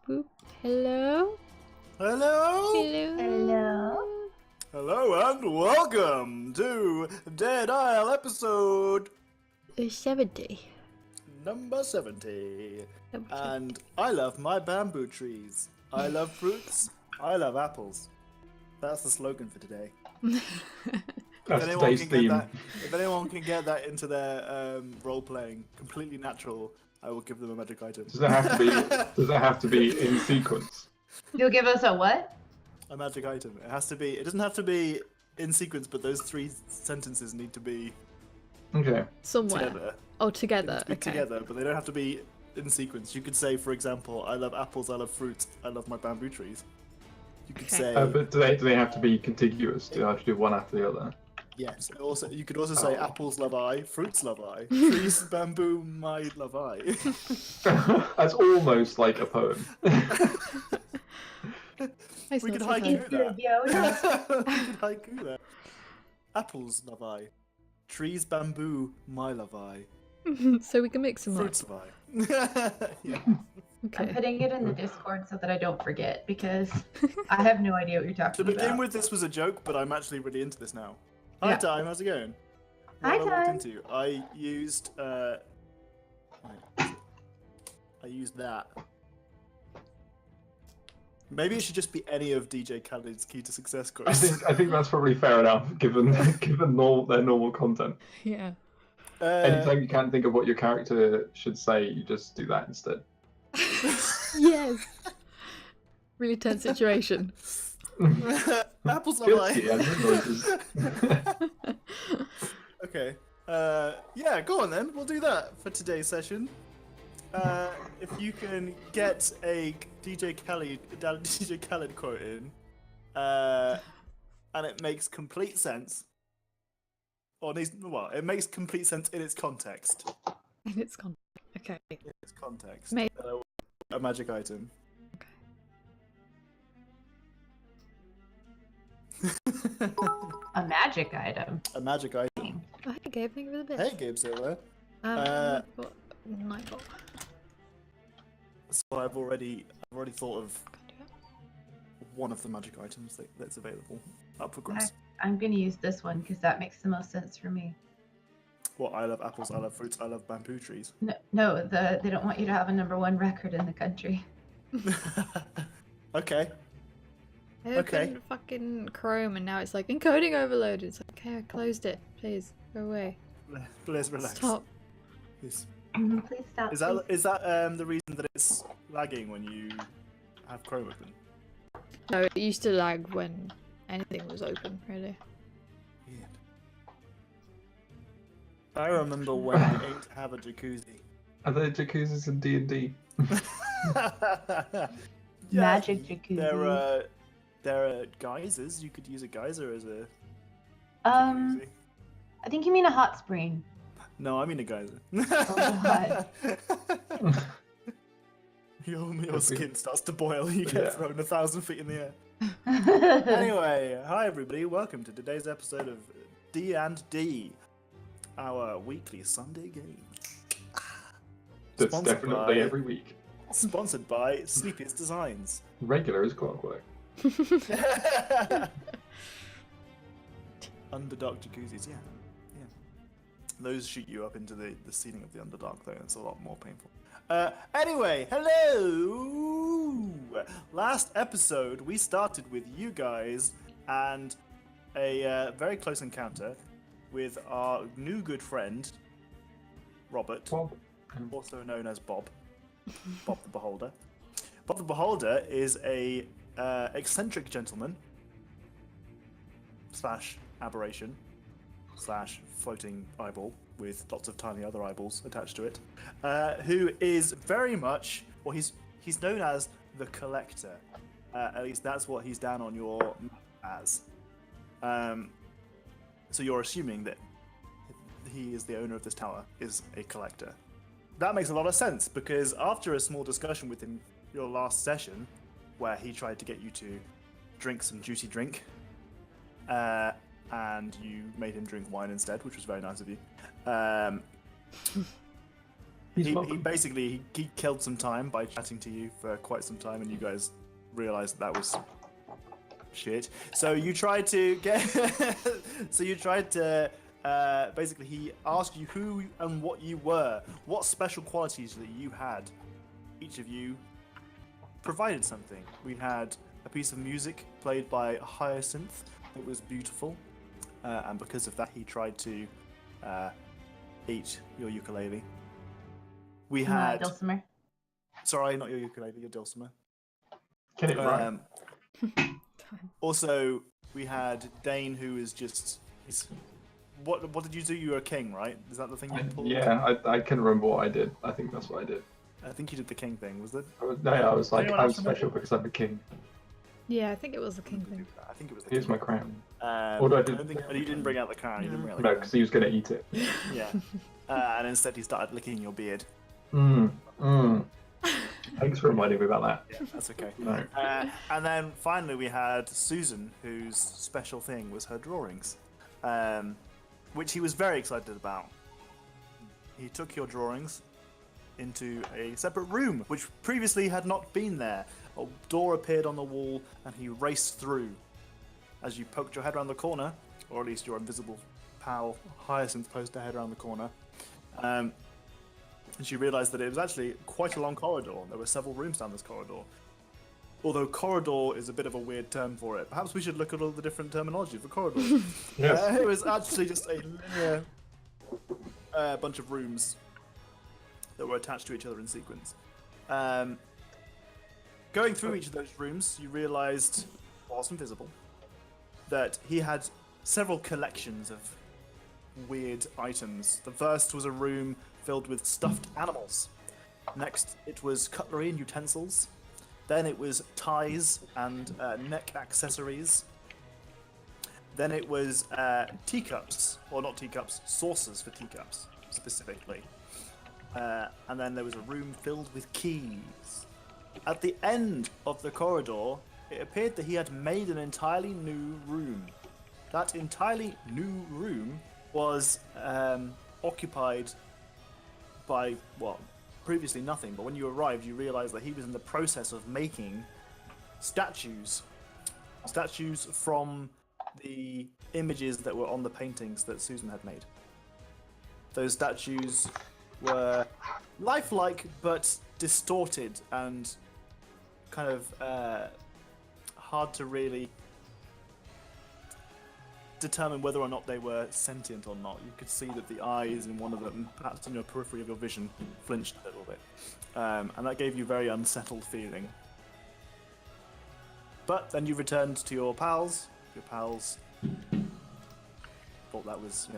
Boop. Hello? Hello? Hello? Hello? Hello and welcome to Daerd Isle episode 70. number 70. Number And I love my bamboo trees. I love fruits. I love apples. That's the slogan for today. That's today's theme. If anyone can get that into their role playing completely natural, I will give them a magic item. Does that have to be in sequence? You'll give us a what? A magic item. It has to be. It doesn't have to be in sequence, but those three sentences need to be Okay. Somewhere. together. Oh, together. Be Okay. together, but they don't have to be in sequence. You could say, for example, I love apples, I love fruits, I love my bamboo trees. You could Okay. say But do they have to be contiguous? Do you have to do one after the other? yes. Also, you could also say Oh. apples love I, fruits love I, trees bamboo my love I. That's almost like a poem. It's We not could so haiku bad. that. We could haiku that. Apples love I, trees bamboo my love I, So we can mix them fruits up. love I. Yeah. I'm Okay. putting it in the Discord so that I don't forget because I have no idea what you're To talking begin about. with, this was a joke, but I'm actually really into this now. Hi, Yeah. Time. How's it going? Hi, What have I walked Time. into? I used I used that. Maybe it should just be any of DJ Khaled's Key to Success quotes. I think that's probably fair enough, given their normal content. Yeah. Anytime you can't think of what your character should say, you just do that instead. Yes. Really tense situation. Apples are Guilty, like. and noises. Okay. Yeah, go on then. We'll do that for today's session. If you can get a DJ Khaled quote in, and it makes complete sense, it makes complete sense in its context. And it's gone. Okay. In its context. May- A magic item. A magic item. A magic item. Oh, hey, Gabe, thank you for the bit. Hey, Gabe Zilla. What? Nightbot. So I've already thought of Can't do it. one of the magic items that's available up for grabs. I'm gonna use this one because that makes the most sense for me. What? I love apples, I love fruits, I love bamboo trees. No, they don't want you to have a #1 record in the country. Okay. I Okay. opened fucking Chrome and now it's like encoding overload. It's like, okay, I closed it. Please, go away. Please relax. Stop. Please. Please stop. Is that the reason that it's lagging when you have Chrome open? No, it used to lag when anything was open, really. Weird. I remember when I aimed to have a jacuzzi. Are there jacuzzis in D&D? Magic jacuzzi. There are geysers. You could use a geyser as a I jacuzzi. think you mean a hot spring. No, I mean a geyser. God. Your skin starts to boil. You get Yeah. thrown 1,000 feet in the air. Anyway, hi everybody. Welcome to today's episode of D&D, our weekly Sunday game. That's Sponsored definitely by- every week. Sponsored by Sleepiest Designs. Regular as clockwork. Underdark jacuzzis, yeah. Those shoot you up into the ceiling of the Underdark, though. It's a lot more painful. Anyway, hello! Last episode, we started with you guys and a very close encounter with our new good friend, Robert, Bob. also known as Bob. Bob the Beholder. Bob the Beholder is a eccentric gentleman / aberration / floating eyeball with lots of tiny other eyeballs attached to it, who is very much, well, he's known as the Collector. At least that's what he's down on your map as. So you're assuming that he is the owner of this tower, is a collector. That makes a lot of sense, because after a small discussion with him your last session, where he tried to get you to drink some juicy drink, and you made him drink wine instead, which was very nice of you. He's he welcome. basically he killed some time by chatting to you for quite some time, and you guys realized that was shit. So you tried to get. Basically, he asked you who and what you were, what special qualities that you had. Each of you provided something. We had a piece of music played by Hyacinth. It was beautiful, and because of that, he tried to eat your ukulele. We had. Dulcimer. Sorry, not your ukulele, your dulcimer. Get it right. Also, we had Dane, who is just. What did you do? You were a king, right? Is that the thing you pulled? Yeah, I can't remember what I did. I think that's what I did. I think you did the king thing, was it? I was like, Anyone I'm else remember? special because I'm a king. Yeah, I think it was the king thing. I think it was the Here's king. my crown. Although I don't think you didn't bring out the crown. You didn't bring out the No, crown. because he was going to eat it. Yeah. And instead he started licking your beard. Thanks for reminding me about that. Yeah, that's okay. No. And then finally we had Susan, whose special thing was her drawings, which he was very excited about. He took your drawings into a separate room, which previously had not been there. A door appeared on the wall, and he raced through. As you poked your head around the corner, or at least your invisible pal Hyacinth poked her head around the corner, and she realised that it was actually quite a long corridor. There were several rooms down this corridor. Although corridor is a bit of a weird term for it. Perhaps we should look at all the different terminology for corridors. Yes. It was actually just a linear bunch of rooms that were attached to each other in sequence. Going through each of those rooms, you realised, whilst invisible, that he had several collections of weird items. The first was a room filled with stuffed animals. Next, it was cutlery and utensils. Then it was ties and neck accessories. Then it was teacups, or not teacups, saucers for teacups, specifically. And then there was a room filled with keys. At the end of the corridor, it appeared that he had made an entirely new room. That entirely new room was occupied by, well, previously nothing, but when you arrived, you realized that he was in the process of making statues. Statues from the images that were on the paintings that Susan had made. Those statues were lifelike, but distorted and kind of hard to really determine whether or not they were sentient or not. You could see that the eyes in one of them, perhaps in your periphery of your vision, flinched a little bit. And that gave you a very unsettled feeling. But then you returned to your pals. Your pals thought that was,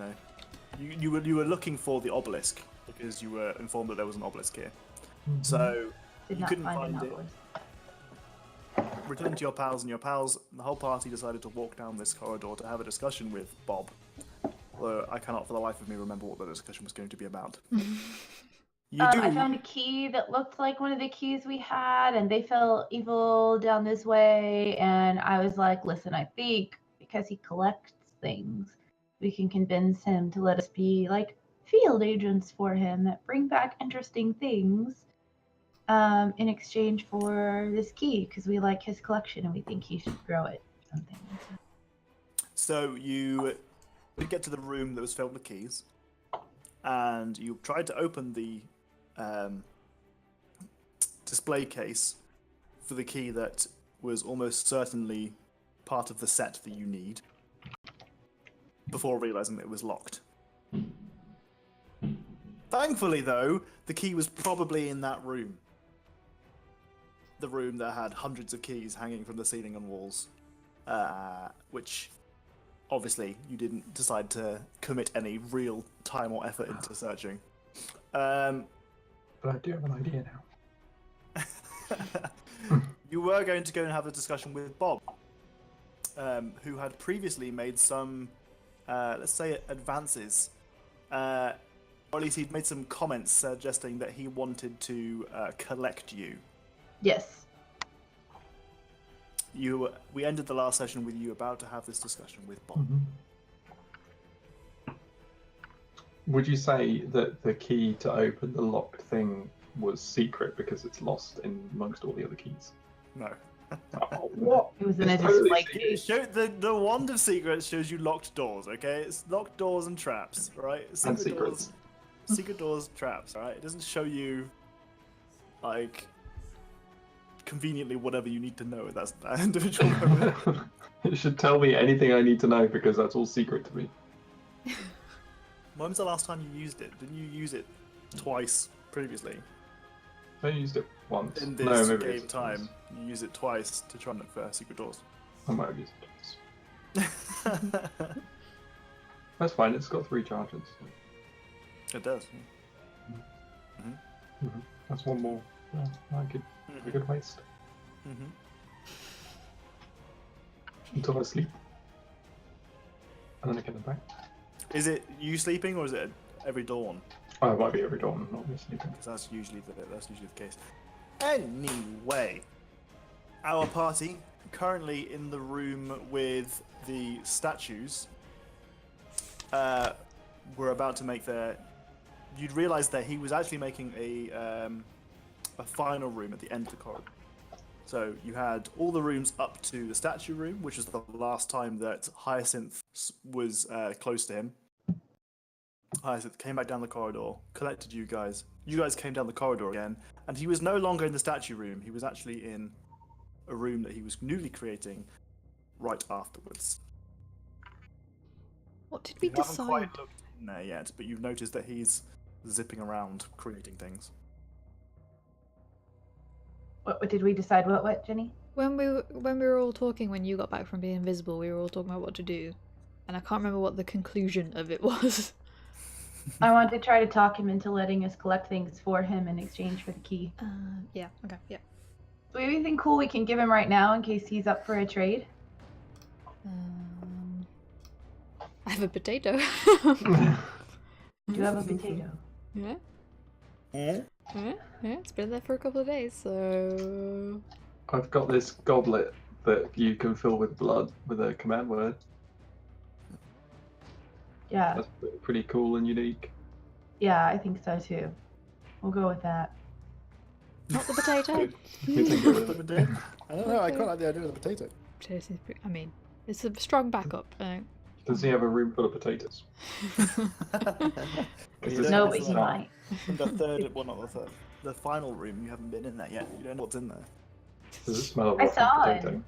you were looking for the obelisk because you were informed that there was an obelisk here. So Did you not couldn't find find an it. obelisk. Returned to your pals, and the whole party decided to walk down this corridor to have a discussion with Bob. Although I cannot for the life of me remember what the discussion was going to be about. I found a key that looked like one of the keys we had, and they felt evil down this way. And I was like, listen, I think because he collects things, we can convince him to let us be like field agents for him that bring back interesting things in exchange for this key, because we like his collection and we think he should grow it. Something like that. So you did get to the room that was filled with keys, and you tried to open the display case for the key that was almost certainly part of the set that you need, before realizing that it was locked. Thankfully, though, the key was probably in that room. The room that had hundreds of keys hanging from the ceiling and walls, which obviously you didn't decide to commit any real time or effort into searching. But I do have an idea now. You were going to go and have a discussion with Bob, who had previously made some, let's say, advances. Or at least he'd made some comments suggesting that he wanted to collect you. Yes. We ended the last session with you about to have this discussion with Bob. Would you say that the key to open the locked thing was secret because it's lost in amongst all the other keys? No. Oh, what? It was in a It's totally display secret. case. The wand of secrets shows you locked doors, okay? It's locked doors and traps, right? And secrets. Secret doors, traps, alright? It doesn't show you, like, conveniently whatever you need to know at that individual moment. It should tell me anything I need to know because that's all secret to me. When was the last time you used it? Didn't you use it twice previously? I used it once. In No, this maybe game it's time, twice. you use it twice to try and look for secret doors. I might have used it twice. That's fine, it's got 3 charges. It does. That's one more. Yeah, I could waste. Until I sleep. And then I get them back. Is it you sleeping or is it every dawn? Oh, it might be every dawn, not me sleeping. Because that's usually the case. Anyway, our party currently in the room with the statues. We're about to make their. You'd realise that he was actually making a final room at the end of the corridor. So you had all the rooms up to the statue room, which is the last time that Hyacinth was close to him. Hyacinth came back down the corridor, collected you guys. You guys came down the corridor again, and he was no longer in the statue room. He was actually in a room that he was newly creating right afterwards. What did we You haven't decide? quite looked in there yet, but you've noticed that he's zipping around creating things. What did we decide? What, Jenny? When we were all talking, when you got back from being invisible, we were all talking about what to do, and I can't remember what the conclusion of it was. I wanted to try to talk him into letting us collect things for him in exchange for the key. Yeah. Okay. Yeah. Do we have anything cool we can give him right now in case he's up for a trade? I have a potato. Do you have a potato? Yeah. Yeah? Yeah. It's been there for a couple of days, so. I've got this goblet that you can fill with blood with a command word. Yeah. That's pretty cool and unique. Yeah, I think so too. We'll go with that. Not the potato. Good. Good to go with it. I don't know, I quite like the idea of the potato. Potatoes, I mean, it's a strong backup. Does he have a room full of potatoes? No, but he might. The third, well not the third, the final room, you haven't been in there yet. You don't know what's in there. Does it smell of I rotten saw potato?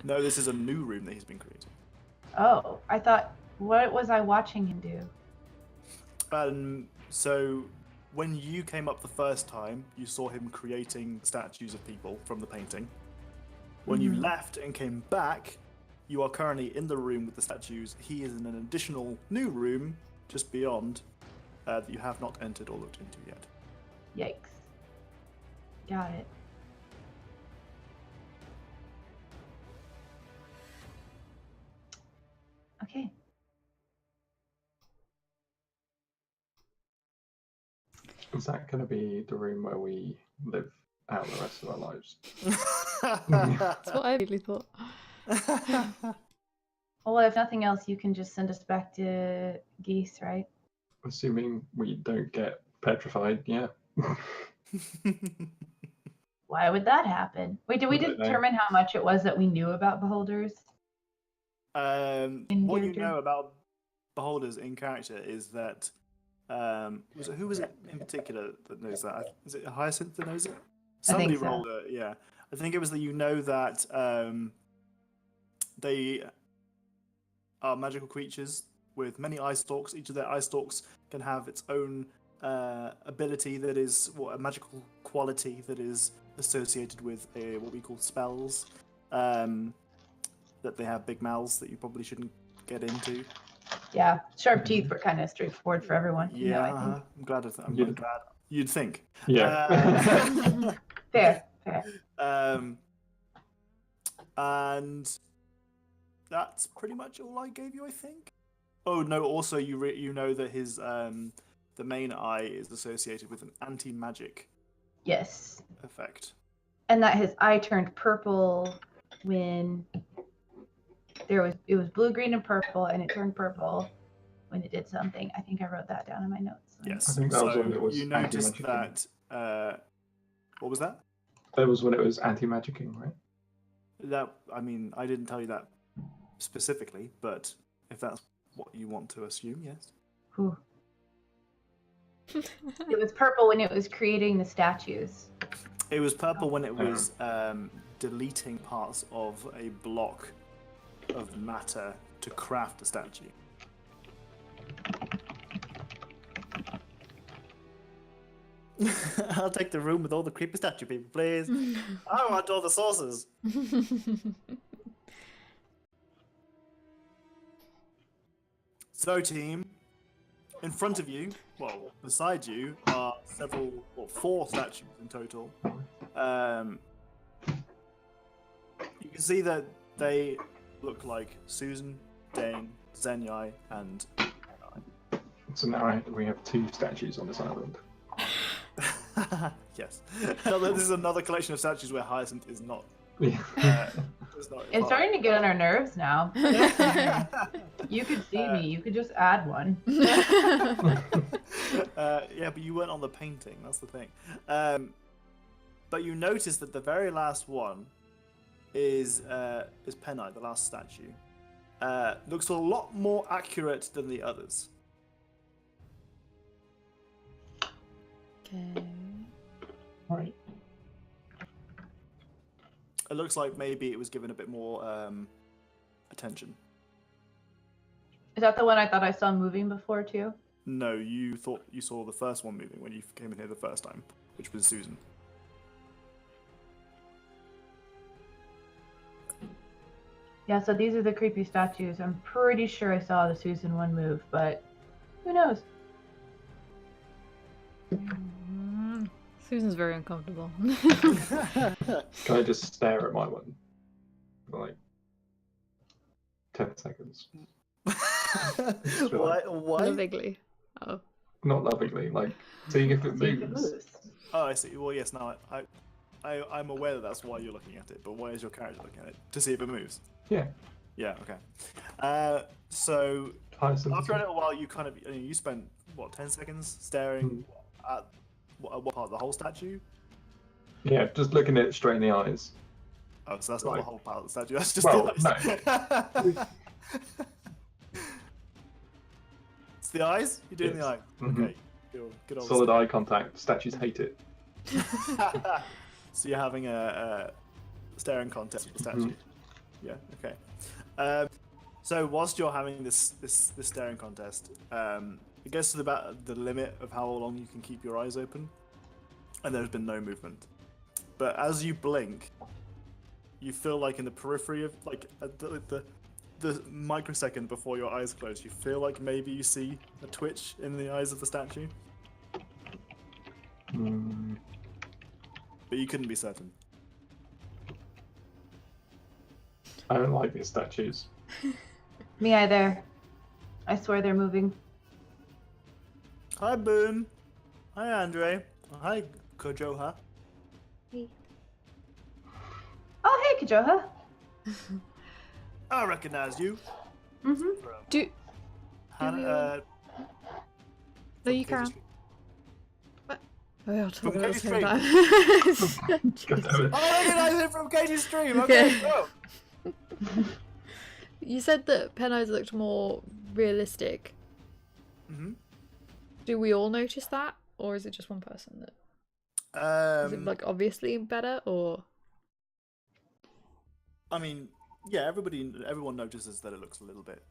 No, this is a new room that he's been creating. Oh, I thought, what was I watching him do? So when you came up the first time, you saw him creating statues of people from the painting. When you left and came back, you are currently in the room with the statues. He is in an additional new room just beyond that you have not entered or looked into yet. Yikes. Got it. Okay. Is that going to be the room where we live out the rest of our lives? That's what I really thought. Well, if nothing else, you can just send us back to Geese, right? Assuming we don't get petrified, yeah. Why would that happen? Wait, did we I don't know. determine how much it was that we knew about beholders? What you character? know about beholders in character is that who was it in particular that knows that? Is it Hyacinth that knows it? Somebody so. rolled it. Yeah, I think it was that you know that they are magical creatures with many eye stalks. Each of their eye stalks can have its own ability that is a magical quality that is associated with what we call spells. That they have big mouths that you probably shouldn't get into. Yeah, sharp teeth were kind of straightforward for everyone. Yeah, You know, I think. I'm glad. I'm Yeah. glad. You'd think. Yeah. Fair. And that's pretty much all I gave you, I think. Oh no! Also, you know that his the main eye is associated with an anti-magic Yes. effect. And that his eye turned purple when it was blue, green, and purple, and it turned purple when it did something. I think I wrote that down in my notes. Yes. I think that was so when it was you noticed anti-magicking. that. What was that? That was when it was anti-magicking, right? That I mean, I didn't tell you that specifically, but if that's what you want to assume, yes. Whew. It was purple when it was creating the statues. It was purple when it was deleting parts of a block of matter to craft a statue. I'll take the room with all the creepy statue people, please. I want all the sauces. So, team, in front of you, well, beside you, are four statues in total. You can see that they look like Susan, Dane, Zenyai, and So now we have 2 statues on this island. yes. This is another collection of statues where Hyacinth is not. Yeah. It's starting to get on our nerves now. You could see me. You could just add one. Yeah, but you weren't on the painting. That's the thing. But you notice that the very last one is Penai, the last statue. Looks a lot more accurate than the others. Okay. Right. It looks like maybe it was given a bit more attention. Is that the one I thought I saw moving before too? No, you thought you saw the first one moving when you came in here the first time, which was Susan. Yeah, so these are the creepy statues. I'm pretty sure I saw the Susan one move, but who knows? Susan's very uncomfortable. Can I just stare at my one for like 10 seconds? Why? Lovingly. Oh. Not lovingly, like seeing if it See if it moves. moves. Oh, I see. Well, yes. Now I'm aware that that's why you're looking at it. But why is your character looking at it to see if it moves? Yeah. Yeah. Okay. So Hyacinth. after a little while, you spent what 10 seconds staring at what part of the whole statue? Yeah, just looking at it straight in the eyes. Oh, so that's not the Right. whole part of the statue. That's just Well, the eyes. It's the eyes. You're doing Yes. the eye. Mhm. Okay. Good old Solid eye contact. Statues hate it. So you're having a staring contest with the statue. Mhm. Yeah. Okay. So whilst you're having this staring contest, it gets to about the limit of how long you can keep your eyes open, and there's been no movement. But as you blink, you feel like in the periphery of like the microsecond before your eyes close, you feel like maybe you see a twitch in the eyes of the statue, Mm, but you couldn't be certain. I don't like these statues. Me either. I swear they're moving. Hi, Boone. Hi, Andre. Hi, Kojoha. Oh, hey, Kajoha. I recognize you. Mm-hmm. Do Hannah, no, you from can. Katie Street. What? Oh, yeah, I'll talk From about Katie the same Street. time. God damn it. Oh, I recognize him from Katie's stream. Okay, Okay. go. You said that Penai's looked more realistic. Mm-hmm. Do we all notice that, or is it just one person that? Is it like obviously better, or? I mean, yeah, everyone notices that it looks a little bit.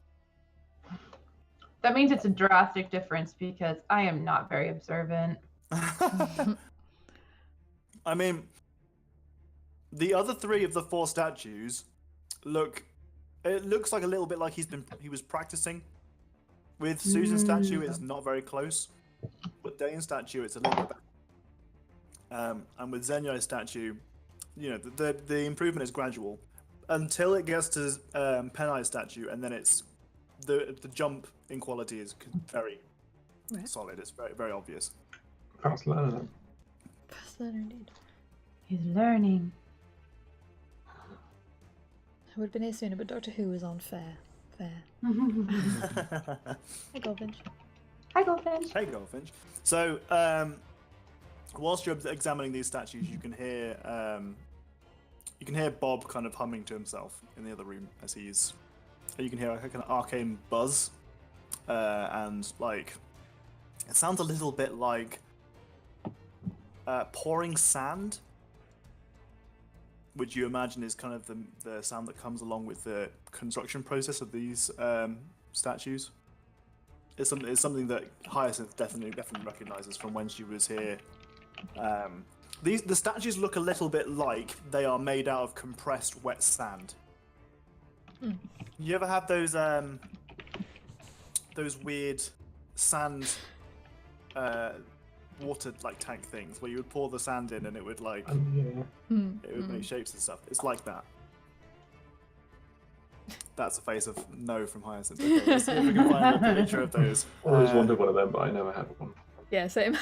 That means it's a drastic difference because I am not very observant. I mean, the other 3 of the 4 statues it looks like a little bit like he was practicing. With Susan's statue, it's not very close. With Dane's statue, it's a little bit better. And with Zenyai's statue, you know, the improvement is gradual until it gets to Penai's statue, and then it's the jump in quality is very solid. It's very, very obvious. Fast learner. Fast learner indeed. He's learning. I would have been here sooner, but Doctor Who was on fair Fair. Hi, Hey, Goldfinch. Goldfinch. Hey, Goldfinch. So, whilst you're examining these statues, you can hear Bob kind of humming to himself in the other room as he's. You can hear like an arcane buzz, and like it sounds a little bit like pouring sand, which you imagine is kind of the sound that comes along with the construction process of these statues. It's something that Hyacinth definitely recognizes from when she was here. The statues look a little bit like they are made out of compressed wet sand. You ever have those weird sand water like tank things where you would pour the sand in and it would like it would make shapes and stuff? It's like that. That's a face of no from Hyacinth. Okay, let's see if we can find a picture of those. I always wanted one of them, but I never had one. Yeah, same.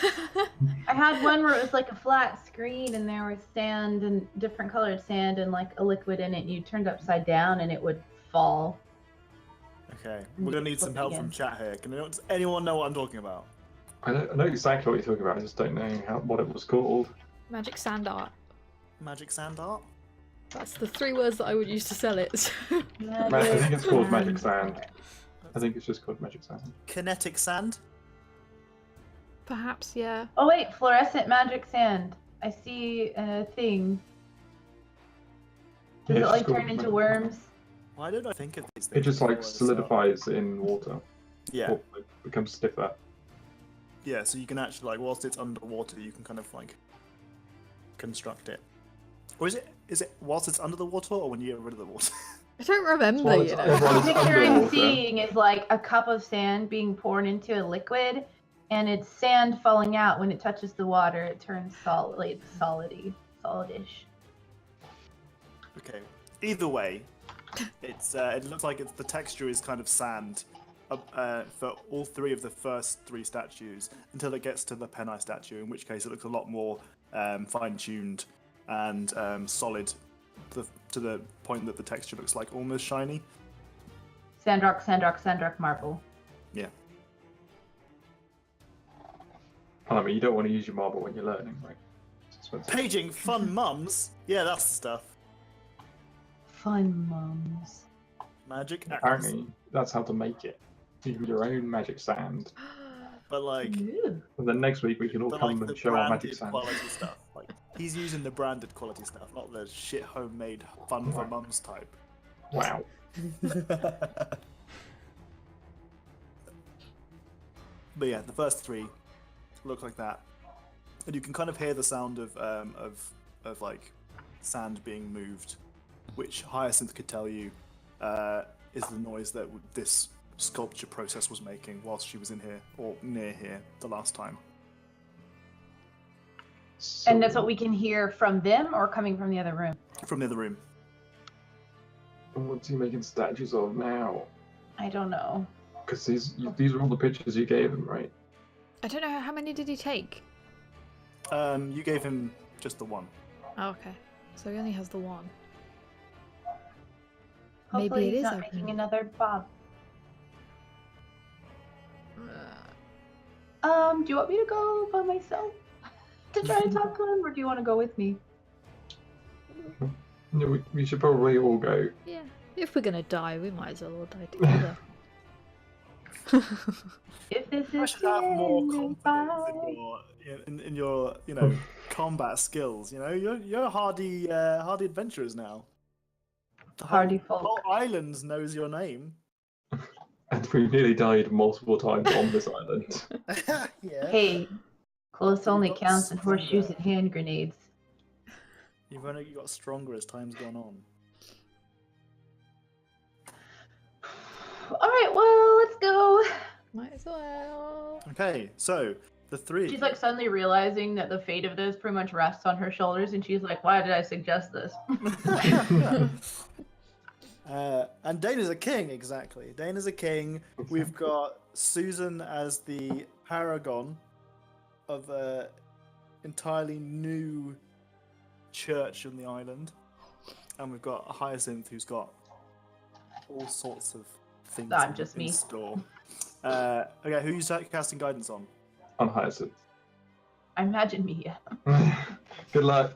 I had one where it was like a flat screen and there was sand and different colored sand and like a liquid in it, and you turned upside down and it would fall. Okay, we're gonna need some help from chat here. Does anyone know what I'm talking about? I know exactly what you're talking about. I just don't know what it was called. Magic sand art. Magic sand art? That's the 3 words that I would use to sell it. I think it's called magic sand. I think it's just called magic sand. Kinetic sand? Perhaps, yeah. Oh wait, fluorescent magic sand. I see a thing. Does it like turn into worms? Why did I think of these things? It just like solidifies in water. Yeah. Or it becomes stiffer. Yeah, so you can actually like whilst it's underwater, you can kind of like construct it. Or is it whilst it's under the water or when you get rid of the water? I don't remember, Well, you know. The picture I'm seeing is like a cup of sand being poured into a liquid, and it's sand falling out. When it touches the water, it turns solidish. Okay. Either way, it looks like the texture is kind of sand for all 3 of the first 3 statues until it gets to the Penai statue, in which case it looks a lot more fine-tuned and solid to the point that the texture looks like almost shiny. Sandrock marble. Yeah. I mean, you don't want to use your marble when you're learning, right? It's expensive. Paging fun mums. Yeah, that's the stuff. Fun mums. Magic. Apparently, that's how to make it. You use your own magic sand. But like, Ooh. And then next week we can all but, come like, the and show our magic branded sand. quality stuff. Like he's using the branded quality stuff, not the shit homemade fun for mums type. Wow. But yeah, the first 3 look like that, and you can kind of hear the sound of like sand being moved, which Hyacinth could tell you is the noise that this sculpture process was making whilst she was in here or near here the last time. So, And that's what we can hear from them or coming from the other room? From the other room. What's he making statues of now? I don't know. Because these are all the pictures you gave him, right? I don't know, how many did he take? You gave him just the one. Oh, okay. So he only has the one. Hopefully Maybe it he's is not open. making another Bob. Do you want me to go by myself to try to talk to him, or do you want to go with me? No, we should probably all go. Yeah. If we're gonna die, we might as well all die together. If this I is should have more ending confidence in your combat skills. You know, you're hardy adventurers now. The Hardy whole folk. island knows your name. And we nearly died multiple times on this island. Yeah. Hey, close only got counts in horseshoes stronger. and hand grenades. You've only got stronger as time's gone on. All right, well, let's go. Might as well. Okay, so the 3. She's like suddenly realizing that the fate of this pretty much rests on her shoulders, and she's like, "Why did I suggest this?" And Dane is a king, exactly. Dane is a king. We've got Susan as the paragon of a entirely new church on the island. And we've got Hyacinth, who's got all sorts of things just in me. store. Okay, who are you casting guidance on? On Hyacinth. I imagine me, yeah. Good luck.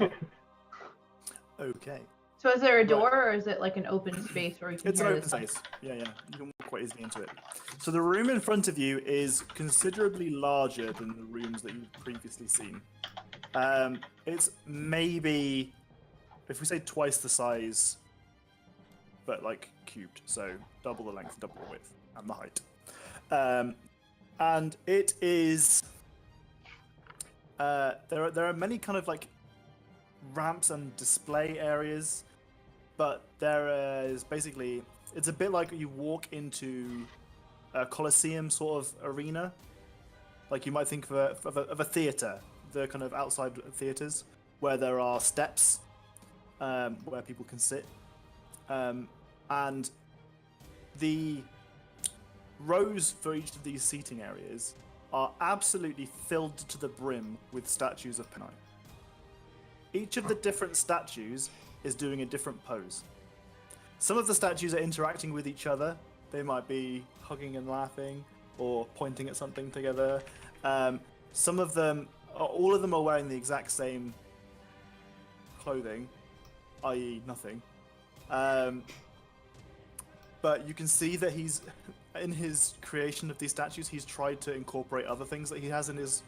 Okay. Okay. So is there a Right. door, or is it like an open space where we can It's an hear open this? space. Yeah. You can walk quite easily into it. So the room in front of you is considerably larger than the rooms that you've previously seen. It's maybe, if we say twice the size, but like cubed, so double the length, double the width, and the height. And it is. There are many kind of like ramps and display areas, but there is basically, it's a bit like you walk into a Colosseum sort of arena, like you might think of a theater, the kind of outside theaters where there are steps where people can sit, and the rows for each of these seating areas are absolutely filled to the brim with statues of Penai. Each of the different statues is doing a different pose. Some of the statues are interacting with each other. They might be hugging and laughing or pointing at something together. Some of them, all of them are wearing the exact same clothing, i.e. nothing. But you can see that he's, in his creation of these statues, he's tried to incorporate other things that he has in his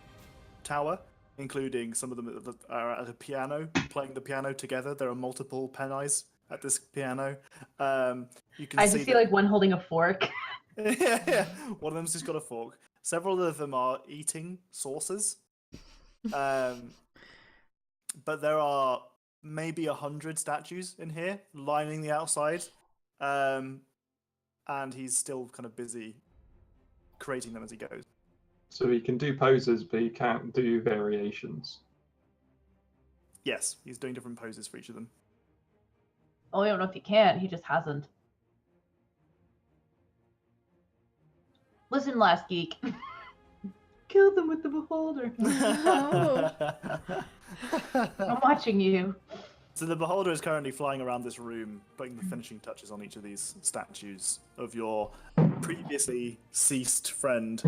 tower, including some of them that are at a piano, playing the piano together. There are multiple Penais at this piano. You can I just see that... like one holding a fork. Yeah, one of them's just got a fork. Several of them are eating saucers. But there are maybe 100 statues in here lining the outside. And he's still kind of busy creating them as he goes. So he can do poses, but he can't do variations. Yes, he's doing different poses for each of them. Oh, I don't know if he can. He just hasn't. Listen, last geek. Kill them with the beholder. I'm watching you. So the beholder is currently flying around this room, putting the finishing touches on each of these statues of your previously ceased friend.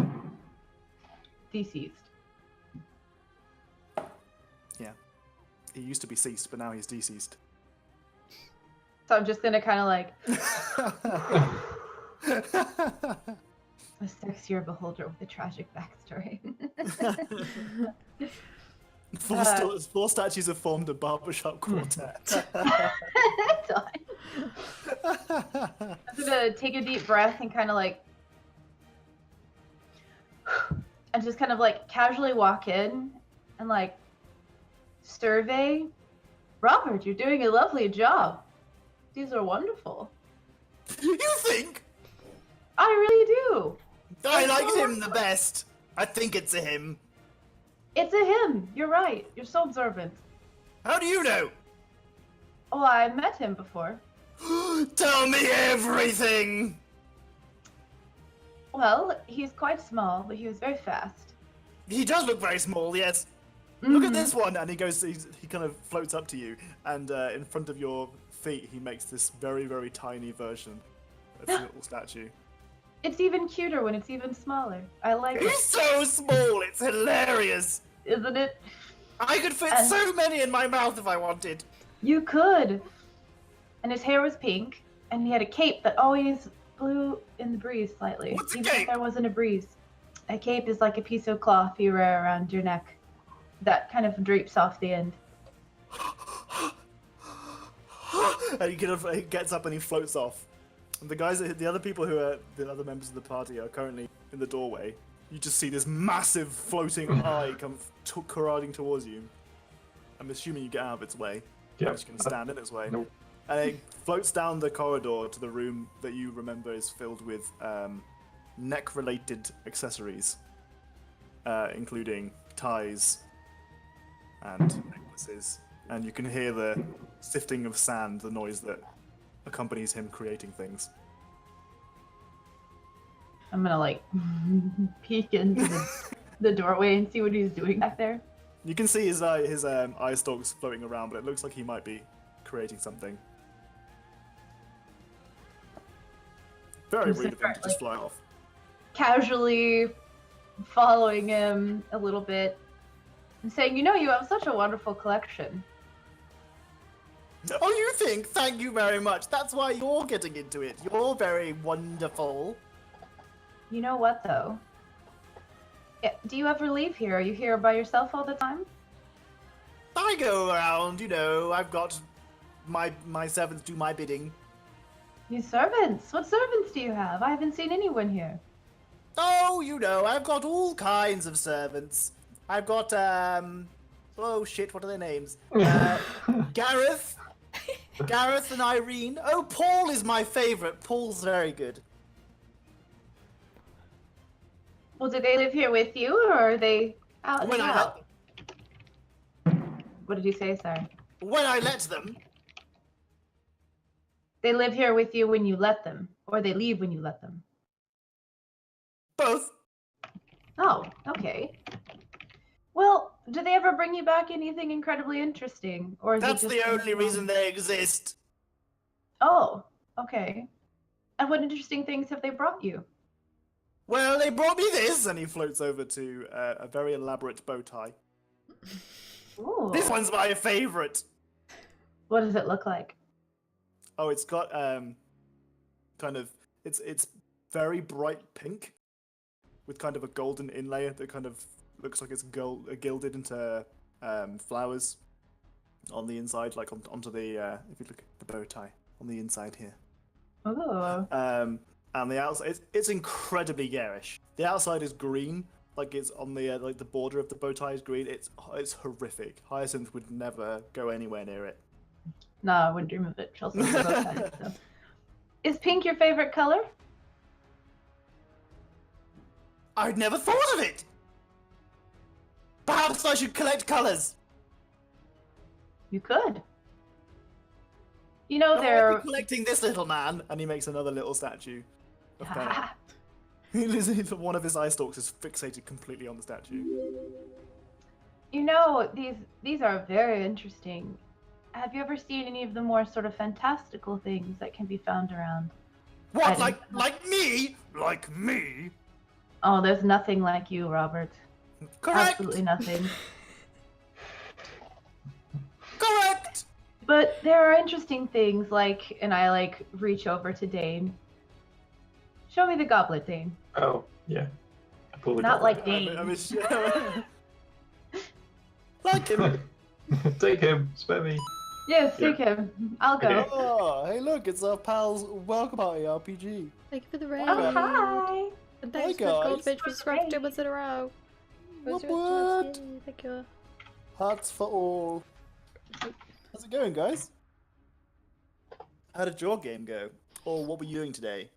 Deceased. Yeah. He used to be ceased, but now he's deceased. So I'm just gonna kind of like a sexier beholder with a tragic backstory. Four statues have formed a barbershop quartet. I'm gonna take a deep breath and kind of like, and just kind of like casually walk in and like survey. Robert, you're doing a lovely job. These are wonderful. You think? I really do. I liked him the best. I think it's a him. It's a him. You're right. You're so observant. How do you know? Oh, I met him before. Tell me everything! Well, he's quite small, but he was very fast. He does look very small, yes. Look at this one! And he kind of floats up to you, and in front of your feet, he makes this very, very tiny version of the little statue. It's even cuter when it's even smaller. I like it. He's so small, it's hilarious! Isn't it? I could fit so many in my mouth if I wanted. You could. And his hair was pink, and he had a cape that always blew in the breeze slightly. What's a even cape? if there wasn't a breeze. A cape is like a piece of cloth you wear around your neck that kind of drapes off the end. And he gets up and he floats off. And the other people who are the other members of the party are currently in the doorway. You just see this massive floating eye come corralling towards you. I'm assuming you get out of its way. Yeah. You can stand in its way. Nope. And it floats down the corridor to the room that you remember is filled with neck-related accessories, including ties and necklaces. And you can hear the sifting of sand, the noise that accompanies him creating things. I'm gonna like peek into the doorway and see what he's doing back there. You can see his eye stalks floating around, but it looks like he might be creating something. Very I'm rude of him to just fly off. Casually following him a little bit and saying, you have such a wonderful collection. Oh, you think? Thank you very much. That's why you're getting into it. You're very wonderful. You know what, though? Do you ever leave here? Are you here by yourself all the time? I go around, I've got my servants do my bidding. You servants? What servants do you have? I haven't seen anyone here. Oh, I've got all kinds of servants. I've got, oh shit, what are their names? Gareth. Gareth and Irene. Oh, Paul is my favorite. Paul's very good. Well, do they live here with you, or are they out and about? What did you say, sorry? When I let them. They live here with you when you let them, or they leave when you let them? Both. Oh, okay. Well, do they ever bring you back anything incredibly interesting, or is That's it just the only reason they exist. Oh, okay. And what interesting things have they brought you? Well, they brought me this, and he floats over to a very elaborate bow tie. Ooh. This one's my favorite. What does it look like? Oh, it's got kind of it's very bright pink with kind of a golden inlay that kind of looks like it's gilded into flowers on the inside, like onto the if you look at the bow tie on the inside here. Oh. And the outside it's incredibly garish. The outside is green, like it's on the like the border of the bow tie is green. It's horrific. Hyacinth would never go anywhere near it. No, I wouldn't dream of it. Chelsea, so. Is pink your favorite color? I'd never thought of it. Perhaps I should collect colors. You could. They're I'll be collecting this little man, and he makes another little statue of Bennett. One of his eye stalks is fixated completely on the statue. These are very interesting. Have you ever seen any of the more sort of fantastical things that can be found around? What, like me? Like me? Oh, there's nothing like you, Robert. Correct. Absolutely nothing. Correct. But there are interesting things and I reach over to Dane. Show me the goblet, Dane. Oh, yeah. I pull the Not goblet. like Dane. Like him. Take him, spare me. Yes, take him. I'll go. Oh, hey, look, it's our pals Welcome Party RPG. Thank you for the raid. Oh, hi. And thanks Hi, for the guys. goldfish for subscribing to us in a row. What? Thank you. Hearts for all. How's it going, guys? How did your game go? Or what were you doing today?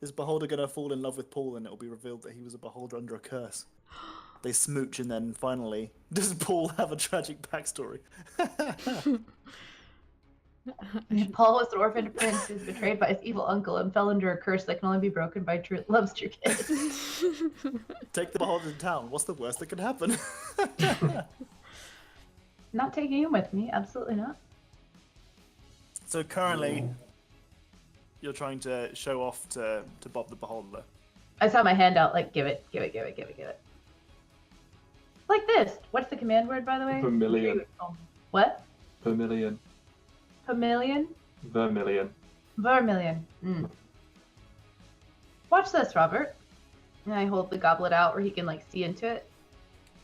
Is Beholder gonna fall in love with Paul and it'll be revealed that he was a Beholder under a curse? They smooch and then finally, does Paul have a tragic backstory? Paul was an orphaned prince who was betrayed by his evil uncle and fell under a curse that can only be broken by true love's true kiss. Take the Beholder to town. What's the worst that can happen? Not taking him with me, absolutely not. So currently, you're trying to show off to Bob the Beholder. I saw my hand out, give it. Like this. What's the command word, by the way? Vermilion. What? Vermilion. Vermilion? Vermilion. Vermilion. Watch this, Robert. And I hold the goblet out where he can see into it.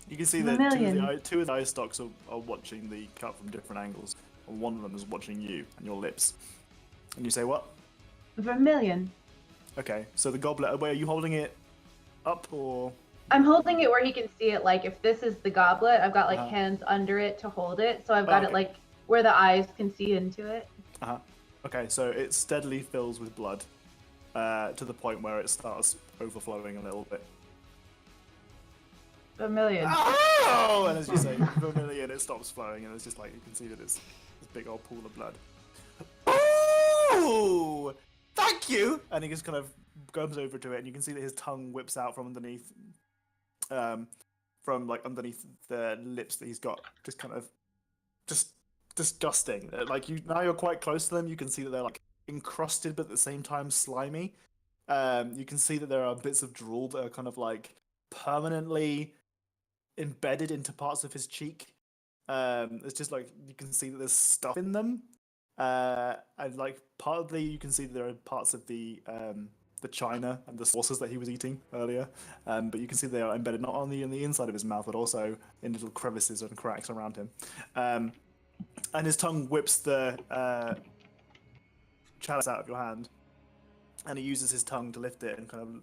You can see that two of the eye stalks are watching the cut from different angles. And one of them is watching you and your lips. And you say what? Vermilion. Okay, so the goblet, wait, are you holding it up or? I'm holding it where he can see it. If this is the goblet, I've got hands under it to hold it. So I've got it where the eyes can see into it. Okay, so it steadily fills with blood to the point where it starts overflowing a little bit. Vermilion. Oh! And as you say, vermilion, it stops flowing, and it's just you can see that it's this big old pool of blood. Oh! Thank you! And he just kind of goes over to it, and you can see that his tongue whips out from underneath, underneath the lips that he's got, just kind of, just disgusting. Now you're quite close to them, you can see that they're encrusted but at the same time slimy. You can see that there are bits of drool that are kind of like permanently embedded into parts of his cheek. It's just like you can see that there's stuff in them, and like partly you can see that there are parts of the china and the sauces that he was eating earlier, but you can see they are embedded not only in the inside of his mouth but also in little crevices and cracks around him. And his tongue whips the chalice out of your hand, and he uses his tongue to lift it and kind of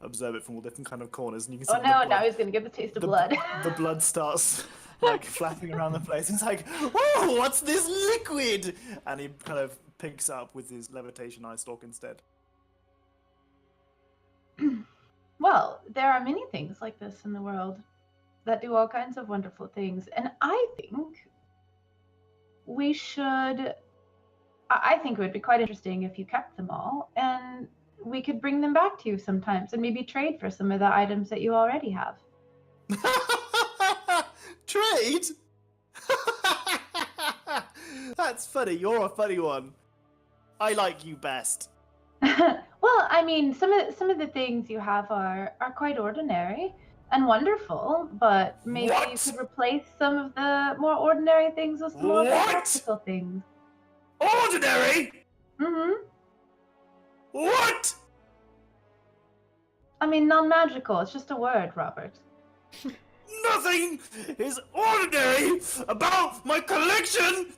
observe it from all different kind of corners. And you can see now he's gonna get the taste of blood. The blood starts like flapping around the place. It's like, whoa, what's this liquid? And he kind of picks up with his levitation eye stalk instead. Well, there are many things like this in the world that do all kinds of wonderful things, and I think it would be quite interesting if you kept them all, and we could bring them back to you sometimes and maybe trade for some of the items that you already have. Trade? That's funny. You're a funny one. I like you best. Well, I mean, some of the things you have are quite ordinary and wonderful, but maybe you could replace some of the more ordinary things with some more practical things. Ordinary? Mm-hmm. What? I mean, non-magical. It's just a word, Robert. Nothing is ordinary about my collection!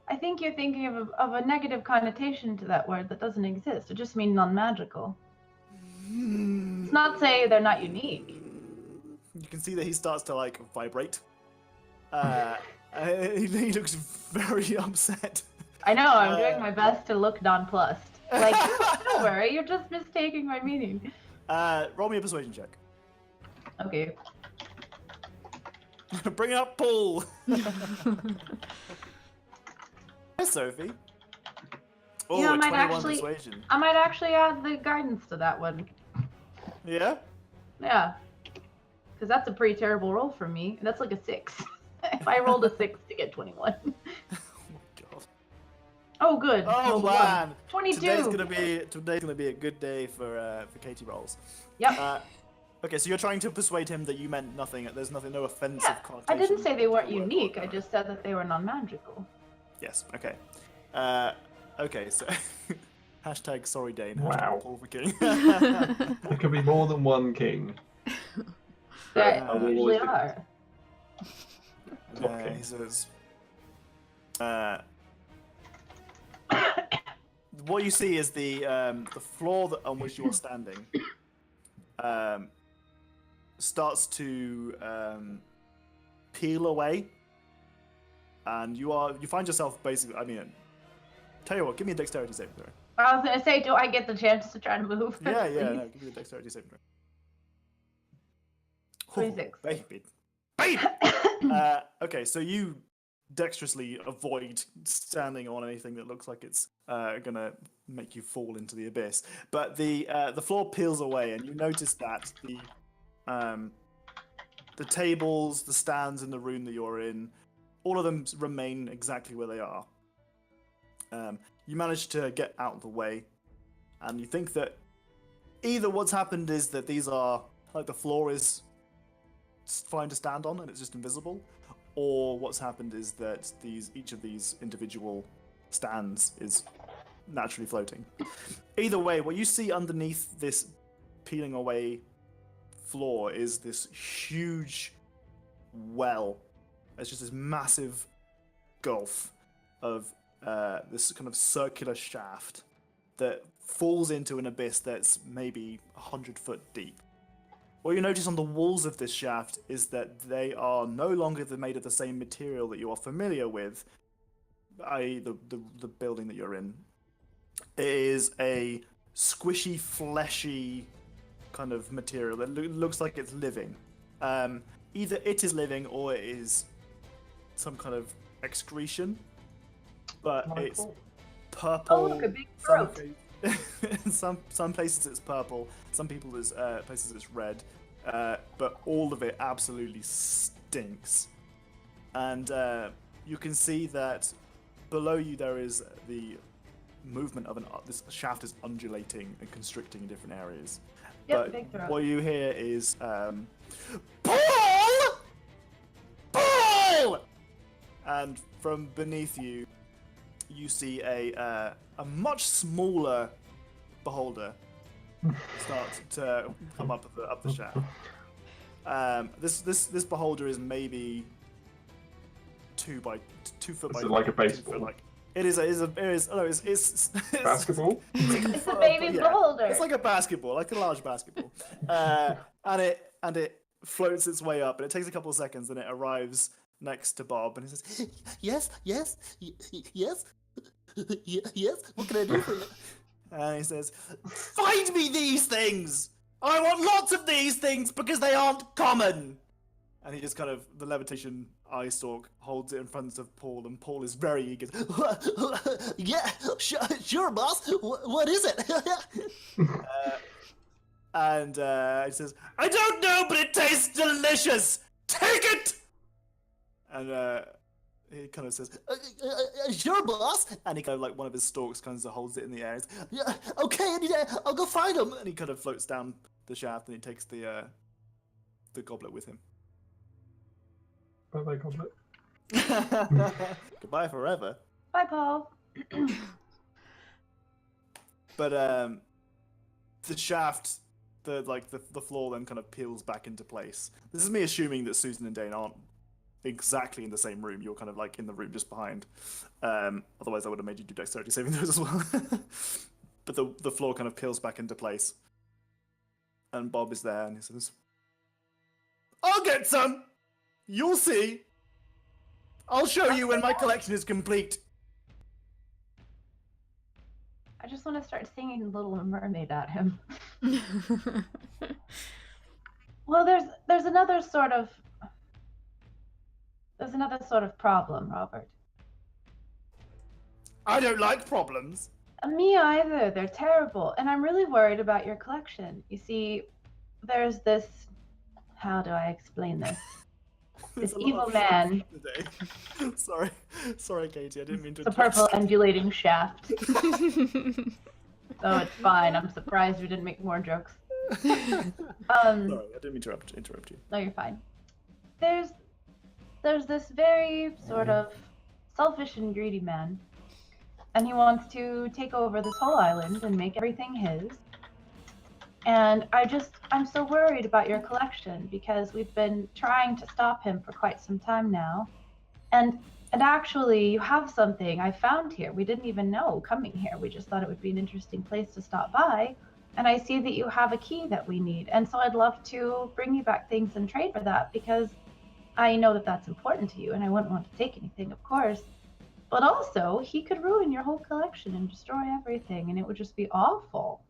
I think you're thinking of a negative connotation to that word that doesn't exist. It just means non-magical. It's not say they're not unique. You can see that he starts to like vibrate. He looks very upset. I know, I'm doing my best to look nonplussed. Like, don't worry, you're just mistaking my meaning. Roll me a persuasion check. Okay. Bring up Paul! Hi, Sophie. Oh, Yeah, a 21 persuasion. I might actually add the guidance to that one. Yeah? Yeah. Because that's a pretty terrible roll for me. That's like a 6. If I rolled a 6 to get 21. Oh my god. Oh, good. Oh man. 22. Today's gonna be a good day for Katie rolls. Yep. Okay, so you're trying to persuade him that you meant nothing. There's nothing, no offensive Yeah, connotation. I didn't say they weren't unique. I just said that they were non-magical. Yes. Okay. Okay. So hashtag sorry Dane. Wow. Hashtag Paul the King. There could be more than one king. There Uh, usually are. He says, what you see is the floor on which you are standing starts to peel away, and you find yourself basically. I mean, tell you what, give me a dexterity saving throw. I was gonna say, do I get the chance to try to move? Yeah, no, give me a dexterity saving throw. 26. Oh, baby. Okay, so you dexterously avoid standing on anything that looks like it's gonna make you fall into the abyss. But the floor peels away, and you notice that the tables, the stands in the room that you're in, all of them remain exactly where they are. You manage to get out of the way, and you think that either what's happened is that these are like the floor is fine to stand on and it's just invisible, or what's happened is that each of these individual stands is naturally floating. Either way, what you see underneath this peeling away floor is this huge well. It's just this massive gulf of this kind of circular shaft that falls into an abyss that's maybe 100 foot deep. What you notice on the walls of this shaft is that they are no longer made of the same material that you are familiar with, i.e. the building that you're in. It is a squishy, fleshy kind of material that looks like it's living. Either it is living or it is some kind of excretion, but it's purple. Oh, look, a big throat. Some places it's purple, some places it's red, but all of it absolutely stinks. And you can see that below you there is the movement of this shaft is undulating and constricting in different areas. Yep, big But throw. what you hear is Paul! Paul! And from beneath you, you see a much smaller beholder start to come up the shaft. This beholder is maybe 2 foot by Is it like a 2 foot, baseball? like it's Basketball? It's a baby beholder. It's like a basketball, like a large basketball, and it floats its way up, and it takes a couple of seconds, and it arrives next to Bob, and he says, "Yes, yes, yes, yes. What can I do for you?" And he says, "Find me these things. I want lots of these things because they aren't common." And he just kind of, the levitation eye stalk holds it in front of Paul, and Paul is very eager. Yeah, sure, boss. What is it? And he says, "I don't know, but it tastes delicious. Take it!" And he kind of says, "Sure, boss." And he kind of, like, one of his stalks kind of holds it in the air. He's, "Yeah, okay, I'll go find him." And he kind of floats down the shaft, and he takes the goblet with him. Bye-bye, goblet. Goodbye forever. Bye, Paul. But the shaft, the floor then kind of peels back into place. This is me assuming that Susan and Dane aren't exactly in the same room. You're kind of like in the room just behind. Otherwise, I would have made you do dexterity saving throws as well. But the floor kind of peels back into place, and Bob is there, and he says, "I'll get some. You'll see. I'll show you when my collection is complete." I just want to start singing Little Mermaid at him. Well, there's another sort of problem, Robert. I don't like problems. Me either. They're terrible, and I'm really worried about your collection. You see, there's this. How do I explain this? This evil man. Today. Sorry, Katie. I didn't mean to. The purple undulating shaft. Oh, it's fine. I'm surprised we didn't make more jokes. Sorry, I didn't mean to interrupt you. No, you're fine. There's this very sort of selfish and greedy man, and he wants to take over this whole island and make everything his. And I'm so worried about your collection because we've been trying to stop him for quite some time now. And actually, you have something I found here. We didn't even know coming here. We just thought it would be an interesting place to stop by. And I see that you have a key that we need. And so I'd love to bring you back things and trade for that because I know that that's important to you and I wouldn't want to take anything, of course. But also, he could ruin your whole collection and destroy everything, and it would just be awful.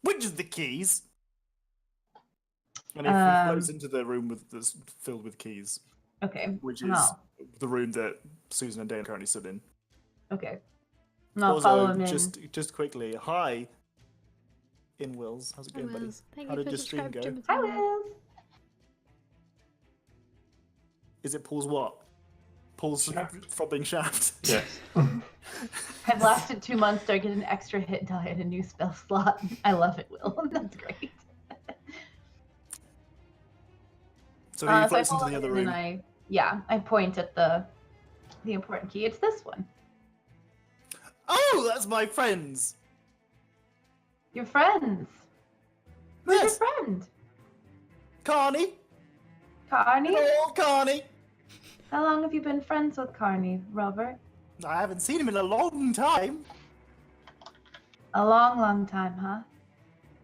Which is the keys? And he floats into the room that's filled with keys. Okay. Which is the room that Susan and Dane currently stood in. Okay. I'll follow him in. Just quickly, hi, In Wills. How's it going, buddy? How did your stream go? Hi, Wills. Is it Paul's what? Paul's throbbing shaft. Yes. I've lasted 2 months to get an extra hit die and a new spell slot. I love it, Will. That's great. So he floats I into the other room. And I point at the important key. It's this one. Oh, that's my friends. Your friends. Who's Yes. your friend? Carney. Carney? Old Carney. How long have you been friends with Carney, Robert? I haven't seen him in a long time. A long, long time, huh?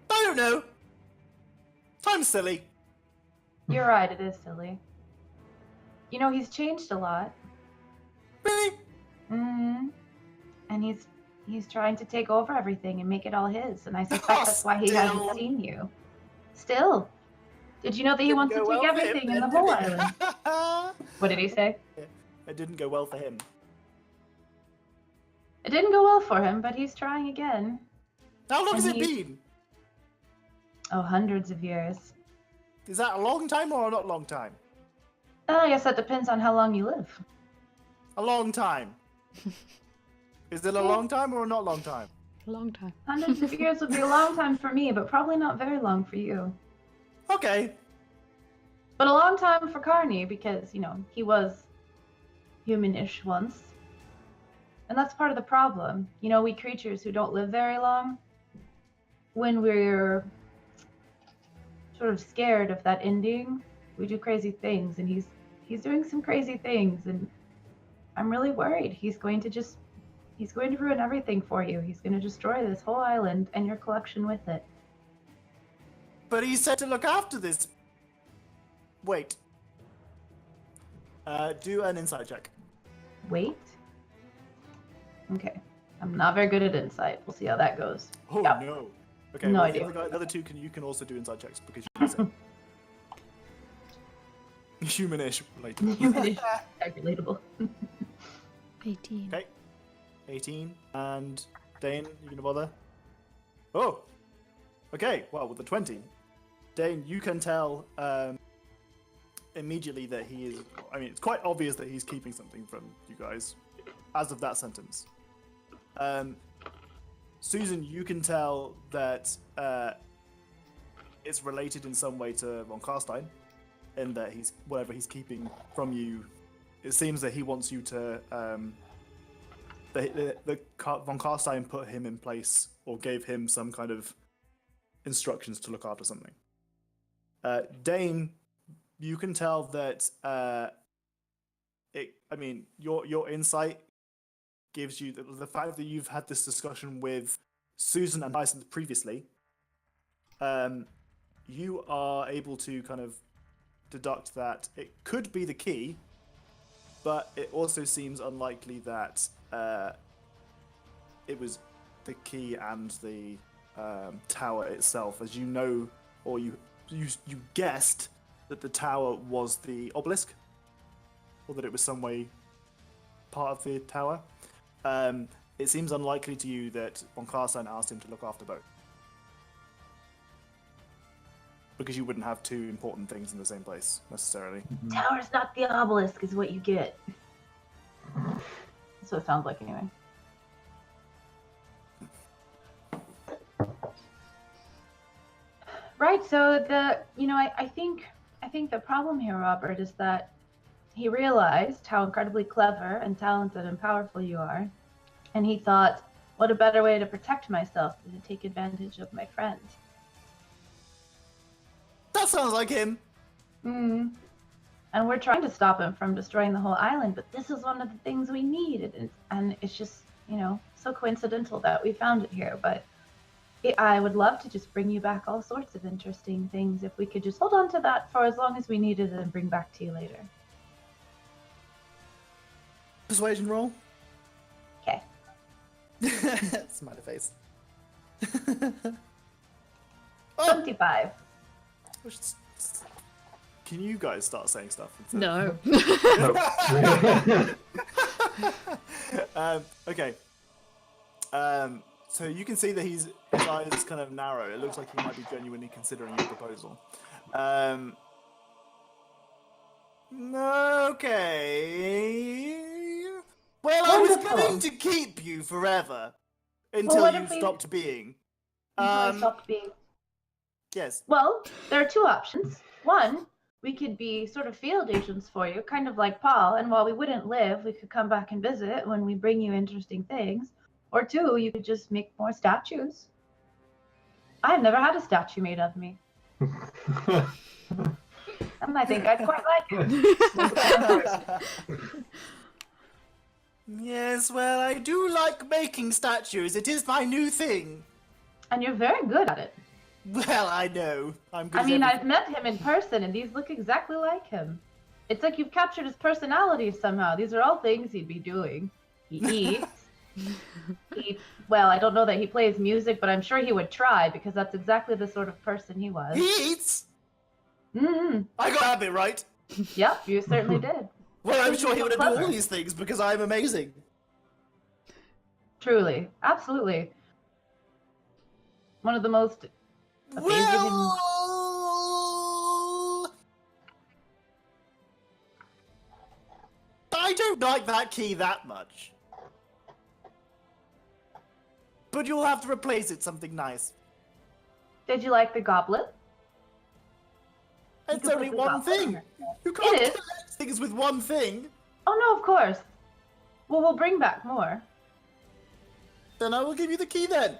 I don't know. Time's silly. You're right, it is silly. You know, he's changed a lot. Really? Mm-hmm. And he's trying to take over everything and make it all his, and I suspect that's why he hasn't seen you. Still. Did you know that he wants to take everything in the whole island? What did he say? It didn't go well for him. It didn't go well for him, but he's trying again. How long has it he's- been? Oh, hundreds of years. Is that a long time or a not long time? I guess that depends on how long you live. A long time. Is it a long time or a not long time? A long time. Hundreds of years would be a long time for me, but probably not very long for you. Okay. But a long time for Carney because, he was humanish once. And that's part of the problem. We creatures who don't live very long, when we're sort of scared of that ending, we do crazy things, and he's doing some crazy things, and I'm really worried. He's going to ruin everything for you. He's going to destroy this whole island and your collection with it. But he said to look after this. Wait. Do an insight check. Wait. Okay. I'm not very good at insight. We'll see how that goes. Oh Yep. no. Okay. No well, idea. The other two you can also do insight checks because you can humanish related. Humanish. Relatable. 18. Okay. 18 and Dane, you gonna bother? Oh. Okay. Well, with the 20, Dane, you can tell immediately that he is. I mean, it's quite obvious that he's keeping something from you guys, as of that sentence. Susan, you can tell that it's related in some way to von Carstein, in that whatever he's keeping from you, it seems that he wants you to. The von Carstein put him in place or gave him some kind of instructions to look after something. Dane, you can tell that your insight gives you the fact that you've had this discussion with Susan and Tyson previously. You are able to kind of deduct that it could be the key, but it also seems unlikely that it was the key and the tower itself, as you know, or you guessed that the tower was the obelisk, or that it was some way part of the tower. It seems unlikely to you that von Carstein asked him to look after both, because you wouldn't have two important things in the same place necessarily. Tower's not the obelisk, is what you get. That's what it sounds like, anyway. Right. So I think the problem here, Robert, is that he realized how incredibly clever and talented and powerful you are, and he thought, what a better way to protect myself than to take advantage of my friend. That sounds like him. And we're trying to stop him from destroying the whole island, but this is one of the things we need, and it's just, so coincidental that we found it here, but I would love to just bring you back all sorts of interesting things if we could just hold on to that for as long as we needed and bring back to you later. Persuasion roll. Okay. Smiley face. 25. Can you guys start saying stuff? No. Okay. So you can see that his eyes is kind of narrow. It looks like he might be genuinely considering your proposal. Okay. Well, I was going to keep you forever until you stopped being. Until I stopped being. Yes. Well, there are two options. One, we could be sort of field agents for you, kind of like Paul, and while we wouldn't live, we could come back and visit when we bring you interesting things. Or two, you could just make more statues. I've never had a statue made of me. And I think I'd quite like it. Yes, well, I do like making statues. It is my new thing. And you're very good at it. Well, I know. I'm good. I mean, I've met him in person, and these look exactly like him. It's like you've captured his personality somehow. These are all things he'd be doing. He eats. Well, I don't know that he plays music, but I'm sure he would try, because that's exactly the sort of person he was. He eats? Mm-hmm. I got a habit, right? Yep, you certainly did. Well, I'm sure he would do Clever. all these things because I'm amazing. Truly. Absolutely. One of the most amazing... Well... I don't like that key that much. but you'll have to replace it something nice. Did you like the goblet? It's could only put the one goblet thing. on it. You can't It is. collect things with one thing. Oh no, of course. Well, we'll bring back more. Then I will give you the key then.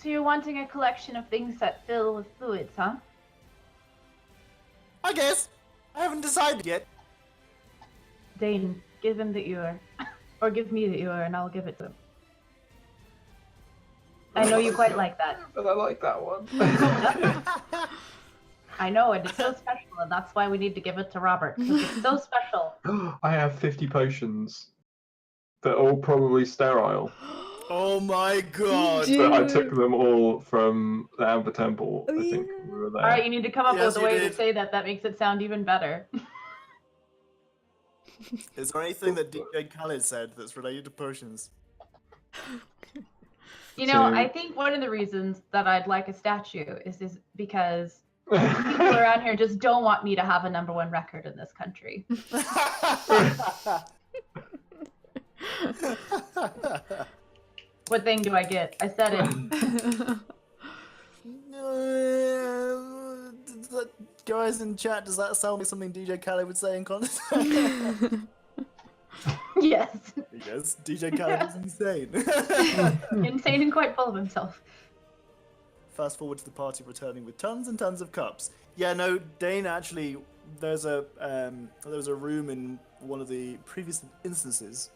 So you're wanting a collection of things that fill with fluids, huh? I guess. I haven't decided yet. Dane, give him the ewer. Or give me the ewer and I'll give it to him. I know you quite like that. But I like that one. I know, and it's so special, and that's why we need to give it to Robert, because it's so special. I have 50 potions. They're all probably sterile. Oh my god. Dude. But I took them all from the Amber Temple, Oh, I think. yeah. When we were there. Alright, you need to come up Yes, with a you way did. to say that makes it sound even better. Is there anything that DJ Khaled said that's related to potions? You know, So- I think one of the reasons that I'd like a statue is because people around here just don't want me to have a #1 record in this country. What thing do I get? I said it. Guys in chat, does that sound like something DJ Khaled would say in context? Yes. Yes, DJ Khaled is insane. Insane and quite full of himself. Fast forward to the party returning with tons and tons of cups. Yeah, no, Dane actually, there's a room in one of the previous instances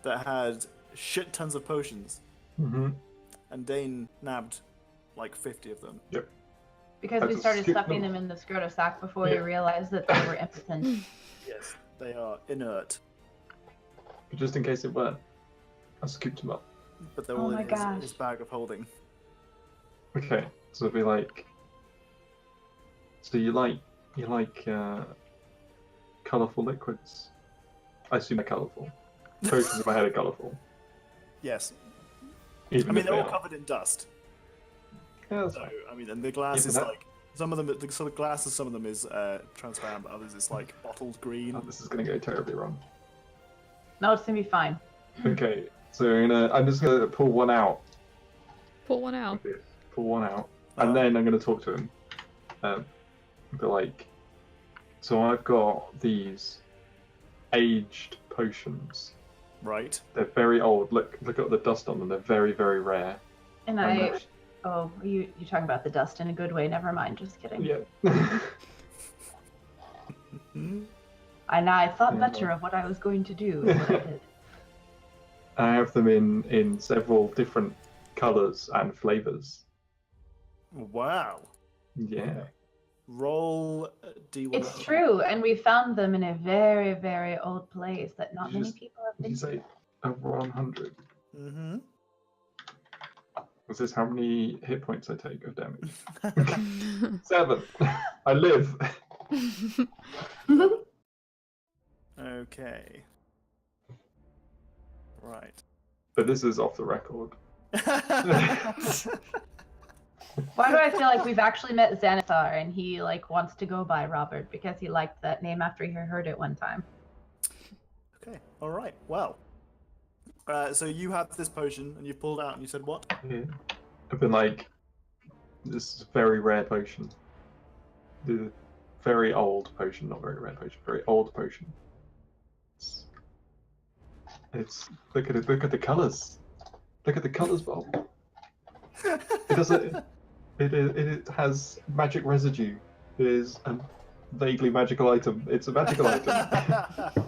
that had shit tons of potions, Mm-hmm. and Dane nabbed like 50 of them. Yep. Because I we just started skipped stuffing them. them in the Scroto sack before we Yeah. realized that they were impotent. Yes, they are inert, But just in case it weren't, I scooped them up. but they're Oh all my in gosh. his bag of holding. Okay, so it'll be like. So you like colourful liquids? I assume they're colourful. Potions in my head are colourful. Yes, Even I mean if they're they all aren't. covered in dust. Yeah, that's So fine. I mean, and the glass Yeah, is but that- like some of them. The sort of glass of some of them is transparent, but others is like bottled green. Oh, this is gonna go terribly wrong. No, it's gonna be fine. Okay, so I'm just gonna pull one out. Pull one out. Of this. Pull one out, and then I'm gonna talk to him. But like, so I've got these aged potions. Right. They're very old. Look at the dust on them. They're very, very rare. And And I. they're- Oh, you're talking about the dust in a good way. Never mind. Just kidding. Yeah. And I thought Yeah. better of what I was going to do. And what I did. I have them in several different colors and flavors. Wow. Yeah. Roll D1. It's true, and we found them in a very, very old place that not Did you many just- people have Did been you to. say over 100? Mm-hmm. Was this how many hit points I take of damage? 7. I live. Okay. Right. But this is off the record. Why do I feel like we've actually met Xanathar and he like wants to go by Robert because he liked that name after he heard it one time? Okay. All right. Well. So you have this potion, and you pulled out, and you said what? Yeah. I've been like, this is a very rare potion. The very old potion, not very rare potion, very old potion. It's look at it, look at the colours. Look at the colours, Bob. It doesn't. It has magic residue. It is a vaguely magical item. It's a magical item.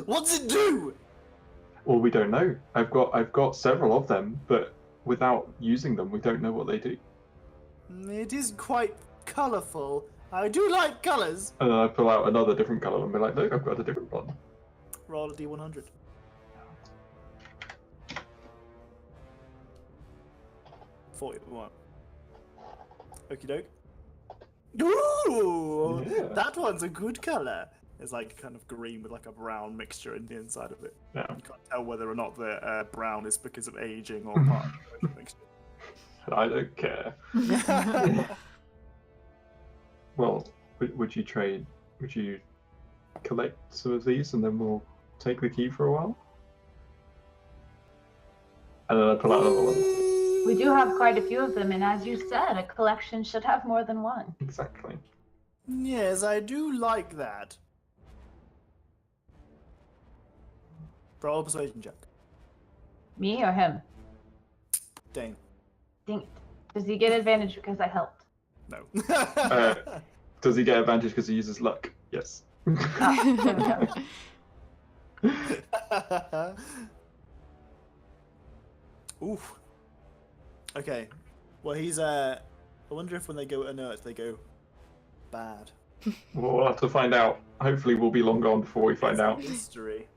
What's it do? Well, we don't know. I've got several of them, but without using them, we don't know what they do. It is quite colourful. I do like colours. And then I pull out another different colour and be like, look, I've got a different one. Roll a D100. $41. Okie doke. Ooh! Yeah. That one's a good colour. It's like kind of green with like a brown mixture in the inside of it. Yeah. You can't tell whether or not the brown is because of aging or part of the mixture. I don't care. Well, would you trade? Would you collect some of these and then we'll take the key for a while? And then I pull out another one. We do have quite a few of them, and as you said, a collection should have more than one. Exactly. Yes, I do like that. Roll a persuasion check. Me or him? Dane. Dang it. Does he get advantage because I helped? No. Does he get advantage because he uses luck? Yes. Ah, there we go. Oof. Okay. Well, he's I wonder if when they go inert, they go bad. We'll have to find out. Hopefully, we'll be long gone before we find out. Mystery.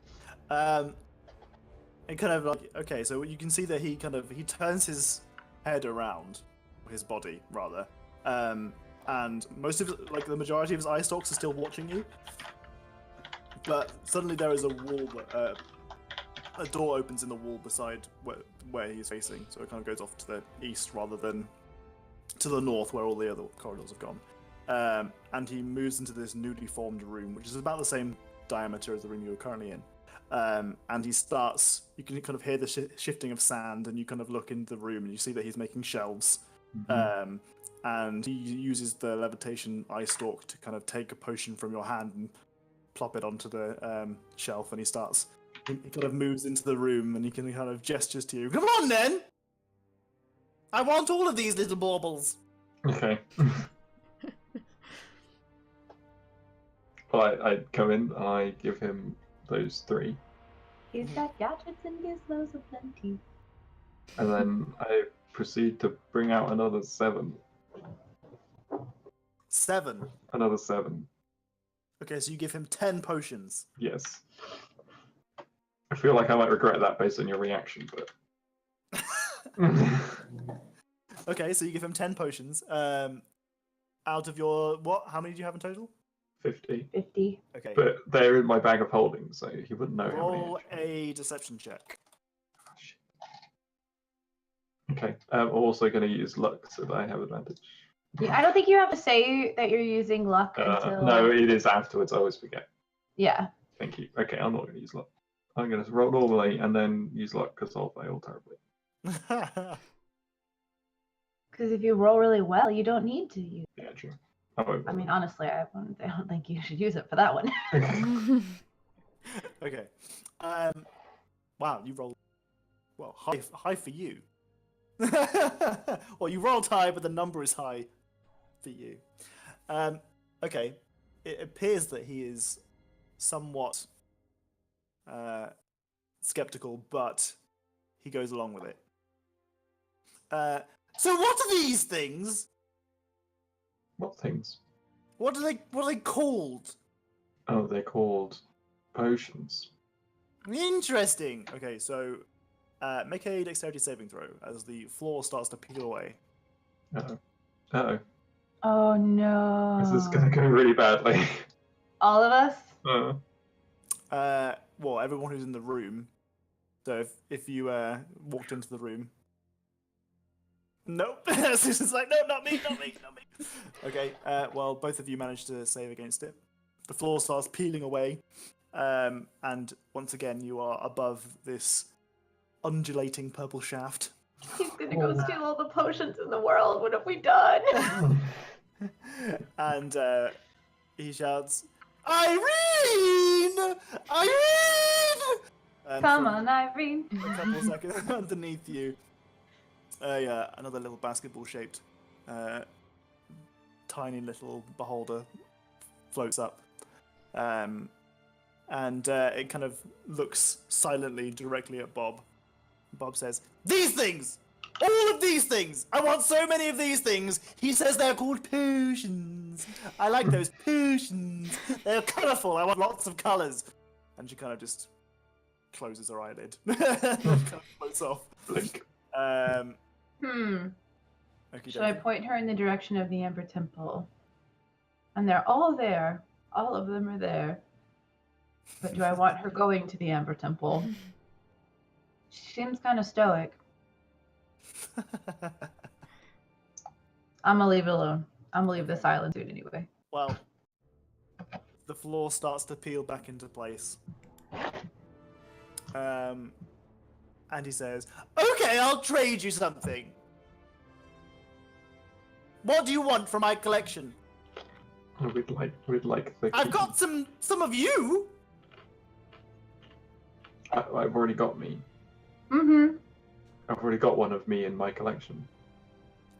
It kind of like, okay, so you can see that he turns his head around, or his body rather, and most of like the majority of his eye stalks are still watching you. But suddenly there is a wall, a door opens in the wall beside where he's facing, so it kind of goes off to the east rather than to the north where all the other corridors have gone. And he moves into this newly formed room, which is about the same diameter as the room you're currently in. And he starts, you can kind of hear the shifting of sand, and you kind of look into the room and you see that he's making shelves. Mm-hmm. And he uses the levitation eye stalk to kind of take a potion from your hand and plop it onto the shelf, and he kind of moves into the room and he can kind of gestures to you. Come on then! I want all of these little baubles! Okay. Well, I come in and I give him those 3. He's got gadgets and gizmos aplenty. And then I proceed to bring out another 7. 7. Another 7. Okay, so you give him 10 potions. Yes. I feel like I might regret that based on your reaction, but... Okay, so you give him 10 potions. Out of your... What? How many do you have in total? 50. 50. Okay. But they're in my bag of holding, so he wouldn't know how many. Roll a deception check. Oh, shit. Okay, I'm also going to use luck so that I have advantage. Yeah, I don't think you have to say that you're using luck until... No, it is afterwards. I always forget. Yeah. Thank you. Okay, I'm not going to use luck. I'm going to roll normally and then use luck because I'll fail terribly. Because if you roll really well, you don't need to use it. Yeah, true. I mean, honestly, I don't think you should use it for that one. Okay. Wow, you rolled... Well, high for you. Well, you rolled high, but the number is high for you. Okay. It appears that he is somewhat skeptical, but he goes along with it. So what are these things? What things? What are they called? Oh, they're called potions. Interesting. Okay, so make a dexterity saving throw as the floor starts to peel away. Uh-oh. Uh-oh. Oh no. This is going to go really badly. All of us? Well, everyone who's in the room. So if you walked into the room. Nope. Susan's like, no, not me. Okay, well, both of you managed to save against it. The floor starts peeling away, and once again, you are above this undulating purple shaft. He's gonna go steal all the potions in the world. What have we done? And he shouts, Irene! Irene! And Come on, Irene. a couple seconds underneath you, another little basketball-shaped, tiny little beholder floats up, and it kind of looks silently directly at Bob. Bob says, "These things! All of these things! I want so many of these things! He says they're called potions! I like those potions! They're colourful! I want lots of colours!" And she kind of just closes her eyelid. Kind of floats off. Blink. Should I point her in the direction of the Amber Temple? And they're all there. All of them are there. But do I want her going to the Amber Temple? She seems kind of stoic. I'm gonna leave it alone. I'm gonna leave this island soon anyway. Well, the floor starts to peel back into place. and he says, "Okay, I'll trade you something. What do you want from my collection? We'd like the. I've got some of you." I've already got me. Mm-hmm. I've already got one of me in my collection.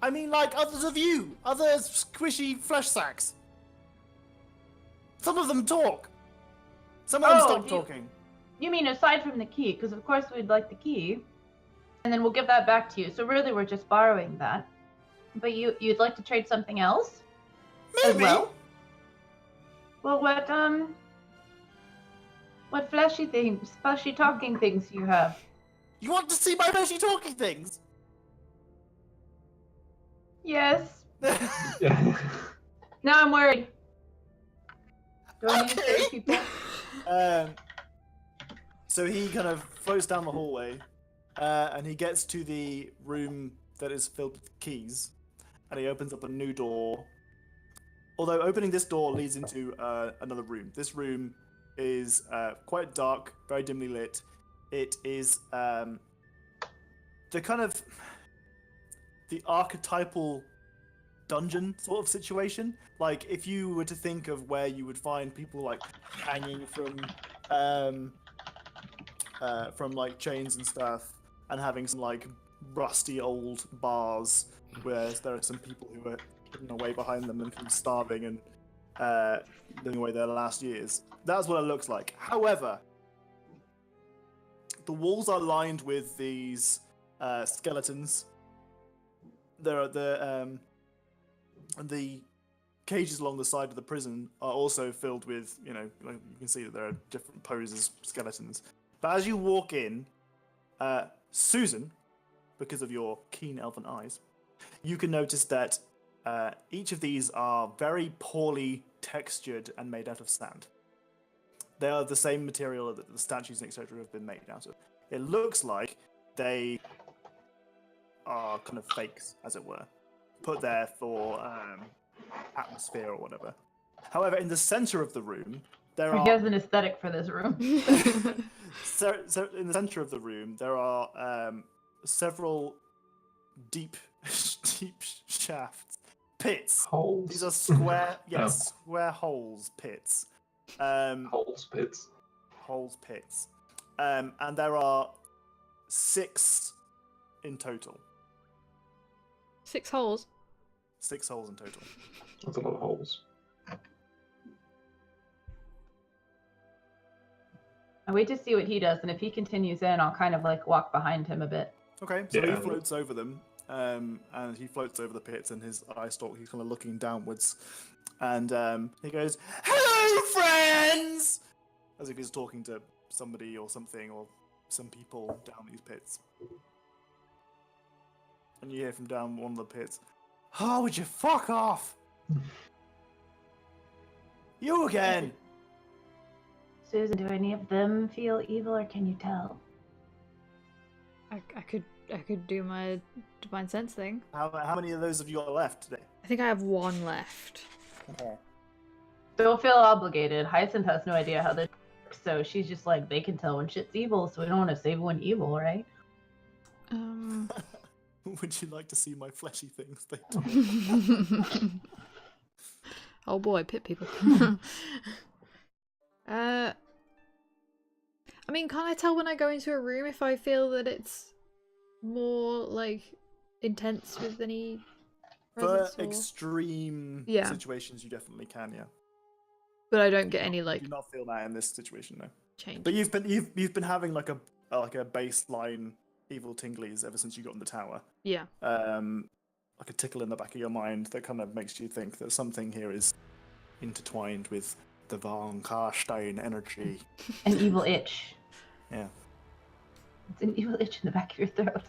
I mean, like others of you, other squishy flesh sacks. Some of them talk. Some of them stop talking. You mean aside from the key? Because of course we'd like the key, and then we'll give that back to you. So really, we're just borrowing that. But you'd like to trade something else? Maybe. As well? Well, what fleshy things, fleshy talking things you have? You want to see my fleshy talking things? Yes. Yeah. Now I'm worried. Do I need to Okay. trade people? So he kind of floats down the hallway, and he gets to the room that is filled with keys, and he opens up a new door. Although opening this door leads into another room. This room is quite dark, very dimly lit. It is the archetypal dungeon sort of situation. Like if you were to think of where you would find people like hanging from like chains and stuff, and having some like rusty old bars, whereas there are some people who are hidden away behind them and kind of starving and living away their last years. That's what it looks like. However, the walls are lined with these skeletons. There are the cages along the side of the prison are also filled with, you know, like you can see that there are different poses, skeletons. But as you walk in, Susan, because of your keen elven eyes, you can notice that each of these are very poorly textured and made out of sand. They are the same material that the statues and etc. have been made out of. It looks like they are kind of fakes, as it were, put there for atmosphere or whatever. However, in the center of the room, there He are has an aesthetic for this room. so in the center of the room there are several deep shafts, pits. Holes. These are square, yes, square holes, pits. Holes, pits. Holes, pits. And there are 6 in total. 6 holes. 6 holes in total. That's a lot of holes. I wait to see what he does, and if he continues in, I'll kind of like walk behind him a bit. Okay, so Yeah. he floats over them, and he floats over the pits, and his eye stalk, he's kind of looking downwards, and he goes, "Hello, friends!" As if he's talking to somebody or something, or some people down these pits. And you hear from down one of the pits, "Oh, would you fuck off? You again!" Susan, do any of them feel evil, or can you tell? I could do my divine sense thing. How many of those have you got left today? I think I have 1 left. Okay. Don't feel obligated. Hyacinth has no idea how this works, so she's just like, they can tell when shit's evil, so we don't want to save one evil, right? Would you like to see my fleshy things? They talk? Oh boy, pit people. I mean, can't I tell when I go into a room if I feel that it's more like intense with any For presence or... extreme Yeah. situations, you definitely can, yeah. But I don't get any like You do not feel that in this situation, no. change. But you've been having like a baseline evil tinglies ever since you got in the tower. Yeah. Like a tickle in the back of your mind that kind of makes you think that something here is intertwined with the Von Karstein energy. An evil itch. Yeah. It's an evil itch in the back of your throat.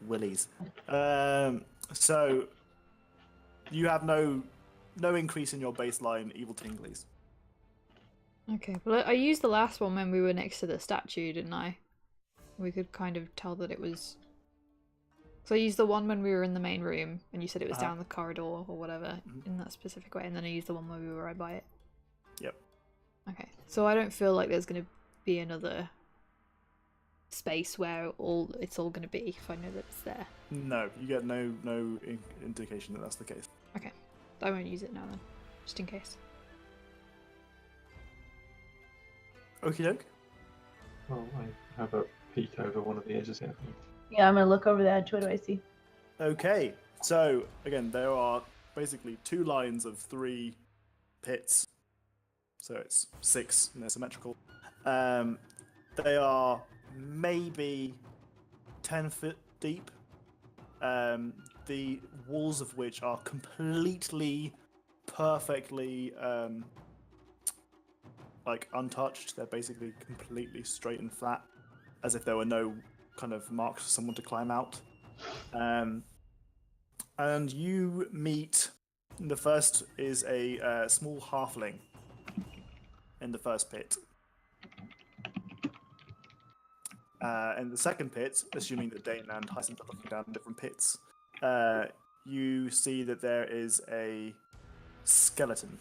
Willies. So you have no increase in your baseline evil tinglies. Okay, well I used the last one when we were next to the statue, didn't I? We could kind of tell that it was... So I used the one when we were in the main room, and you said it was down the corridor or whatever, in that specific way, and then I used the one where we were right by it. Yep. Okay, so I don't feel like there's going to be another space where it's all going to be if I know that it's there. No, you get no indication that that's the case. Okay, I won't use it now then, just in case. Okie doke. Well, I have a peek over one of the edges here. Yeah, I'm gonna look over the edge. What do I see? Okay, so again, there are basically 2 lines of 3 pits. So it's 6 and they're symmetrical. They are maybe 10 foot deep. The walls of which are completely, perfectly, like untouched. They're basically completely straight and flat, as if there were no kind of marks for someone to climb out. And you meet. The first is a small halfling in the first pit. In the second pit, assuming that Dane and Hyacinth are looking down different pits, you see that there is a skeleton.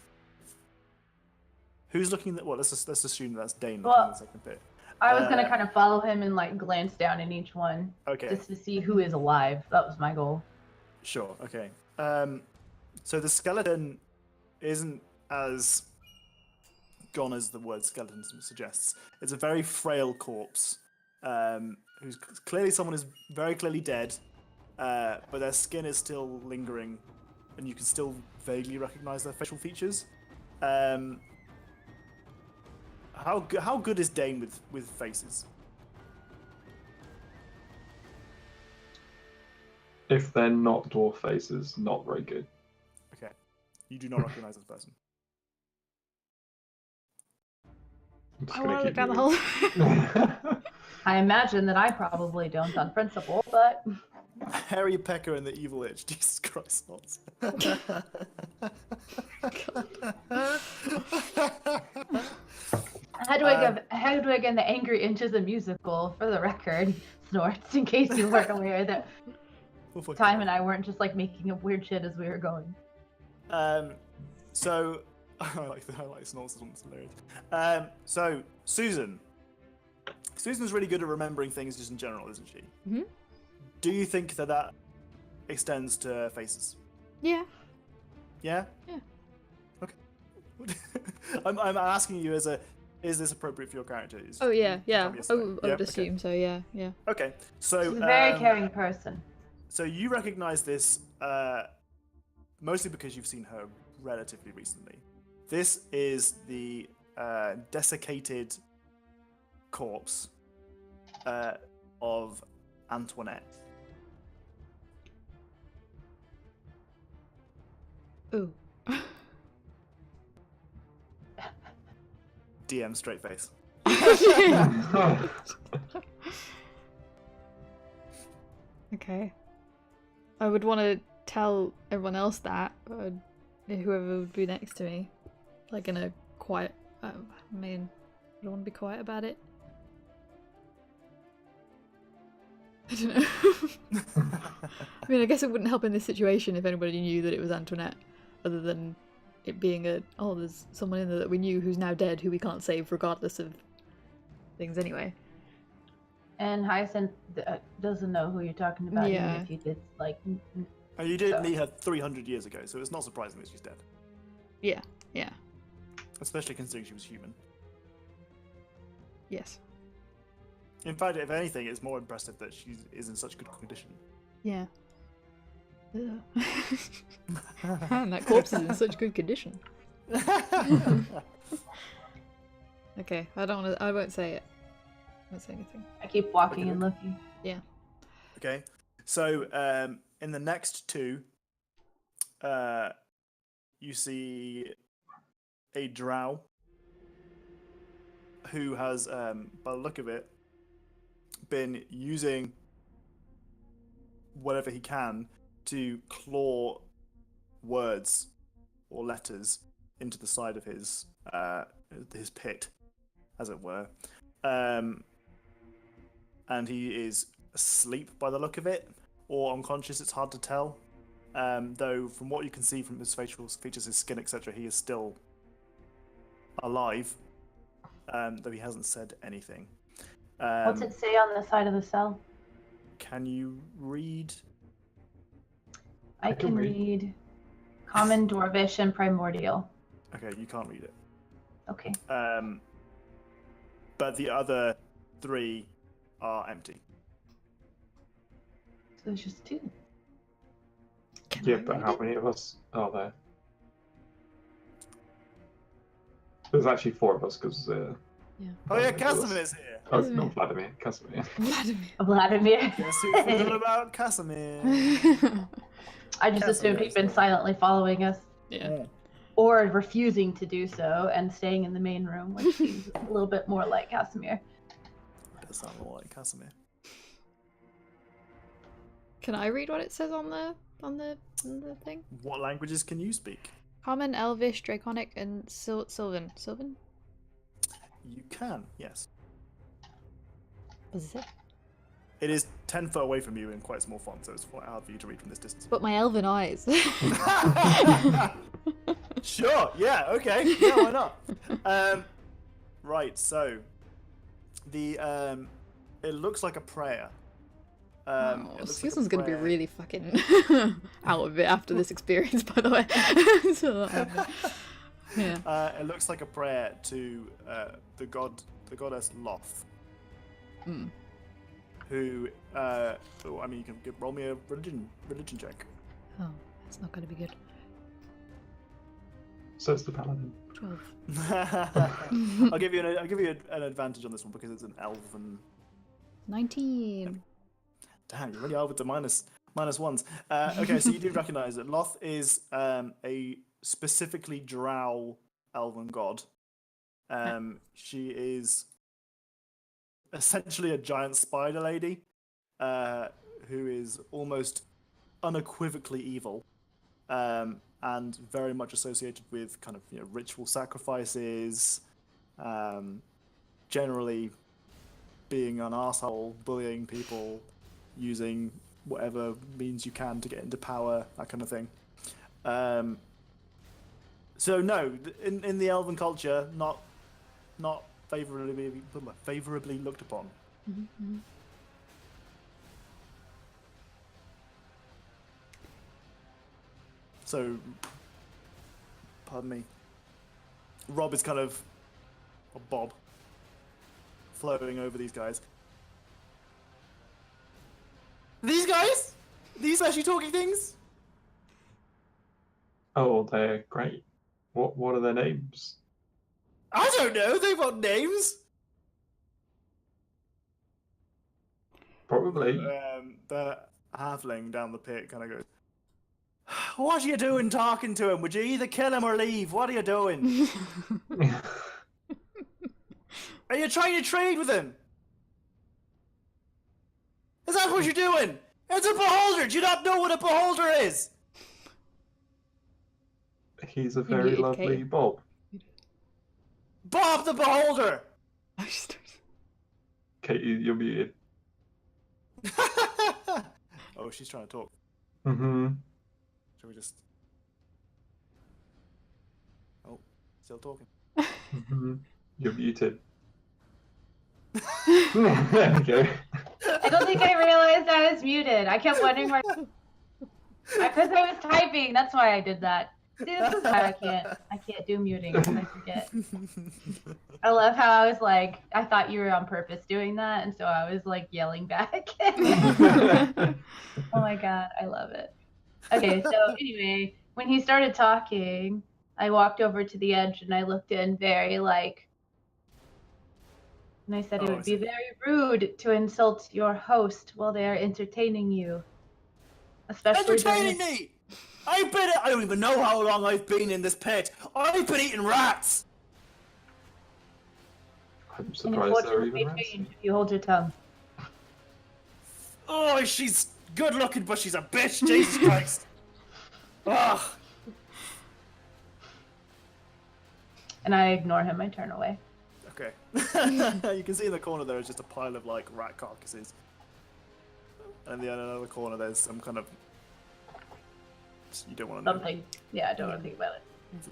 Who's looking at? Well, let's assume that's Dane looking in the second pit. I was gonna kind of follow him and like glance down in each one, just to see who is alive. That was my goal. Sure. Okay. So the skeleton isn't as gone as the word skeleton suggests. It's a very frail corpse, who's clearly someone who's very clearly dead, but their skin is still lingering, and you can still vaguely recognize their facial features. How good is Dane with faces? If they're not dwarf faces, not very good. Okay. You do not recognize this person. I want to look down the hole. I imagine that I probably don't on principle, but... Harry Pecker and the Evil Itch. Jesus Christ. How do I get the Angry Inches a musical, for the record? Snorts, in case you weren't aware that Time and I weren't just like making up weird shit as we were going. So I like snorts. It's hilarious. So Susan's really good at remembering things just in general, isn't she? Mm-hmm. Do you think that extends to faces? Yeah. Yeah? Yeah. Okay. I'm asking you is this appropriate for your character? Oh yeah. I Yeah, would assume so. Yeah. Okay. So she's a very caring person. So you recognize this mostly because you've seen her relatively recently. This is the desiccated corpse of Antoinette. Ooh. DM straight face. Okay. I would want to tell everyone else that, whoever would be next to me, like in a quiet. I mean, I don't want to be quiet about it. I don't know. I mean, I guess it wouldn't help in this situation if anybody knew that it was Antoinette, other than it being there's someone in there that we knew who's now dead, who we can't save regardless of things anyway. And Hyacinth doesn't know who you're talking about, Yeah. even if you did, like... And you did meet her 300 years ago, so it's not surprising that she's dead. Yeah. Especially considering she was human. Yes. In fact, if anything, it's more impressive that she is in such good condition. Yeah. Man, that corpse is in such good condition. Okay, I won't say it. I won't say anything. I keep walking and looking. Yeah. Okay, so in the next two, you see a drow who has, by the look of it, been using whatever he can to claw words or letters into the side of his pit, as it were. And he is asleep by the look of it, or unconscious, it's hard to tell. Though from what you can see from his facial features, his skin, etc., he is still alive. though he hasn't said anything. What's it say on the side of the cell? Can you read? I can read Common, Dwarvish, and Primordial. Okay, you can't read it. Okay. But the other 3 are empty. So there's just 2. Yeah, but how many of us are there? There's actually 4 of us because. Yeah. Oh yeah, Casimir's here. Oh, Casimir. not Vladimir. Casimir. Vladimir. Guess who forgot about Casimir? I just assumed he'd been silently following us. Yeah. Or refusing to do so and staying in the main room, which seems a little bit more like Casimir. Does sound more like Casimir. Can I read what it says on the thing? What languages can you speak? Common, Elvish, Draconic, and Sylvan. Sylvan? You can, yes. What does it say? It is 10 foot away from you in quite small font, so it's quite hard for you to read from this distance. But my elven eyes. Sure, yeah, okay, yeah, why not? Right, so the it looks like a prayer. Oh, It looks Susan's like a gonna be prayer. really fucking out of it after this experience, by the way. So, yeah. It looks like a prayer to the goddess Loth, who I mean, you can roll me a religion check. Oh, that's not gonna be good. So it's the paladin. 12. I'll give you an advantage on this one because it's an elven. 19. Damn, you really are with the minus ones. Okay, so you do recognize that Loth is a specifically drow elven god. She is essentially a giant spider lady who is almost unequivocally evil, and very much associated with kind of ritual sacrifices, generally being an arsehole, bullying people, using whatever means you can to get into power, that kind of thing. So no, in the elven culture, not favorably looked upon. Mm-hmm. So, pardon me. Rob is kind of a bob floating over these guys. These guys? These actually talking things? Oh, they're great. What are their names? I don't know. They've got names. Probably. The halfling down the pit kind of goes, "What are you doing talking to him? Would you either kill him or leave? What are you doing? Are you trying to trade with him? Is that what you're doing? It's a beholder. Do you not know what a beholder is? He's a very muted lovely Kate. Bob. Bob the beholder." Kate, you're muted. Oh, she's trying to talk. Mm-hmm. Shall we just... Oh, still talking. Mm-hmm. You're muted. There we go. I don't think I realized I was muted. I kept wondering why. Because I was typing. That's why I did that. See, this is why I can't do muting because I forget. I love how I was like, I thought you were on purpose doing that, and so I was like yelling back. Oh my god, I love it. Okay, so anyway, when he started talking, I walked over to the edge and I looked in very like, and I said it would be very rude to insult your host while they are entertaining you. Especially Entertaining me! I don't even know how long I've been in this pit. I've been eating rats! I'm And surprised your there are fortune may even rats. change if you hold your tongue. Oh, she's good looking, but she's a bitch, Jesus Christ. Ugh. And I ignore him, I turn away. Okay. You can see in the corner there is just a pile of like rat carcasses. And in the other corner there's some kind of... You don't want to know. Something. Yeah, I don't want to think about it.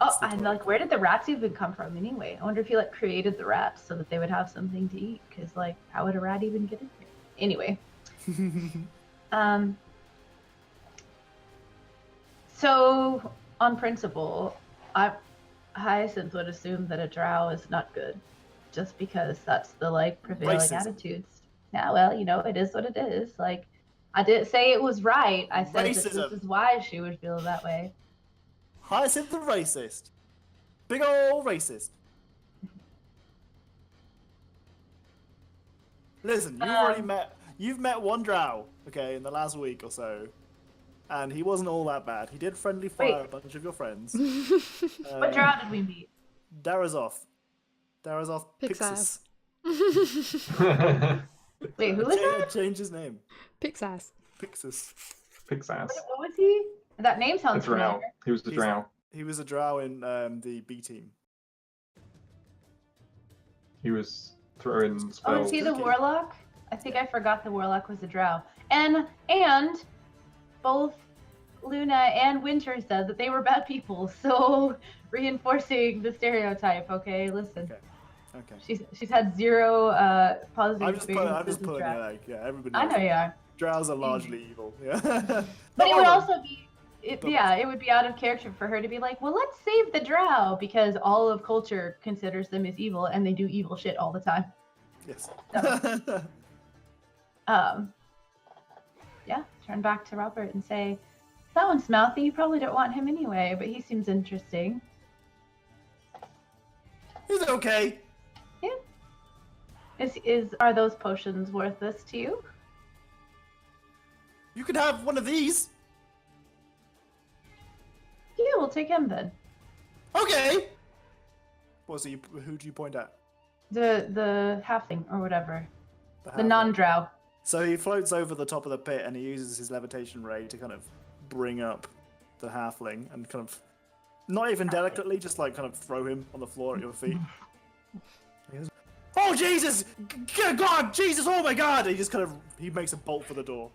Oh, It's the and toilet. like, where did the rats even come from anyway? I wonder if he like created the rats so that they would have something to eat. Because like, how would a rat even get in here? Anyway, so on principle, Hyacinth would assume that a drow is not good, just because that's the like prevailing Racism. attitudes. Yeah, well, you know, it is what it is. Like, I didn't say it was right. I said that Racism. this is why she would feel that way. Hyacinth the racist. Big ol' racist. Listen, you've met one drow, okay, in the last week or so, and he wasn't all that bad. He did friendly fire a bunch of your friends. What drow did we meet? Darazov Pixas. Pixis. Wait, who was that? Change his name. Pixas. Pixis. Pixass. What was he? That name A sounds drow. familiar. He was the drow. He was a drow in the B team. He was throwing Oh, spells. is he the Cookie. warlock? I think I forgot the warlock was a drow. And both Luna and Winter said that they were bad people, so reinforcing the stereotype. Okay, listen. Okay. She's had zero positive I'm just experiences with pulling drow. it, like, yeah, everybody I knows. know you are. Drows are largely evil, yeah. But it would Not all of also be, it would be out of character for her to be like, well, let's save the drow because all of culture considers them as evil and they do evil shit all the time. them. Yes. Yeah, turn back to Robert and say, that one's mouthy. You probably don't want him anyway, but he seems interesting. He's okay. Yeah. Are those potions worth this to you? You could have one of these. Yeah, we'll take him then. Okay. Well, so who do you point at? The halfling or whatever. The halfling. non-drow. So he floats over the top of the pit and he uses his levitation ray to kind of bring up the halfling and kind of, not even delicately, just like kind of throw him on the floor at your feet. He goes, oh Jesus! God, Jesus! Oh my God! And he makes a bolt for the door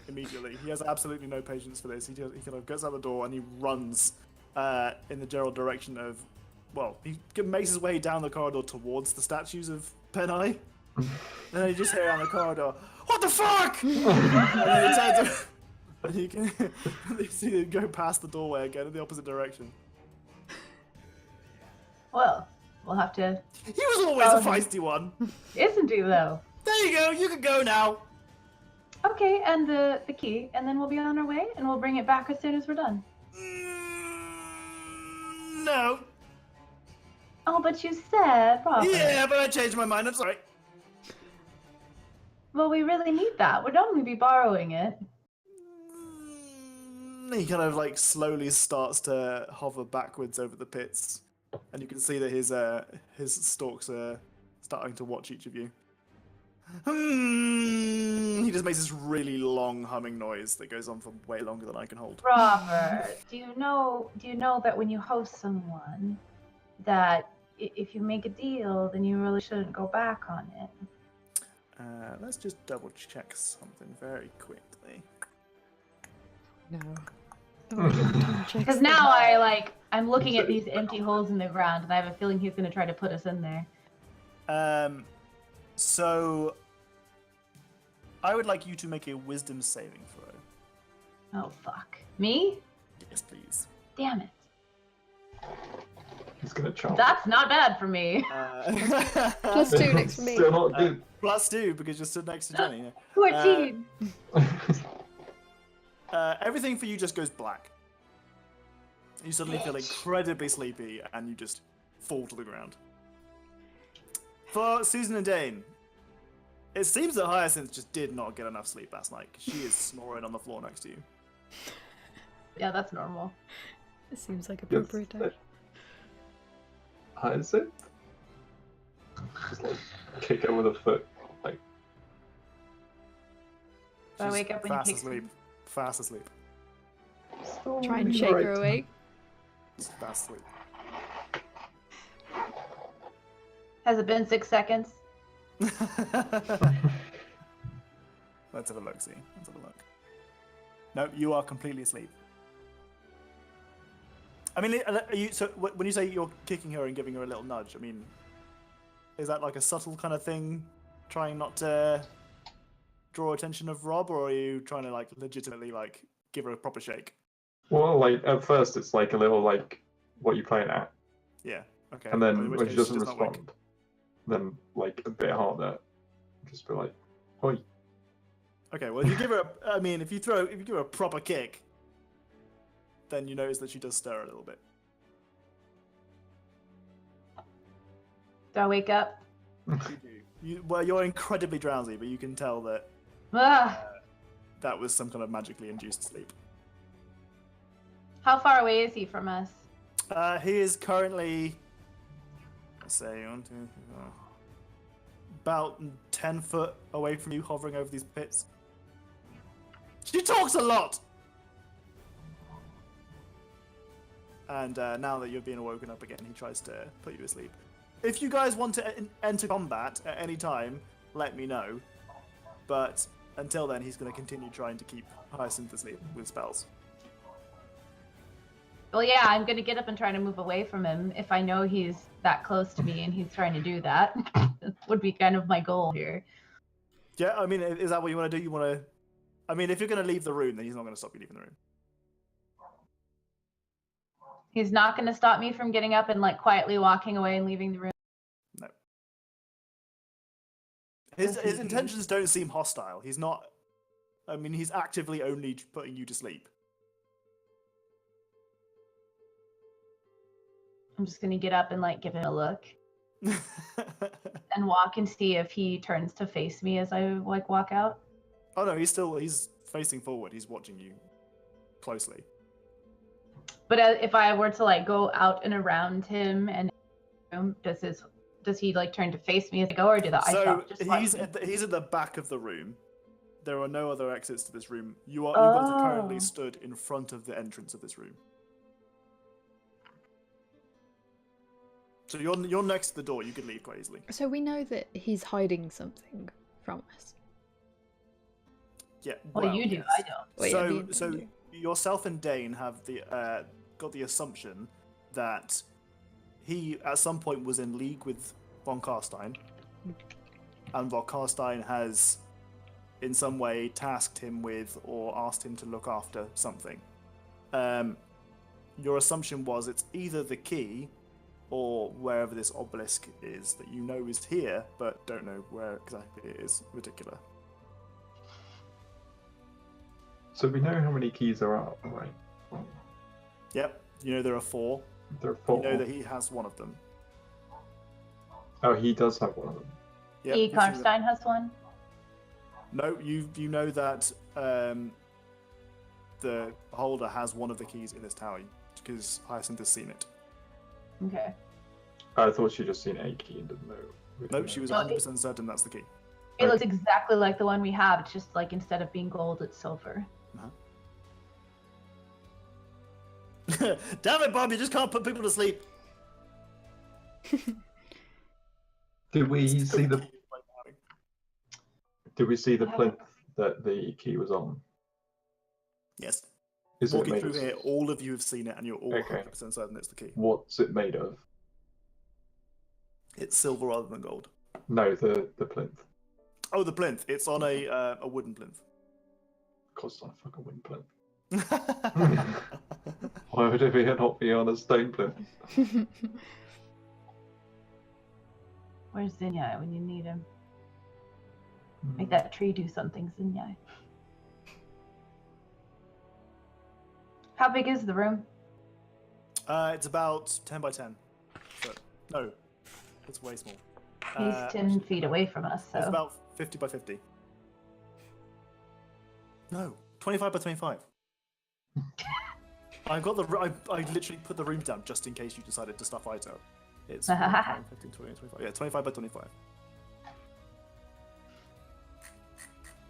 immediately. He has absolutely no patience for this. He kind of gets out the door and he runs in the general direction of, well, he makes his way down the corridor towards the statues of Penai. And then you just hear down the corridor, what the fuck? And then he turns and you see him go past the doorway again in the opposite direction. Well, we'll have to... He was always a feisty one. Isn't he, though? There you go, you can go now. Okay, and the key, and then we'll be on our way, and we'll bring it back as soon as we're done. No. Oh, but you said, Robert. Yeah, but I changed my mind, I'm sorry. Well, we really need that. We'd only be borrowing it. He kind of like slowly starts to hover backwards over the pits, and you can see that his stalks are starting to watch each of you. He just makes this really long humming noise that goes on for way longer than I can hold. Robert, do you know that when you host someone, that if you make a deal, then you really shouldn't go back on it? Let's just double check something very quickly. No. Because now I'm looking at these empty holes in the ground, and I have a feeling he's going to try to put us in there. So I would like you to make a wisdom saving throw. Oh, fuck. Me? Yes, please. Damn it. He's gonna chop. That's not bad for me. +2 next for me. Still not good. +2 because you're stood next to Jenny. 14. Everything for you just goes black. You suddenly feel incredibly sleepy and you just fall to the ground. For Susan and Dane, it seems that Hyacinth just did not get enough sleep last night because she is snoring on the floor next to you. Yeah, that's normal. It seems like appropriate time. Hyacinth? Just like kick her with a foot. Like, So I wake up when you fast kick asleep. Fast asleep. Try and shake her awake. Just fast asleep. Has it been 6 seconds? Let's have a look, see. Let's have a look. No, you are completely asleep. I mean, when you say you're kicking her and giving her a little nudge, I mean, is that like a subtle kind of thing, trying not to draw attention of Rob, or are you trying to like legitimately like give her a proper shake? Well, like at first it's like a little like, what are you playing at? Yeah. Okay. And Well, in then which when case she doesn't does not wink. respond, then like a bit harder, just be like, "Hoi." Okay. Well, if you give her, if you give her a proper kick, then you notice that she does stir a little bit. Do I wake up? You do. Well, you're incredibly drowsy, but you can tell that Ah, that was some kind of magically induced sleep. how far away is he from us? He is currently, let's say, about 10 foot away from you, hovering over these pits. She talks a lot! And now that you're being awoken up again, he tries to put you asleep. If you guys want to enter combat at any time, let me know. But until then, he's going to continue trying to keep Hyacinth asleep with spells. Well, yeah, I'm gonna get up and try to move away from him if I know he's that close to me and he's trying to do that. That would be kind of my goal here. Yeah, I mean, is that what you want to do? You want to... I mean, if you're going to leave the room, then he's not going to stop you leaving the room. He's not gonna stop me from getting up and like quietly walking away and leaving the room. No. His intentions don't seem hostile. He's not... I mean, he's actively only putting you to sleep. I'm just gonna get up and like give him a look and walk and see if he turns to face me as I like walk out. Oh no, he's facing forward. He's watching you closely. But if I were to like go out and around him and does he like turn to face me as I go, or do the eyes So just he's at the back of the room. There are no other exits to this room. You guys are currently stood in front of the entrance of this room. So you're next to the door. You could leave quite easily. So we know that he's hiding something from us. Yeah. Well, you do. yes. I don't. Well, yeah, So do. yourself and Dane have got the assumption that he at some point was in league with von Karstein, and von Karstein has in some way tasked him with or asked him to look after something. Your assumption was it's either the key or wherever this obelisk is that you know is here, but don't know where exactly it is in particular. So we know how many keys there are, right? Yep, you know there are 4. There are 4. You know that he has one of them. Oh, he does have one of them. Yep, E. you've seen them. Karnstein has one. No, you know that the beholder has one of the keys in this tower because Hyacinth has seen it. Okay. I thought she just seen a key and didn't know. Nope, she was 100% certain that's the key. It looks exactly like the one we have. It's just like instead of being gold, it's silver. Damn it, Bob! You just can't put people to sleep. Did we see the plinth that the key was on? Yes. Is it Walking made through of... here, all of you have seen it, and you're all Okay. 100% certain it's the key. What's it made of? It's silver rather than gold. No, the plinth. Oh, the plinth. It's on a wooden plinth. Of course, it's on a fucking wooden plinth. Why would it not be on a stone plinth? Where's Zinjai when you need him? Make that tree do something, Zinjai. How big is the room? It's about 10 by 10. So, no, it's way small. He's 10 feet away from us, It's so. about 50 by 50. No, 25 by 25. I literally put the room down just in case you decided to stuff Ito. It's 10, 15, 20, 25. Yeah, 25 by 25.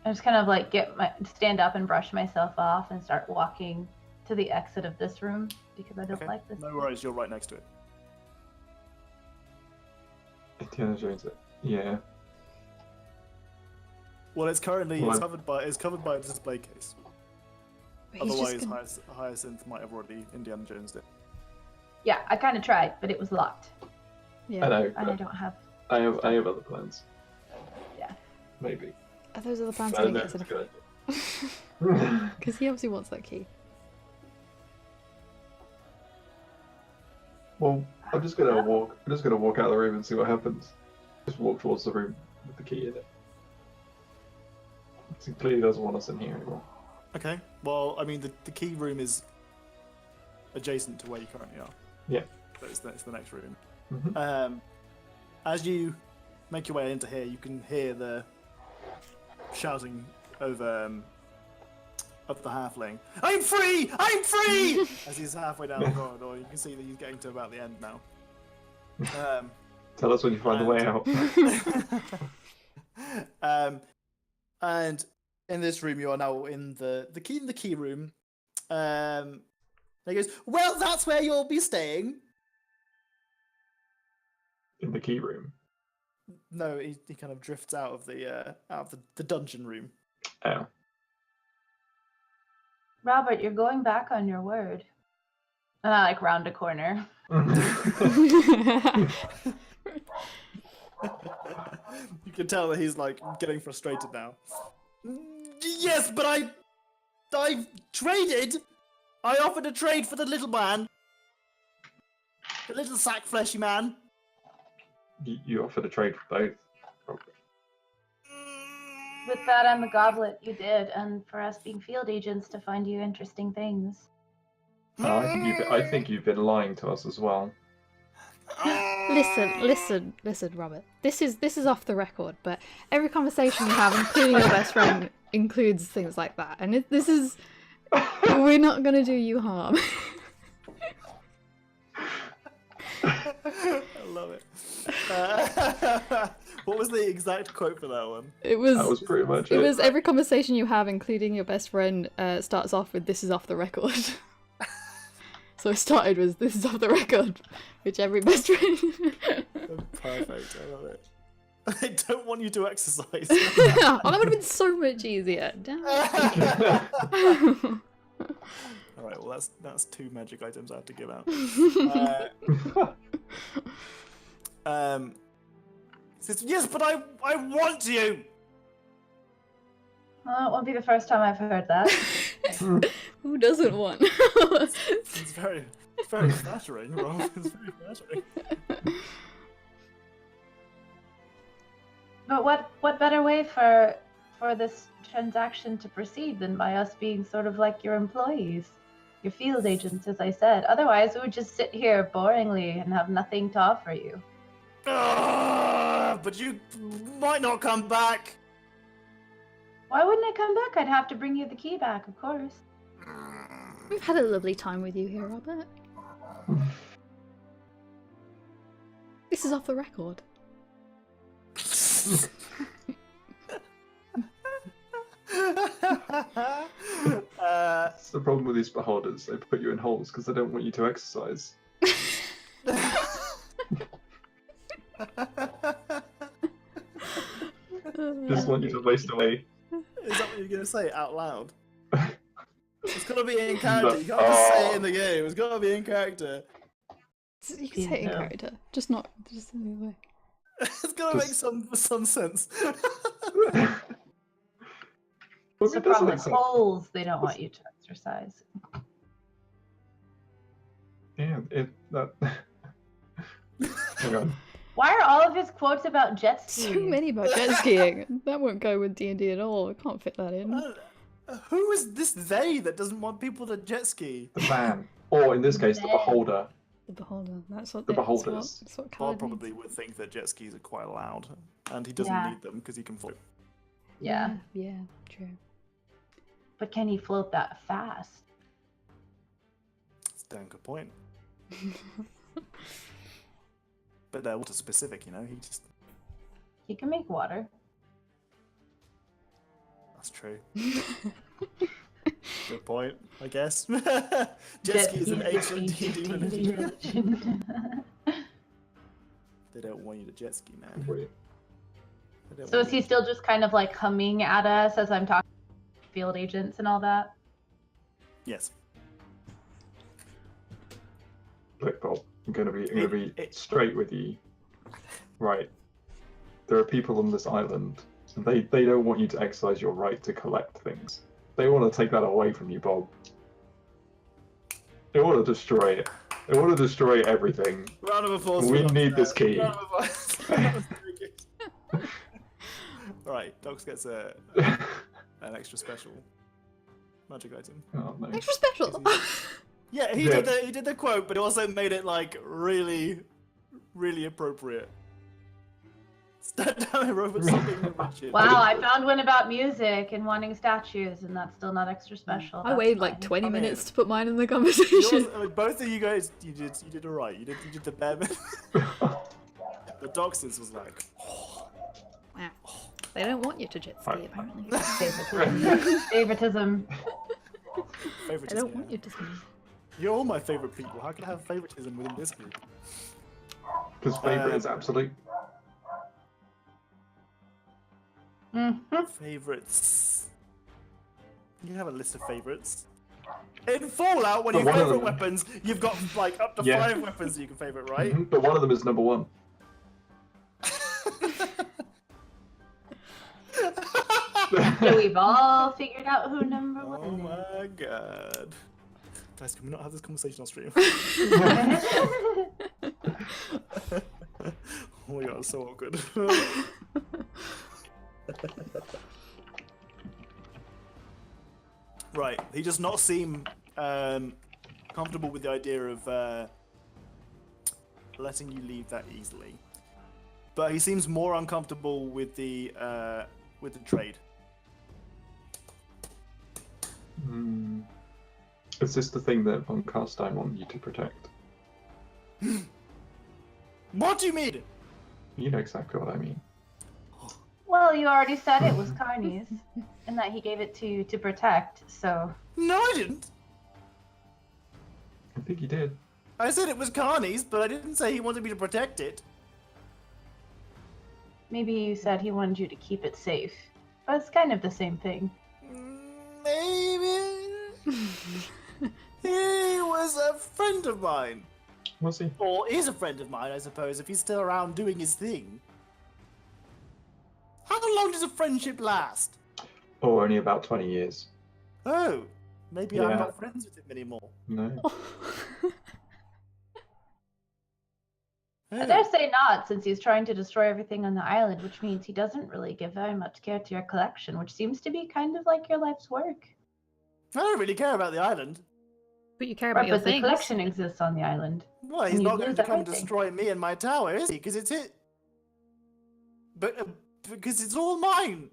I just kind of like stand up and brush myself off and start walking to the exit of this room because I don't Okay, like this. no worries, you're right next to it. Indiana Jones. Yeah. Well, it's currently Well, it's covered by a display case. But he's just Otherwise, gonna... Hyacinth might have already Indiana Jonesed it. Yeah, I kind of tried, but it was locked. Yeah. I know. And I But don't have. I have other plans. Yeah. Maybe. Are those other plans I going don't to know. get It's us good. Because he obviously wants that key. Well, I'm just gonna walk out of the room and see what happens. Just walk towards the room with the key in it. He clearly doesn't want us in here anymore. Okay. Well, I mean, the key room is adjacent to where you currently are. Yeah. So it's the next room. Mhm. As you make your way into here, you can hear the shouting over of the halfling. I'm free! I'm free! As he's halfway down the corridor, you can see that he's getting to about the end now. Tell us when you find the way out. And in this room, you are now in the key room. And he goes, well, that's where you'll be staying. In the key room. No, he kind of drifts out of the dungeon room. Oh. Robert, you're going back on your word. And I round a corner. You can tell that he's getting frustrated now. Yes, but I traded. I offered a trade for the little man, the little sack fleshy man. You offered a trade for both. Probably. With that and the goblet, you did, and for us being field agents to find you interesting things. I think you've been lying to us as well. Listen, Robert. This is off the record, but every conversation you have, including your best friend, includes things like that. And we're not gonna do you harm. I love it. What was the exact quote for that one? That was pretty much it. It was every conversation you have, including your best friend, starts off with "This is off the record." So it started with "This is off the record," which every best friend. Perfect. I love it. I don't want you to exercise. Oh, that would have been so much easier. Damn. All right. Well, that's 2 magic items I have to give out. Says, yes, but I want you. Well, it won't be the first time I've heard that. Who doesn't want? It's very flattering, Rob. It's very flattering. But what better way for this transaction to proceed than by us being sort of like your employees, your field agents, as I said. Otherwise, we would just sit here boringly and have nothing to offer you. But you might not come back. Why wouldn't I come back? I'd have to bring you the key back, of course. We've had a lovely time with you here, Robert. This is off the record. That's the problem with these beholders. They put you in holes because they don't want you to exercise. Just want you to waste away. Is that what you're going to say out loud? It's got to be in character. You can't just say it in the game. It's got to be in character. You can say it in character, just in the way. It's got to make some sense. It's a problem with holes they don't want you to exercise. Yeah, Hang on. Why are all of his quotes about jet skiing? So many about jet skiing. That won't go with D&D at all. I can't fit that in. Who is this they that doesn't want people to jet ski? The man. Or in this case, the beholder. The beholder. That's what The that's beholders. That's what Bob Khaled probably means. would think that jet skis are quite loud, and he doesn't Yeah. need them because he can float. Yeah. Yeah, true. But can he float that fast? That's a damn good point. But they're water specific, you know. He can make water. That's true. Good point, I guess. Jet ski is an ancient D&D religion. They don't want you to jet ski, man. Wait. They don't So want is he you- still just kind of like humming at us as I'm talking to field agents and all that? Yes. Look, Bob, I'm gonna be straight with you. Right. There are people on this island, and they don't want you to exercise your right to collect things. They want to take that away from you, Bob. They want to destroy it. They want to destroy everything. Round of applause. We for need this key. Round of applause. That was very good. Right, Docs gets an extra special magic item. Oh, no. Extra special. Yeah, he did the quote, but it also made it like really, really appropriate. Stand down and robot something Richard. Wow, I found one about music and wanting statues, and that's still not extra special. I That's waited like fine. 20 Come minutes in. to put mine in the conversation. Both of you guys, you did alright. You did the bare minimum. The Doxes was like, Wow. They don't want you to jet ski, apparently. Favoritism. They favoritism. don't want you to ski. You're all my favorite people. How can I have favoritism within this group? Because favorite is absolute. Favorites. You have a list of favorites. In Fallout, when you But one of favorite them- weapons, you've got like up to Yeah. 5 weapons you can favorite, right? Mhm, but one of them is number 1. So we've all figured out who number Oh one is. my god. Guys, can we not have this conversation on stream? Oh my god, it's so awkward. Right, he does not seem comfortable with the idea of letting you leave that easily. But he seems more uncomfortable with the trade. Is this the thing that Von Carstein want you to protect? What do you mean? You know exactly what I mean. Well, you already said it was Carney's, and that he gave it to you to protect, so... No, I didn't. I think you did. I said it was Carney's, but I didn't say he wanted me to protect it. Maybe you said he wanted you to keep it safe. But it's kind of the same thing. Maybe. He was a friend of mine. Was he? Or is a friend of mine, I suppose, if he's still around doing his thing. How long does a friendship last? Oh, only about 20 years. Oh, maybe Yeah. I'm not friends with him anymore. No. I dare say not, since he's trying to destroy everything on the island, which means he doesn't really give very much care to your collection, which seems to be kind of like your life's work. I don't really care about the island. But you care about Right, your but the things. collection exists on the island. Well, he's And you not going lose to come and everything. destroy me and my tower, is he? Because it's it. But because it's all mine.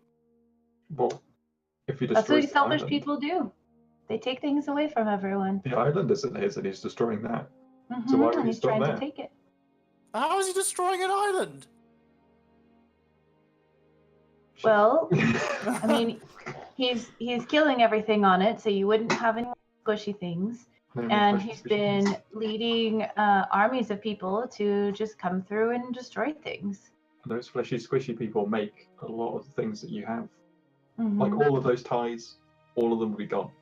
Well, if he That's what destroys these the selfish island, people do. They take things away from everyone. the island isn't his and he's destroying that. So why would And he he's stop trying there? to take it. How is he destroying an island? Well, I mean, he's killing everything on it, so you wouldn't have any squishy things. No more And questions, he's been questions. leading armies of people to just come through and destroy things. Those fleshy, squishy people make a lot of the things that you have. Mhm. Like all of those ties, all of them will be gone.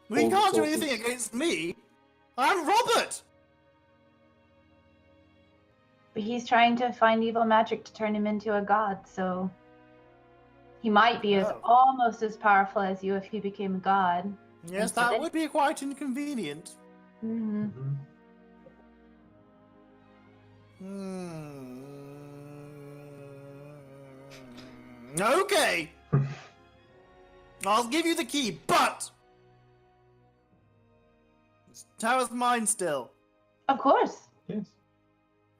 Well, he All the can't do sources. anything against me. I'm Robert. But he's trying to find evil magic to turn him into a god, so he might be Oh. almost as powerful as you if he became a god. Yes, so that then- would be quite inconvenient. Hmm. Okay. I'll give you the key, but this tower's mine still. Of course. Yes.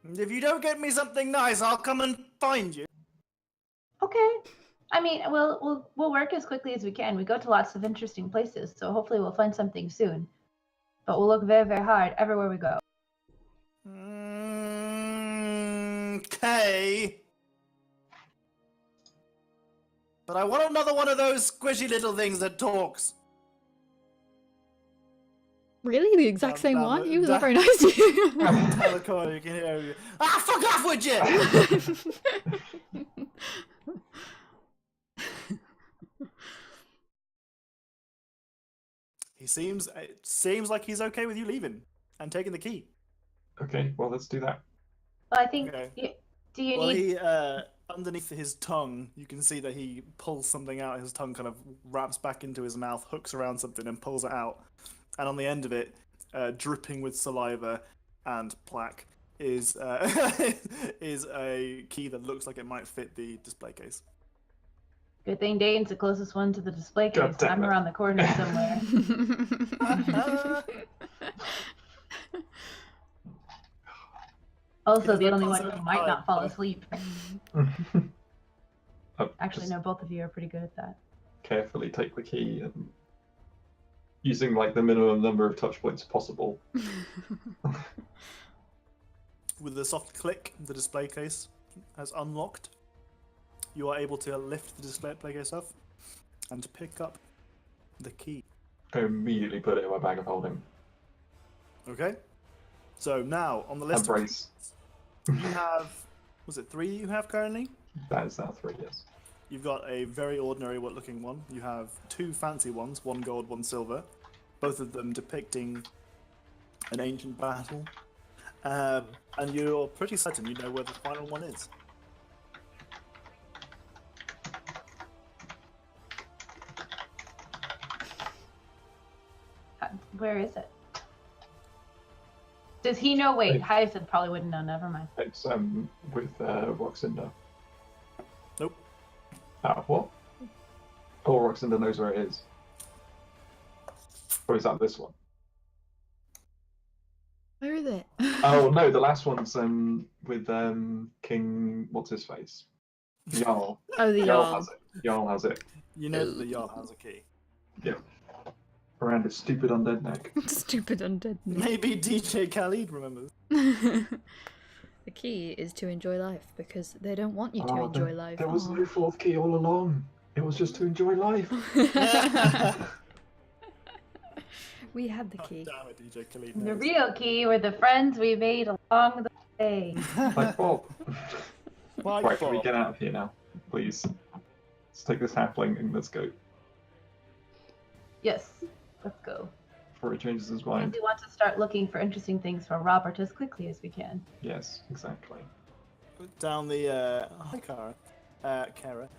And if you don't get me something nice, I'll come and find you. Okay. I mean, we'll work as quickly as we can. We go to lots of interesting places, so hopefully we'll find something soon. But we'll look very, very hard everywhere we go. Okay. But I want another one of those squishy little things that talks. Really? The exact same Damn one? it, He was not damn- very nice to you. Tell the corner you can hear you. Ah, fuck off, would you? It seems like he's okay with you leaving. and taking the key. Okay, well, let's do that. Well, I think. Okay. Do you Well, need? he underneath his tongue, you can see that he pulls something out. His tongue kind of wraps back into his mouth, hooks around something, and pulls it out. And on the end of it, dripping with saliva and plaque, is is a key that looks like it might fit the display case. Good thing Dane's the closest one to the display God case. damn I'm it. around the corner somewhere. Also, There's the no only one concept who of might time, not fall but- asleep. Actually, Just no, both of you are pretty good at that. carefully take the key and using like the minimum number of touch points possible. With a soft click, the display case has unlocked. You are able to lift the display case up and to pick up the key. I immediately put it in my bag of holding. Okay? So now, on the list, Embrace. you have, was it 3 you have currently? That is now 3, yes. You've got a very ordinary looking one. You have 2 fancy ones, 1 gold, 1 silver. Both of them depicting an ancient battle. And you're pretty certain you know where the final one is. Where is it? Does he know? Wait, Hyacinth probably wouldn't know. Never mind. It's with Roxinda. Nope. What? Oh, Roxinda knows where it is. Or is that this one? Where is it? Oh no, the last one's with King. What's his face? Jarl. Oh, the Jarl Jarl. has it. Jarl has it. You know that the Jarl has a key. Yeah. Around his stupid undead neck. Stupid undead. Maybe DJ Khalid remembers. The key is to enjoy life because they don't want you to enjoy life. There was Aw. no 4th key all along. It was just to enjoy life. We had the Oh, key. damn it, DJ Khalid. The knows. real key were the friends we made along the way. Like Bob. Like Right, can we Bob. get out of here now, please? Let's take this halfling and let's go. Yes, let's go. Before he changes his We mind. want to start looking for interesting things for Robert as quickly as we can. Yes, exactly. Down the hi Kara,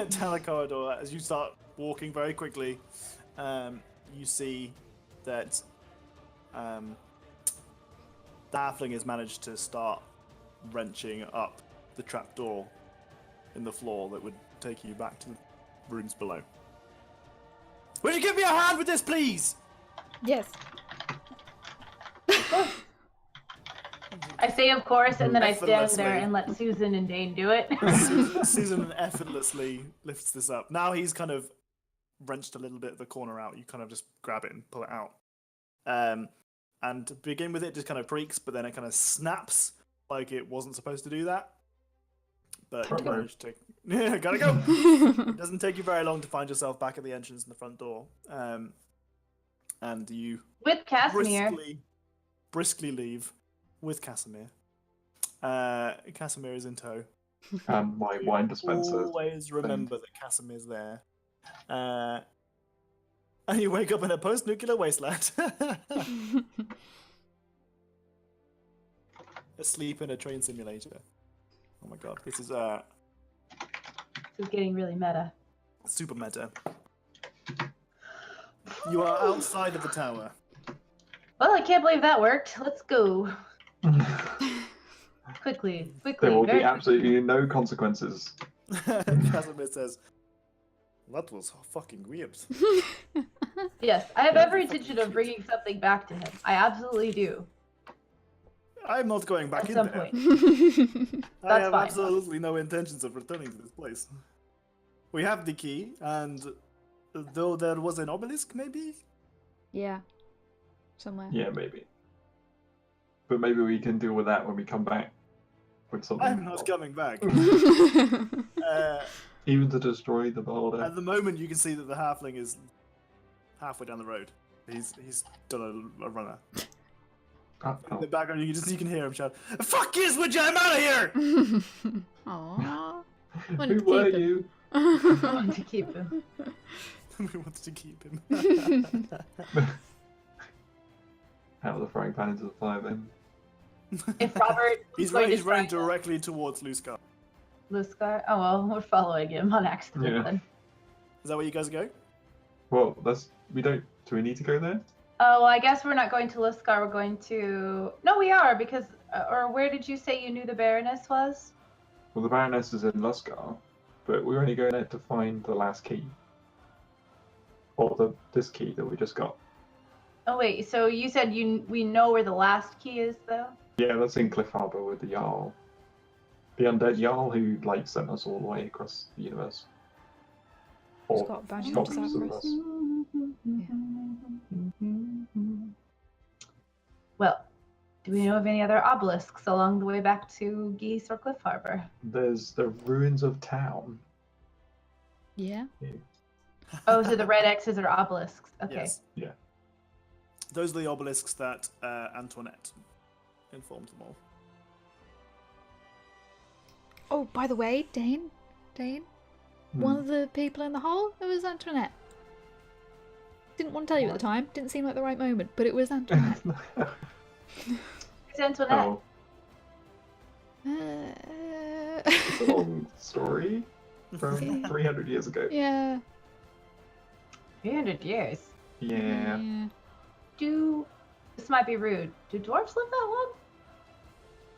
down the corridor as you start walking very quickly, you see that the halfling has managed to start wrenching up the trapdoor in the floor that would take you back to the rooms below. Would you give me a hand with this, please? Yes. I say of course, and then I stand there Effortlessly. and let Susan and Dane do it. Susan effortlessly lifts this up. Now he's kind of wrenched a little bit of the corner out. You kind of just grab it and pull it out. And to begin with, it just kind of creaks, but then it kind of snaps like it wasn't supposed to do that. But you managed to. Yeah, gotta go. It doesn't take you very long to find yourself back at the entrance in the front door. And you With Casimir. briskly leave with Casimir. Casimir is in tow. And my wine dispenser. Always remember that Casimir's there. And you wake up in a post-nuclear wasteland. Asleep in a train simulator. Oh my god, this is This is getting really meta. super meta. You are outside of the tower. Well, I can't believe that worked. Let's go. Quickly. There will be very absolutely no consequences. Casimir says, "That was fucking weird." Yes, I have every intention of bringing something back to him. I absolutely do. I'm not going back At in some there. point. I That's have fine. absolutely no intentions of returning to this place. We have the key, and though there was an obelisk, maybe? Yeah. Somewhere. Yeah, maybe. But maybe we can deal with that when we come back with something. I'm not coming back. Even to destroy the beholder. At the moment, you can see that the halfling is halfway down the road. He's done a runner. In the background, you can hear him shout, "Fuck you, Switch! I'm out of here!" Aww. Who were you? I want to keep him. We wanted to keep him. out of the frying pan into the fire then. If Robert He's going to running try directly towards Luskar. Luskar. Oh well, we're following him on accident Yeah. then. Is that where you guys go? Well, do we need to go there? Oh, well, I guess we're not going to Luskar. We're going to. No, we are because. Or where did you say you knew the Baroness was? Well, the Baroness is in Luscar, but we're only going there to find the last key. Or this key that we just got. Oh wait, so you said we know where the last key is though? Yeah, that's in Cliff Harbor with the Jarl. The undead Jarl who sent us all the way across the universe. He's got bounty stopped hunters out some for of us. Well, do we know of any other obelisks along the way back to Geese or Cliff Harbor? There's the ruins of town. Yeah. Oh, so the red X's are obelisks. Okay. Yes. Yeah. Those are the obelisks that Antoinette informed them all. Oh, by the way, Dane, one of the people in the hole, it was Antoinette. Didn't want to tell you at the time. Didn't seem like the right moment, but it was Antoinette. It's Antoinette. Oh, it's a long story from 300 years ago. Yeah. 300 years. Yeah. This might be rude. Do dwarves live that long?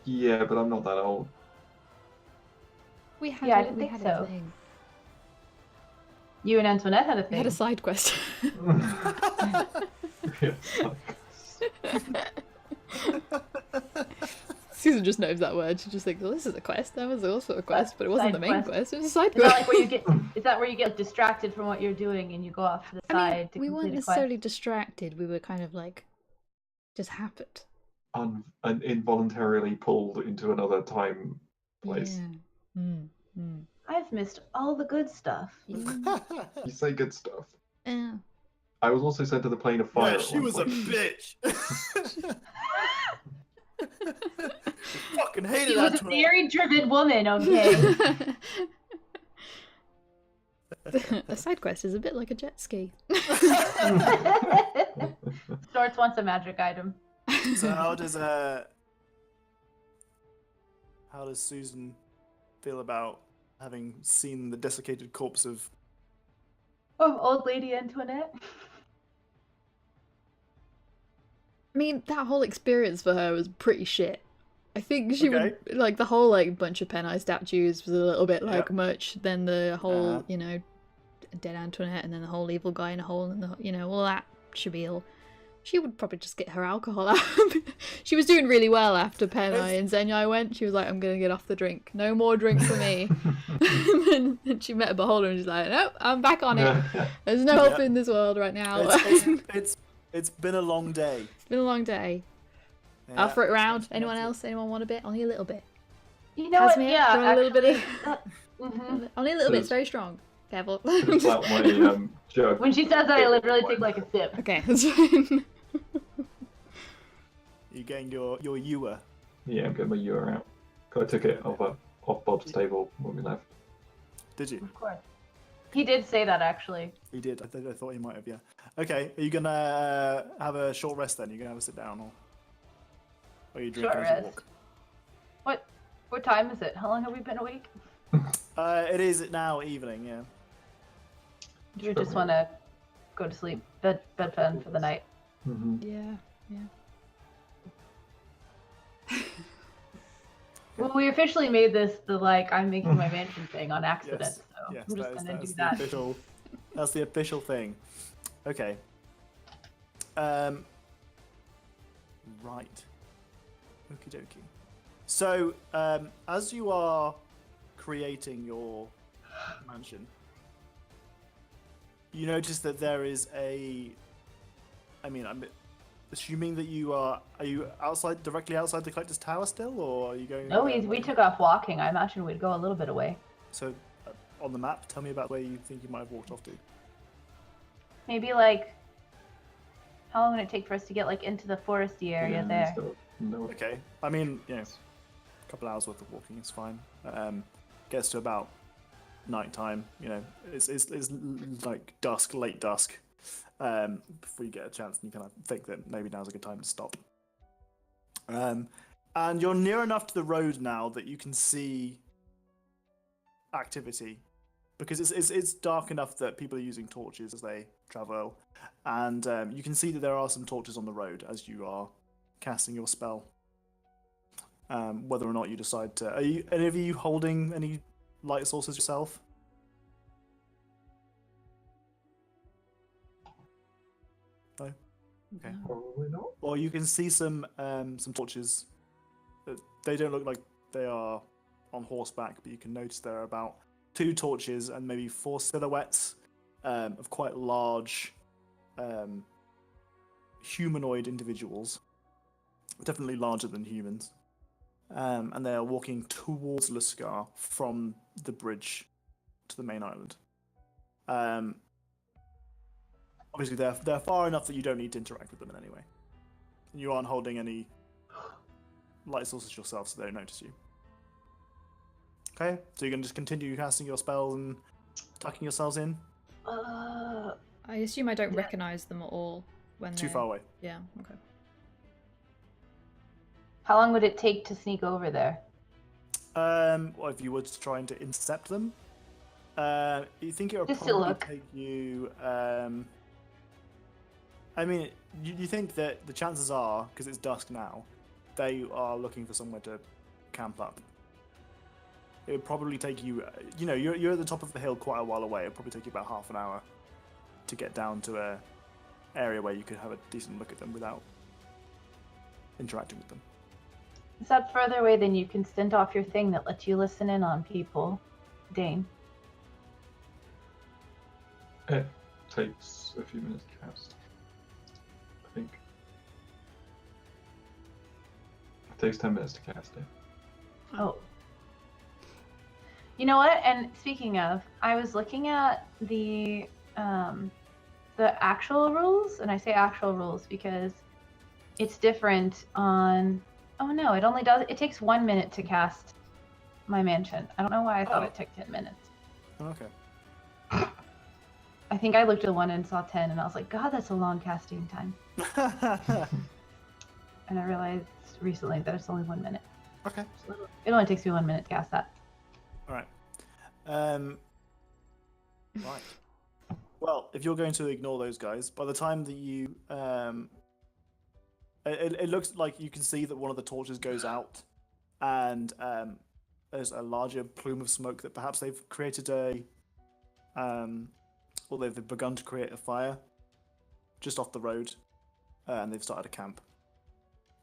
Yeah, but I'm not that old. We had Yeah, I a, didn't we think had so. a thing. You and Antoinette had a We thing. had a side quest. Yeah. Susan just knows that word. She just thinks, well, this is a quest. That was also a quest, but it wasn't Side the main quest. quest. It was a side Is that quest. like where you get? Is that where you get distracted from what you're doing and you go off to the I mean, side to we complete weren't a quest? necessarily distracted. We were kind of like, just happened. Involuntarily pulled into another time place. Yeah. I've missed all the good stuff. Yeah. You say good stuff. Yeah. I was also sent to the plane of fire. Yeah, at she one was a point. bitch. Fucking hated She was a Antoinette. very driven woman, okay? A side quest is a bit like a jet ski. Storts wants a magic item. So how does Susan feel about having seen the desiccated corpse of? Oh, old lady Antoinette. I mean, that whole experience for her was pretty shit. I think she Okay. would like the whole like bunch of Peneye statues was a little bit like Yep. much. Then the whole Uh-huh. Dead Antoinette, and then the whole evil guy in a hole, and all that spiel. She would probably just get her alcohol out. She was doing really well after Peneye and Zenyai went. She was like, I'm gonna get off the drink. No more drink for me. And then she met a beholder and she's like, nope, I'm back on it. There's no hope in this world right now. It's been a long day. It's been a long day. Yeah. I'll throw it around. Anyone else? Anyone want a bit? Only a little bit. You know what? Casimir, Yeah, do you want a little bit mhm. Only a little bit. It's very strong. Careful. It's like my jug. When she says that, I literally take like a sip. Okay, that's fine. You're getting your ewer. Yeah, I'm getting my ewer out. 'Cause I took it off Bob's table when we left. Did you? Of course. He did say that actually. He did. I thought he might have. Yeah. Okay. Are you gonna have a short rest then? You're gonna have a sit down, or are you drinking Short as you rest. walk? What time is it? How long have we been awake? It is now evening. Yeah. Do you just want to go to sleep, bedtime for the night? Mm-hmm. Yeah. Well, we officially made this the like I'm making my mansion thing on accident, Yes. so Yes. I'm just gonna do The that. official. That's the official thing. Okay. Right. Okie dokie. So, as you are creating your mansion, you notice that there is a. I mean, I'm assuming that are you directly outside the collector's tower still, or are you going? No, we took off walking. I imagine we'd go a little bit away. So, on the map, tell me about where you think you might have walked off to. Maybe like, how long would it take for us to get like into the foresty area there? No. Okay. I mean, a couple hours worth of walking is fine. Gets to about nighttime. It's like dusk, late dusk. before you get a chance and you kind of think that maybe now's a good time to stop. And you're near enough to the road now that you can see activity, because it's dark enough that people are using torches as they travel, and you can see that there are some torches on the road as you are casting your spell. Whether or not you decide to, are you any of you holding any light sources yourself? No. Okay. Probably not. Or you can see some torches. They don't look like they are on horseback, but you can notice there are about 2 torches and maybe 4 silhouettes of quite large humanoid individuals, definitely larger than humans, and they are walking towards Luscar from the bridge to the main island. Obviously, they're far enough that you don't need to interact with them in any way. You aren't holding any light sources yourself, so they don't notice you. Okay, so you can just continue casting your spells and tucking yourselves in. I assume I don't recognize them at all when Too they're... far away. Yeah, okay. How long would it take to sneak over there? Well, if you were trying to intercept them, you think it would Just to probably look. take you. I mean, you think that the chances are, because it's dusk now, they are looking for somewhere to camp up. It would probably take you. You know, you're at the top of the hill quite a while away. It'd probably take you about half an hour to get down to a area where you could have a decent look at them without interacting with them. Is that further away than you can stint off your thing that lets you listen in on people, Dane? It takes a few minutes to cast. I think. It takes 10 minutes to cast it. Oh. You know what? And speaking of, I was looking at the actual rules, and I say actual rules because it's different on. Oh no, it only does. It takes 1 minute to cast my mansion. I don't know why I thought it took 10 minutes. Okay. I think I looked at one and saw 10, and I was like, God, that's a long casting time. And I realized recently that it's only 1 minute. Okay. So it only takes me 1 minute to cast that. All right. Right. Well, if you're going to ignore those guys, by the time that you, it looks like you can see that one of the torches goes out, and there's a larger plume of smoke that perhaps they've created or they've begun to create a fire just off the road, and they've started a camp.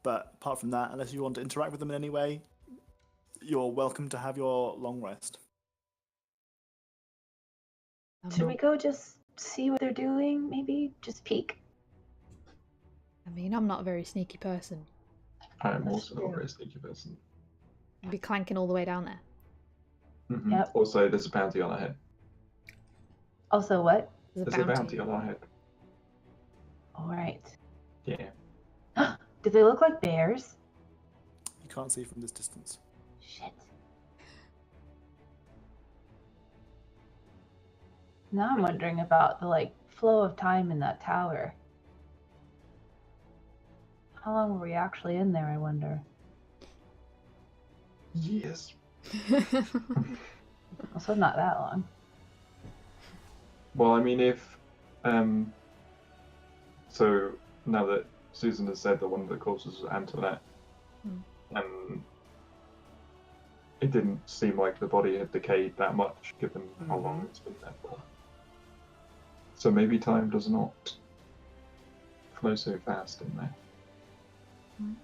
But apart from that, unless you want to interact with them in any way, you're welcome to have your long rest. Should we go just see what they're doing? Maybe just peek? I mean, I'm not a very sneaky person. I am also not a very sneaky person. I'd be clanking all the way down there. Mm-hmm. Yep. Also, there's a bounty on our head. Also, what? There's There's a bounty on our head. All right. Yeah. Do they look like bears? You can't see from this distance. Shit. Now I'm wondering about the flow of time in that tower. How long were we actually in there, I wonder? Yes. Also not that long. Well, I mean, if so now that Susan has said that one of the corpses was Antoinette, it didn't seem like the body had decayed that much, given how long it's been there for. So maybe time does not flow so fast in there.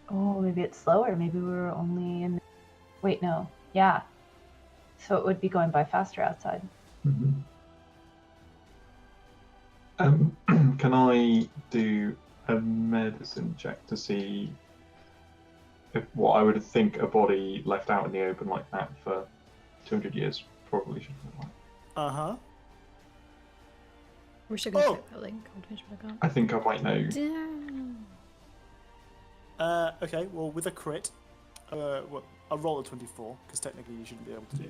Oh, maybe it's slower. Maybe we were only in... Wait, no. Yeah. So it would be going by faster outside. Mm-hmm. Can I do a medicine check to see if what I would think a body left out in the open like that for 200 years probably should look like? Uh-huh. Wish I could check that link. I think I might know. Damn. Okay, well, with a crit, I'll roll a 24, because technically you shouldn't be able to do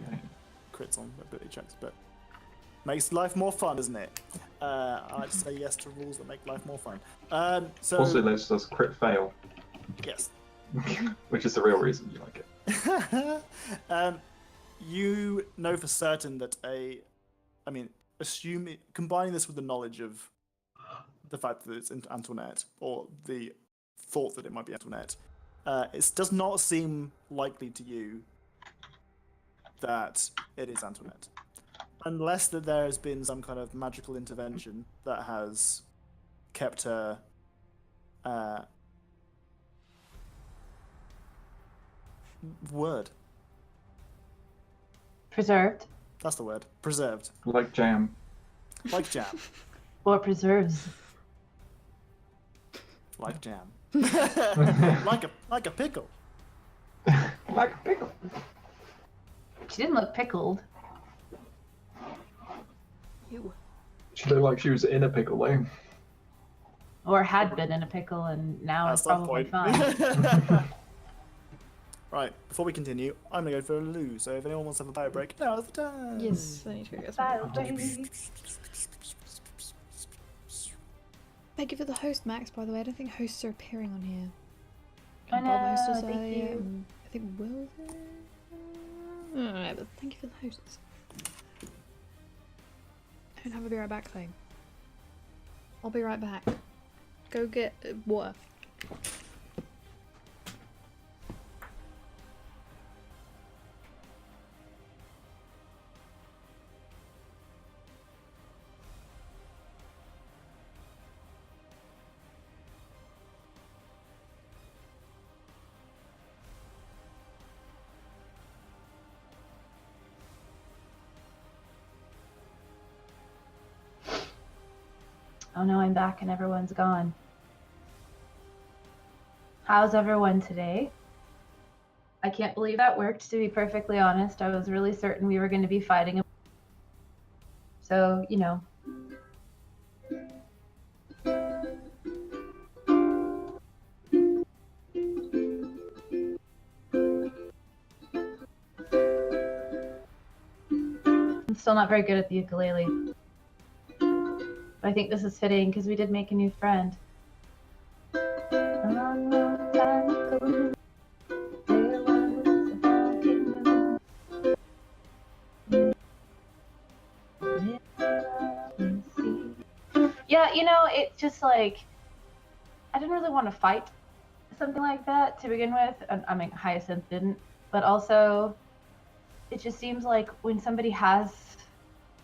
crits on ability checks, but Makes life more fun, doesn't it? I like to say yes to rules that make life more fun. So Also, those does crit fail, yes. which is the real reason you like it. You know for certain that combining this with the knowledge of the fact that it's Antoinette, or the thought that it might be Antoinette, it does not seem likely to you that it is Antoinette. Unless that there has been some kind of magical intervention that has kept her word. Preserved. That's the word. Preserved. Like jam. Like jam. Or preserves. Like jam. like a pickle. Like a pickle. She didn't look pickled. Ew. She looked like she was in a pickle, though. Or had been in a pickle and now At is some probably point. fine. Right, before we continue, I'm gonna go for a loo. So if anyone wants to have a bio break, now's the time. Yes, I need to go get Bye, some. baby. Thank you for the host, Max, by the way. I don't think hosts are appearing on here. I And Bob know, hosts thank I, you. I think Will. I don't know, but thank you for the hosts. Don't have a be right back thing. I'll be right back. Go get water. Oh no, I'm back and everyone's gone. How's everyone today? I can't believe that worked, to be perfectly honest. I was really certain we were going to be fighting. So, you know. I'm still not very good at the ukulele. But I think this is fitting because we did make a new friend. A long, long time ago, there was a volcano. Yeah, you know, it's just like, I didn't really want to fight something like that to begin with. I mean, Hyacinth didn't, but also it just seems like when somebody has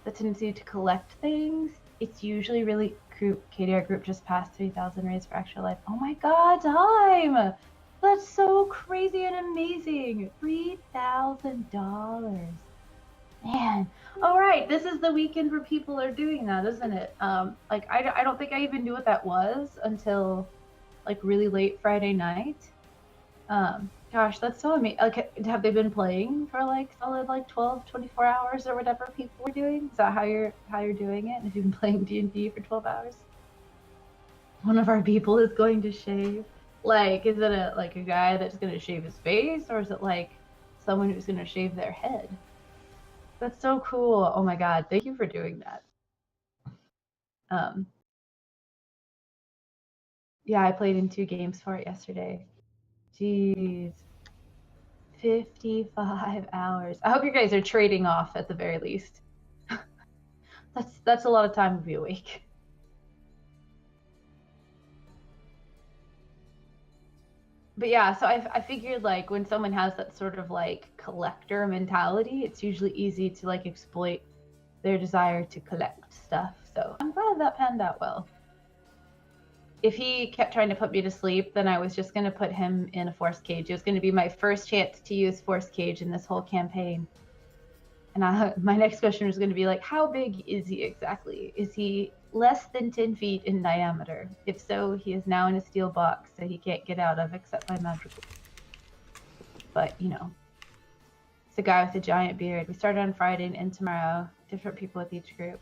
the tendency to collect things, it's usually really group. KDR group just passed 3,000 raids for extra life. Oh my god, time! That's so crazy and amazing. $3,000. Man. All right, this is the weekend where people are doing that, isn't it? Like I don't think I even knew what that was until like really late Friday night. Gosh, that's so amazing. Like, have they been playing for like solid like 12, 24 hours or whatever people were doing? Is that how you're doing it? If you've been playing D&D for 12 hours? One of our people is going to shave. Like, is it a guy that's going to shave his face, or is it like someone who's going to shave their head? That's so cool. Oh my god, thank you for doing that. Yeah, I played in 2 games for it yesterday. Jeez. 55 hours. I hope you guys are trading off at the very least. That's a lot of time to be awake. But yeah, so I figured like when someone has that sort of like collector mentality, it's usually easy to like exploit their desire to collect stuff. So I'm glad that panned out well. If he kept trying to put me to sleep, then I was just going to put him in a force cage. It was going to be my first chance to use force cage in this whole campaign. And my next question was going to be like, how big is he exactly? Is he less than 10 feet in diameter? If so, he is now in a steel box that he can't get out of except by magical. But, you know, it's a guy with a giant beard. We started on Friday and end tomorrow. Different people with each group.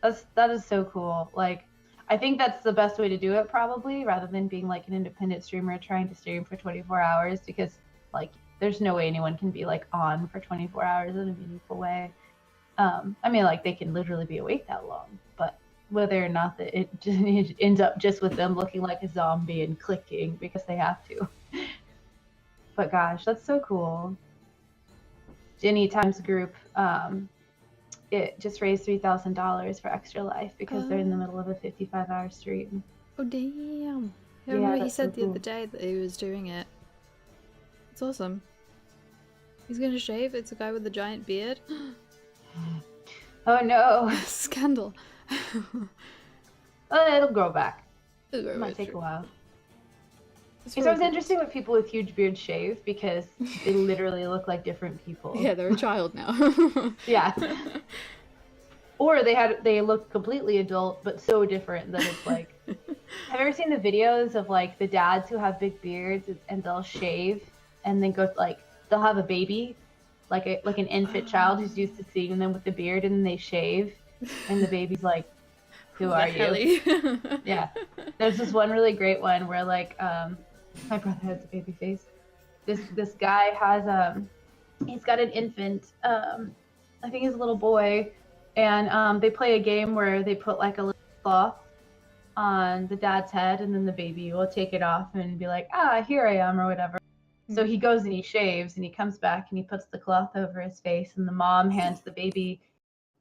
That is so cool. Like, I think that's the best way to do it, probably, rather than being like an independent streamer trying to stream for 24 hours, because like there's no way anyone can be like on for 24 hours in a meaningful way. I mean, like, they can literally be awake that long, but whether or not that it ends up just with them looking like a zombie and clicking because they have to. But gosh, that's so cool. Jenny Times Group, it just raised $3,000 for Extra Life because they're in the middle of a 55-hour stream. Oh damn! I Yeah, remember he that's said so the cool. other day that he was doing it. It's awesome. He's gonna shave. It's a guy with a giant beard. Oh no! Scandal. It'll grow back. It'll grow It might back, take true. a while. It's It's really always cool. interesting when people with huge beards shave because they literally look like different people. Yeah, they're a child now. Yeah. Or they look completely adult but so different that it's like. Have you ever seen the videos of like the dads who have big beards and they'll shave and then go like they'll have a baby, like an infant child who's used to seeing them with the beard and then they shave and the baby's like, who are you? Yeah. There's this one really great one where like my brother has a baby face. This guy has he's got an infant, I think he's a little boy, and they play a game where they put like a little cloth on the dad's head and then the baby will take it off and be like, here I am or whatever. So he goes and he shaves and he comes back and he puts the cloth over his face and the mom hands the baby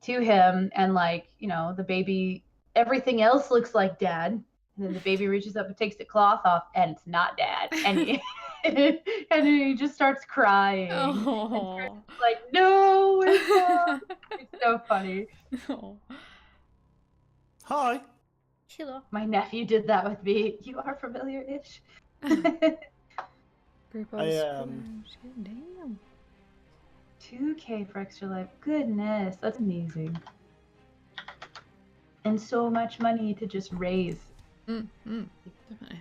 to him and like, you know, the baby, everything else looks like dad. And then the baby reaches up and takes the cloth off and it's not dad. And he, and he just starts crying. Oh. And Chris is like, no, it's not. It's so funny. Oh. Hi. Hello. My nephew did that with me. You are familiar-ish. Group I, of damn. 2K for Extra Life. Goodness, that's amazing. And so much money to just raise Definitely.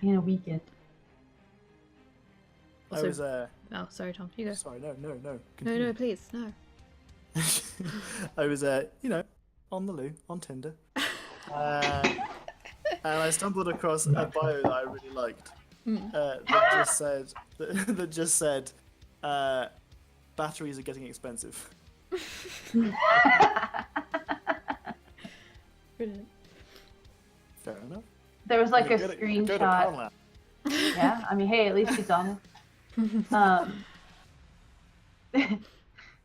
in a weekend. I Also, was oh, sorry, Tom. You go. sorry, no. No, Continue. no, please, no. I was on the loo on Tinder. And I stumbled across a bio that I really liked. That just said batteries are getting expensive. Brilliant. Fair enough. There was like a Go to screenshot. Poundland. Yeah, I mean, hey, at least he's honest.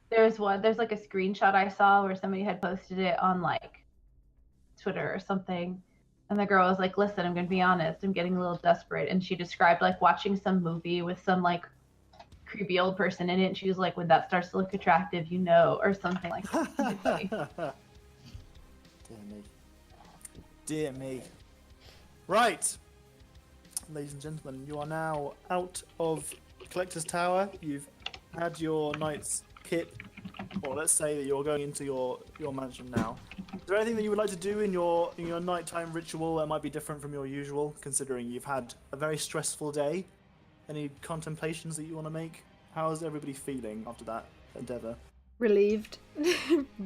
There's like a screenshot I saw where somebody had posted it on like Twitter or something. And the girl was like, listen, I'm going to be honest, I'm getting a little desperate. And she described like watching some movie with some like creepy old person in it. And she was like, when that starts to look attractive, you know, or something like that. Dear me. Right. Ladies and gentlemen, you are now out of Collector's Tower. You've had your night's kit, or let's say that you're going into your mansion now. Is there anything that you would like to do in your nighttime ritual that might be different from your usual, considering you've had a very stressful day? Any contemplations that you want to make? How is everybody feeling after that endeavor? Relieved.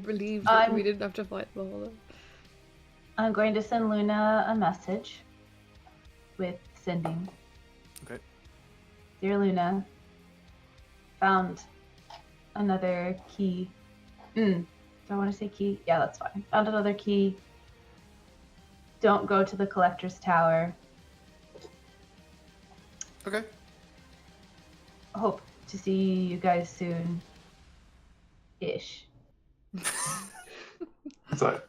Relieved that we didn't have to fight the whole. I'm going to send Luna a message with sending. Okay. Dear Luna, found another key. Do I want to say key? Yeah, that's fine. Found another key. Don't go to the Collector's Tower. Okay. Hope to see you guys soon. Ish. So,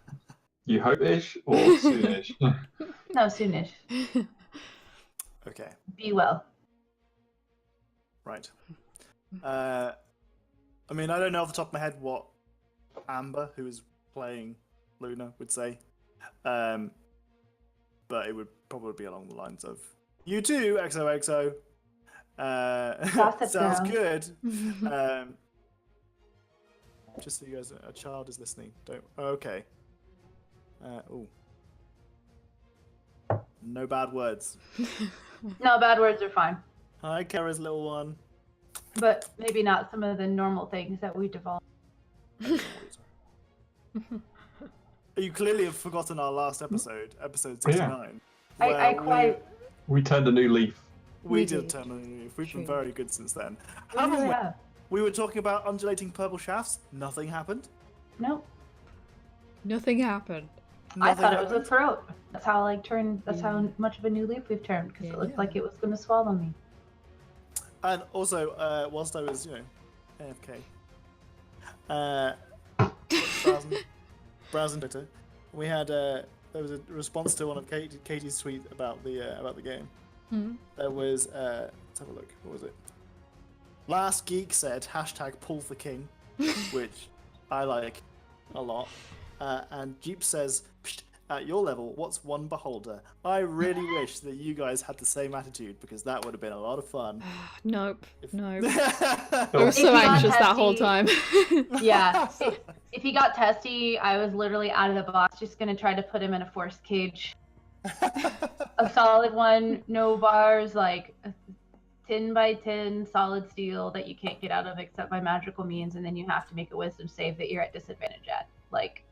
you hope-ish or soon-ish? No, soonish. Okay. Be well. Right. I mean, I don't know off the top of my head what Amber, who is playing Luna, would say. But it would probably be along the lines of, you too, XOXO. Gossip Sounds girl. good. Just so you guys, a child is listening. Don't. Okay. Ooh. No bad words. No, bad words are fine. Hi, Kara's little one. But maybe not some of the normal things that we develop. You clearly have forgotten our last episode, episode Yeah. 69. I quite. We turned a new leaf. We We did did. turn on a new leaf. We've been True. very good since then. We really have. We were talking about undulating purple shafts. Nothing happened. Nope. Nothing happened. I thought it was a happened. throat. That's how That's Yeah. how much of a new leaf we've turned because Yeah. it looked like it was going to swallow me. And also, whilst I was, AFK, browsing Twitter, we had there was a response to one of Katie's tweet about the game. Hmm. There was let's have a look. What was it? Last Geek said #pull the king, which I like a lot. And Jeep says, "Psht, at your level, what's one beholder? I really wish that you guys had the same attitude because that would have been a lot of fun." Nope. Nope. I I was If so you got anxious that whole testy- time. Yeah. If he got testy, I was literally out of the box just going to try to put him in a forced cage. A solid one, no bars, like 10 by 10 solid steel that you can't get out of except by magical means, and then you have to make a wisdom save that you're at disadvantage at. Like,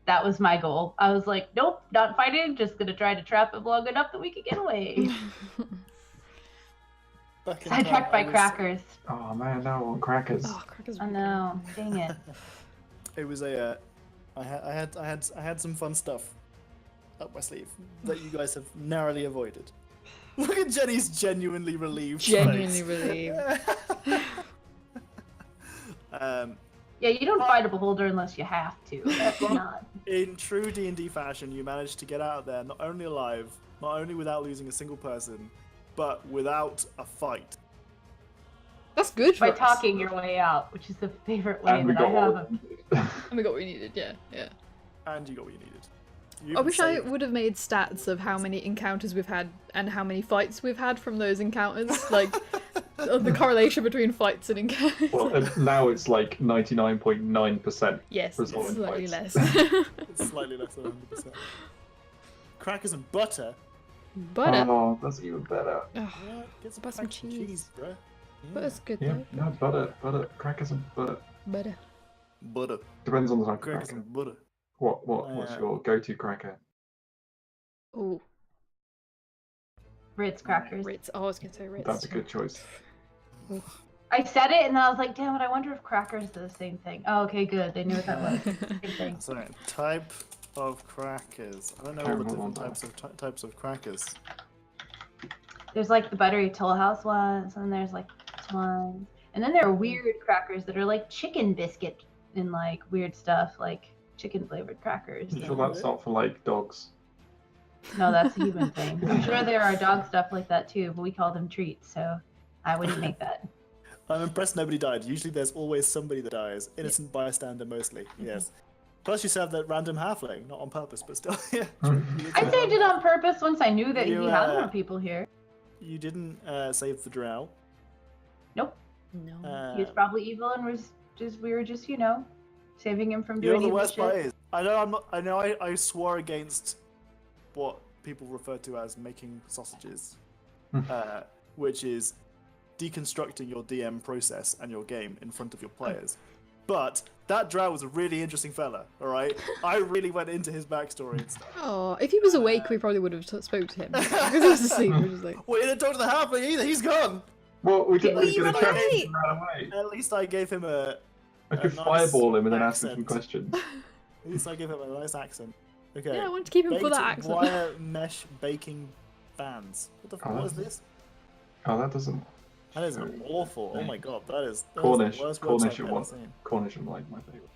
that was my goal. I was like, nope, not fighting, just gonna try to trap him long enough that we could get away. Sidetracked by crackers. Oh man, now I want crackers. Oh, crackers. I know, dang it. It was I had some fun stuff up my sleeve that you guys have narrowly avoided. Look at Jenny's genuinely relieved. Genuinely face. relieved. Yeah, you don't fight a beholder unless you have to. That's not. In true D&D fashion, you managed to get out of there not only alive, not only without losing a single person, but without a fight. That's good for By us. talking your way out, which is the favorite way And we that I got have. all. And we got what we needed, yeah. And you got what you needed. You I even wish I saved- would have made stats of how many encounters we've had and how many fights we've had from those encounters. Like, the correlation between fights and encounters. Well, and now it's like 99.9%. Yes, Result it's in slightly fights. less. It's slightly less than 100%. Crackers and butter. Butter. Oh, that's even better. Ugh, Yeah, get some Butter some crackers and cheese. bro. butter's good Yeah, though. no, butter, crackers and butter. Butter. Butter. Depends on the type of Crackers cracker. and butter. What's your go-to cracker? Ooh, Ritz crackers. Ritz. Oh, I was gonna say Ritz. That's a good choice. I said it and then I was like, damn it, I wonder if crackers do the same thing. Oh, okay, good. They knew what that was. Same thing. So, type of crackers. I don't know all the different types of crackers. There's like the buttery Toll House ones, and there's like this one. And then there are weird crackers that are like chicken biscuit and like weird stuff, like chicken flavored crackers. You sure that's not for like dogs? No, that's a human thing. I'm sure there are dog stuff like that too, but we call them treats, so I wouldn't make that. I'm impressed nobody died. Usually there's always somebody that dies. Innocent bystander mostly, yes. Plus you have that random halfling, not on purpose, but still, yeah. I saved it on purpose once I knew that You, he had uh, more people here. You didn't save the drow. Nope. No. He was probably evil and we were just, saving him from You know doing the evil worst part shit. is, I swore against what people refer to as making sausages, which is deconstructing your DM process and your game in front of your players. But that drow was a really interesting fella, alright? I really went into his backstory and stuff. Oh, if he was awake, we probably would have spoke to him. Because he was asleep. We were just like, Well, you didn't talk to the halfling either, he's gone! Well, we didn't Well, really you get a ran chance away. to run away. At least I gave him a I could nice fireball him and then ask him some accent. questions. At least I gave him a nice accent. Okay. yeah, I wanted to keep him for Baked that accent. wire mesh baking bands. What is this? Oh, that doesn't. That is awful. Oh my god, that is Cornish. the worst Cornish website I've are ever one. seen. Cornish are like my favorite.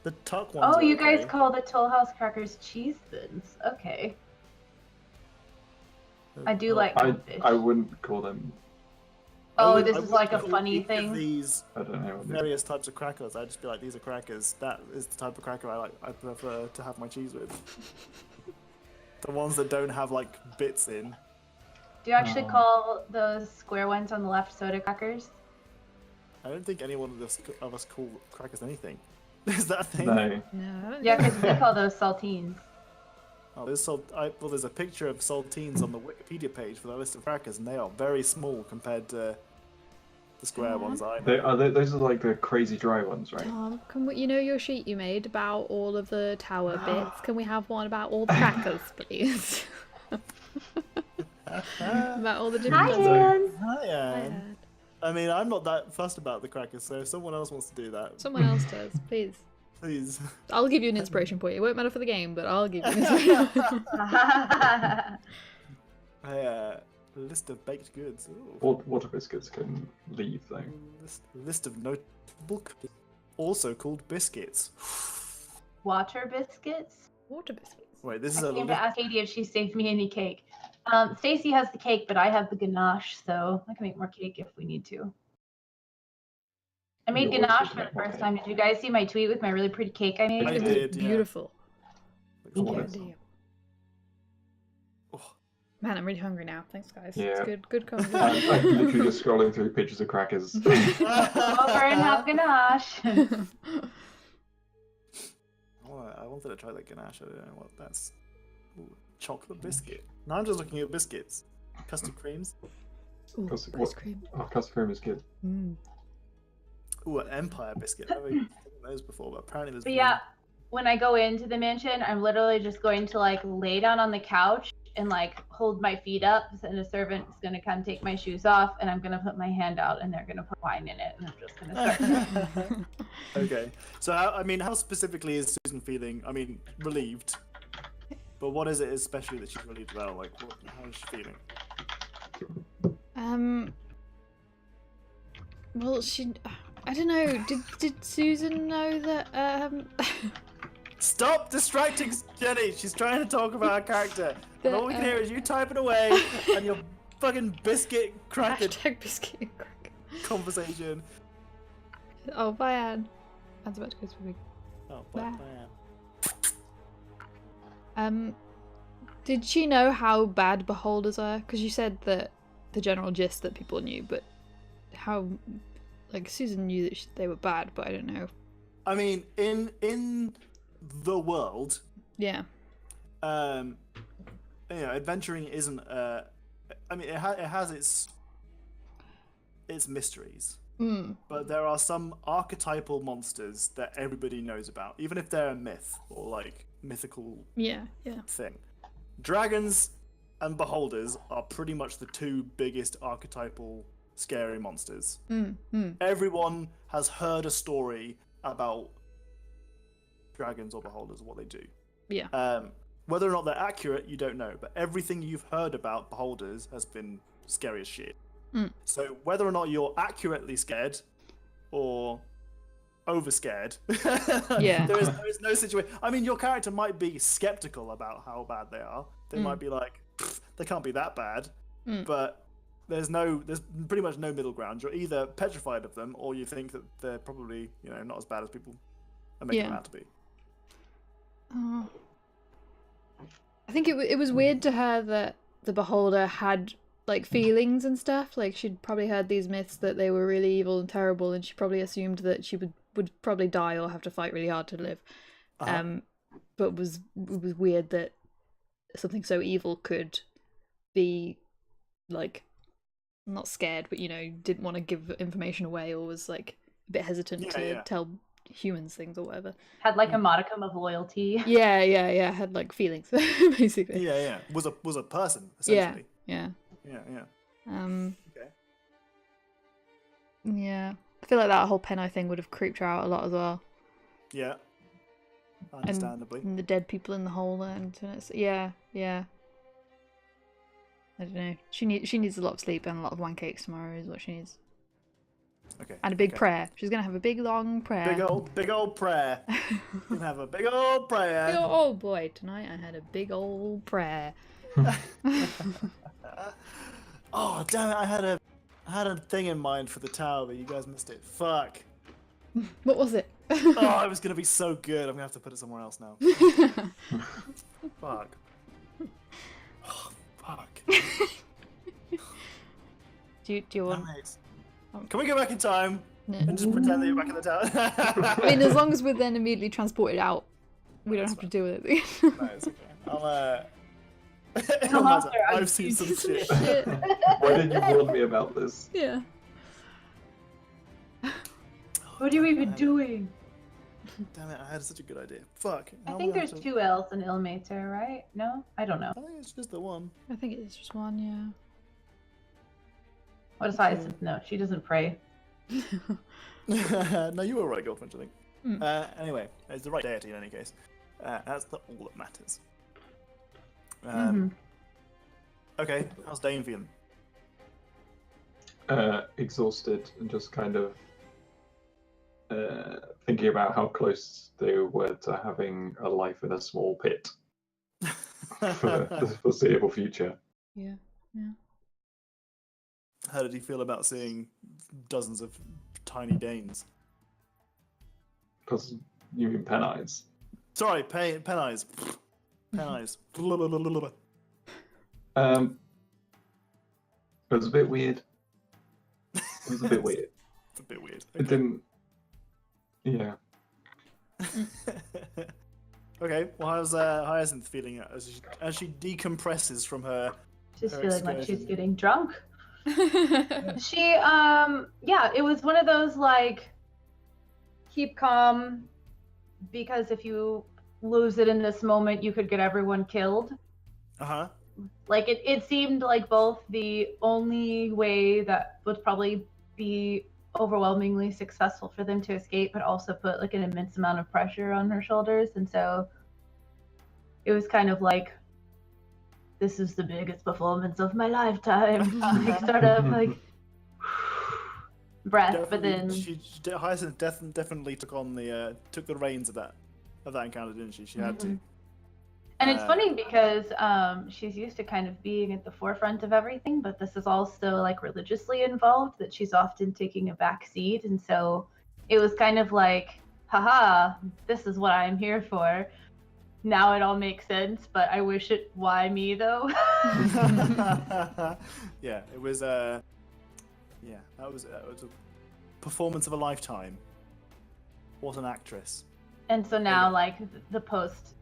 The tuck ones. Oh, are you guys okay. call the Toll House crackers cheese thins. Okay. I do like I goldfish. wouldn't call them. Oh, this is like a funny Each of thing. These I don't know. various types of crackers. I'd just be like, these are crackers. That is the type of cracker I like. I prefer to have my cheese with. The ones that don't have like bits in. Do you actually Oh. call those square ones on the left soda crackers? I don't think any one of us call crackers anything. Is that a thing? No. No. Yeah, because we call those saltines. Oh, there's a picture of saltines on the Wikipedia page for the list of crackers, and they are very small compared to the square ones I know. Those are like the crazy dry ones, right? Tom, can we, your sheet you made about all of the tower bits? Can we have one about all the crackers, please? About all the different Hi, kinds of- Ann. Hi, Anne. Bad. I mean, I'm not that fussed about the crackers, so if someone else wants to do that, Someone else does, please. Please. I'll give you an inspiration point. It won't matter for the game, but I'll give you an inspiration. A list of baked goods. Ooh. Water biscuits can leave though. List of notable also called biscuits. Water biscuits. Water biscuits. Wait, this is I a came to ask Katie if she saved me any cake. Stacy has the cake, but I have the ganache, so I can make more cake if we need to. I made You always ganache need to for the make more first cake. time. Did you guys see my tweet with my really pretty cake I made? I It was did, yeah. beautiful. Come Thank on, you, it's- dear. Oh. Man, I'm really hungry now. Thanks, guys. Yeah. It's good I'm conversation. literally just scrolling through pictures of crackers. Over and have ganache. I wanted to try that ganache. I don't know what that's. Ooh, chocolate biscuit. Now I'm just looking at biscuits. Custard creams. Ooh, Custard- ice what- cream. Oh, custard cream is good. Mm. Ooh, an Empire biscuit. I've never seen those before, but apparently there's. But yeah, when I go into the mansion, I'm literally just going to like lay down on the couch and like hold my feet up, and a servant's gonna come take my shoes off, and I'm gonna put my hand out, and they're gonna put wine in it, and I'm just gonna start. Okay. So, how specifically is Susan feeling? I mean, relieved. But what is it especially that she's relieved about? Like, how is she feeling? Well, I don't know. Did Susan know that? Stop distracting Jenny. She's trying to talk about her character, and all we can hear is you typing away and your fucking biscuit cracker Hashtag biscuit and cracker. conversation. Oh, bye, Anne. Anne's about to go swimming. Oh, Bye. man. Did she know how bad beholders are? Because you said that the general gist that people knew, but how, like, Susan knew that they were bad, but I don't know. I mean, in the world, Yeah. adventuring isn't. I mean, it has its mysteries. Mm. But there are some archetypal monsters that everybody knows about, even if they're a myth or like mythical Yeah. thing. Dragons and beholders are pretty much the two biggest archetypal scary monsters. Everyone has heard a story about dragons or beholders, what they do. Yeah. Whether or not they're accurate, you don't know. But everything you've heard about beholders has been scary as shit. So whether or not you're accurately scared or over scared, Yeah. there is no situation. I mean, your character might be skeptical about how bad they are. They might be like, they can't be that bad. But there's pretty much no middle ground. You're either petrified of them or you think that they're probably, not as bad as people are making them out to be. I think it was weird to her that the beholder had like feelings and stuff. Like she'd probably heard these myths that they were really evil and terrible, and she probably assumed that she would probably die or have to fight really hard to live. But it was weird that something so evil could be like not scared, but didn't want to give information away or was like a bit hesitant to tell humans things or whatever. Had like a modicum of loyalty. Yeah. Had like feelings, basically. Yeah. Was a person essentially. Yeah. Yeah. Okay. Okay. Yeah. I feel like that whole Penai thing would have creeped her out a lot as well. Yeah. Understandably. And the dead people in the hole and yeah. I don't know. She needs a lot of sleep and a lot of wine cakes tomorrow is what she needs. Okay. And a big prayer. She's gonna have a big long prayer. Big old prayer. You can have a big old prayer. Oh boy, tonight I had a big old prayer. Oh damn it! I had a thing in mind for the tower, but you guys missed it. Fuck. What was it? Oh, it was gonna be so good. I'm gonna have to put it somewhere else now. Fuck. Oh, fuck. Do you want? Damn it. Can we go back in time No. and just pretend that you're back in the tower? I mean, as long as we're then immediately transported out, we don't have to deal with it. No, it's okay. I've seen some shit. Shit. Why didn't you warn me about this? Yeah. What are you even doing? Damn it! I had such a good idea. Fuck. I think there's 2 L's in Ilmater, right? No? I don't know. I think it's just the one. I think it's just one, yeah. What does Hyacinth know? She doesn't pray. No, you were right, girlfriend. I think. Anyway, it's the right deity in any case. That's all that matters. Okay, how's Dane feeling? Exhausted and just kind of thinking about how close they were to having a life in a small pit for the foreseeable future. Yeah. How did he feel about seeing dozens of tiny Danes? Because you mean pen eyes. Sorry, pen eyes. Pen eyes. It was a bit weird. It was a bit weird. It's a bit weird. It didn't. Yeah. Okay, well, how's Hyacinth feeling as she decompresses from her? She's her feeling like she's excursion? getting drunk. She, yeah, it was one of those like, keep calm, because if you lose it in this moment, you could get everyone killed. Uh-huh. Like, it seemed like both the only way that would probably be overwhelmingly successful for them to escape, but also put like an immense amount of pressure on her shoulders. And so it was kind of like, this is the biggest performance of my lifetime. Like, sort of like breath, but then Hyacinth definitely took the reins of that encounter, didn't she? She had to. And it's funny because she's used to kind of being at the forefront of everything, but this is also like religiously involved, that she's often taking a back seat. And so it was kind of like, haha, this is what I'm here for. Now it all makes sense, but I wish it, why me though? Yeah, it was that was a performance of a lifetime. What an actress. And so now like the post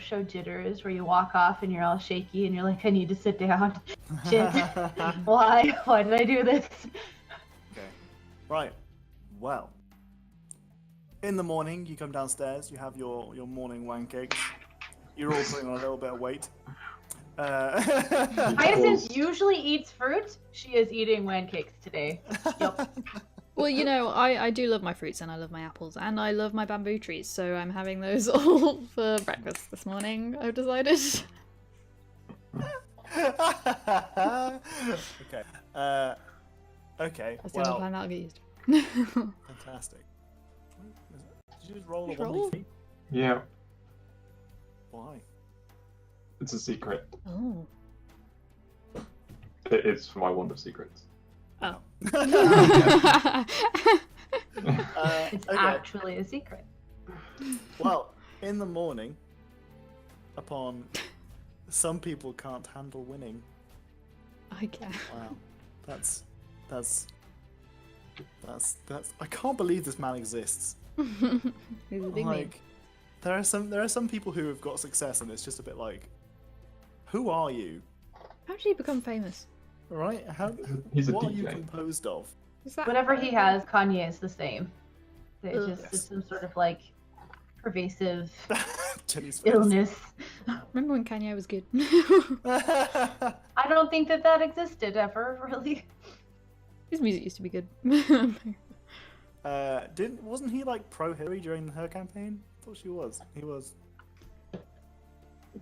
show jitters where you walk off and you're all shaky and you're like, I need to sit down. Shit. Why did I do this? Okay. Right. Well. In the morning, you come downstairs, you have your morning pancakes. You're all putting on a little bit of weight. Hyacinth usually eats fruit. She is eating pancakes today. Yep. Well, you know, I do love my fruits and I love my apples and I love my bamboo trees, so I'm having those all for breakfast this morning, I've decided. Okay. Okay. That's the only Well, time that'll get used. fantastic. Did you just roll a Did you roll? 1d3? Yeah. Why? It's a secret. Oh. It is for my wand of secrets. Oh. It's Okay. actually a secret. Well, in the morning, upon some people can't handle winning. I can. Wow, that's. I can't believe this man exists. He's a big man. Like, there are some people who have got success, and it's just a bit like, who are you? How did he become famous? Right? He's a What are you DJ. composed of? Is that Whatever he has, Kanye is the same. Ugh. It's some sort of like pervasive Jenny's face. illness. Remember when Kanye was good? I don't think that existed ever, really. His music used to be good. Wasn't he like pro Hillary during her campaign? I thought she was. He was.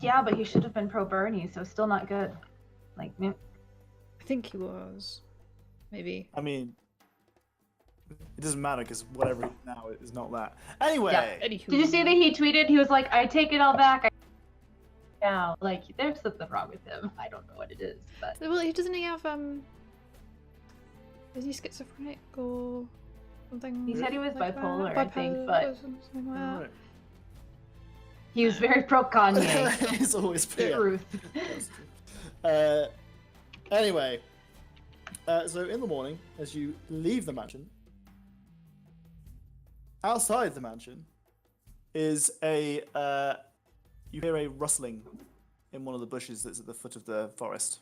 Yeah, but he should have been pro Bernie, so still not good. Like, meh. I think he was. Maybe. I mean, it doesn't matter because whatever he is now is not that. Anyway. Yeah. Anywho. Did you see that he tweeted? He was like, I take it all back. Now, like, there's something wrong with him. I don't know what it is, but Well, doesn't he have is he schizophrenic or something? he said he was like bipolar, that? I think, Bipolar but or something like that. Right. he was very pro Kanye. It's always The yeah. truth. That's true. Anyway, so in the morning, as you leave the mansion, outside the mansion is you hear a rustling in one of the bushes that's at the foot of the forest.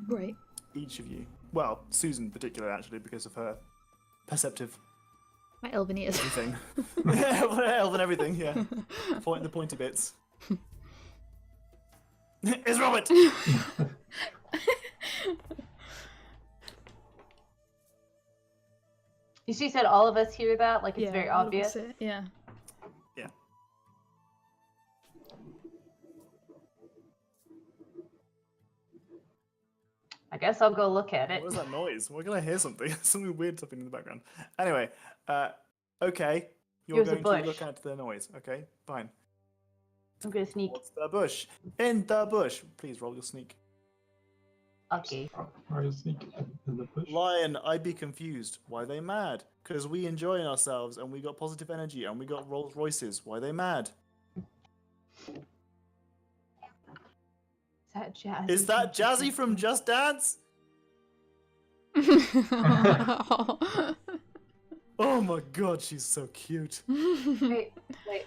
Great. Each of you, well, Susan particularly actually, because of her perceptive My elven ears. everything, elven everything, yeah, the pointy bits. It's Robert. She said all of us hear that, like it's very all of us obvious. hear it, yeah. Yeah. I guess I'll go look at it. What is that noise? We're gonna hear something. Something weird happening in the background. Anyway, okay. You're It was a going to bush. look at the noise. Okay, fine. I'm gonna sneak. What's the bush? In the bush. Please roll your sneak. Okay. Where is he in the bush? Lion, I'd be confused. Why they mad? Because we enjoying ourselves and we got positive energy and we got Rolls Royces. Why they mad? Is that Jazzy? Is that Jazzy from Just Dance? Oh my god, she's so cute. Wait,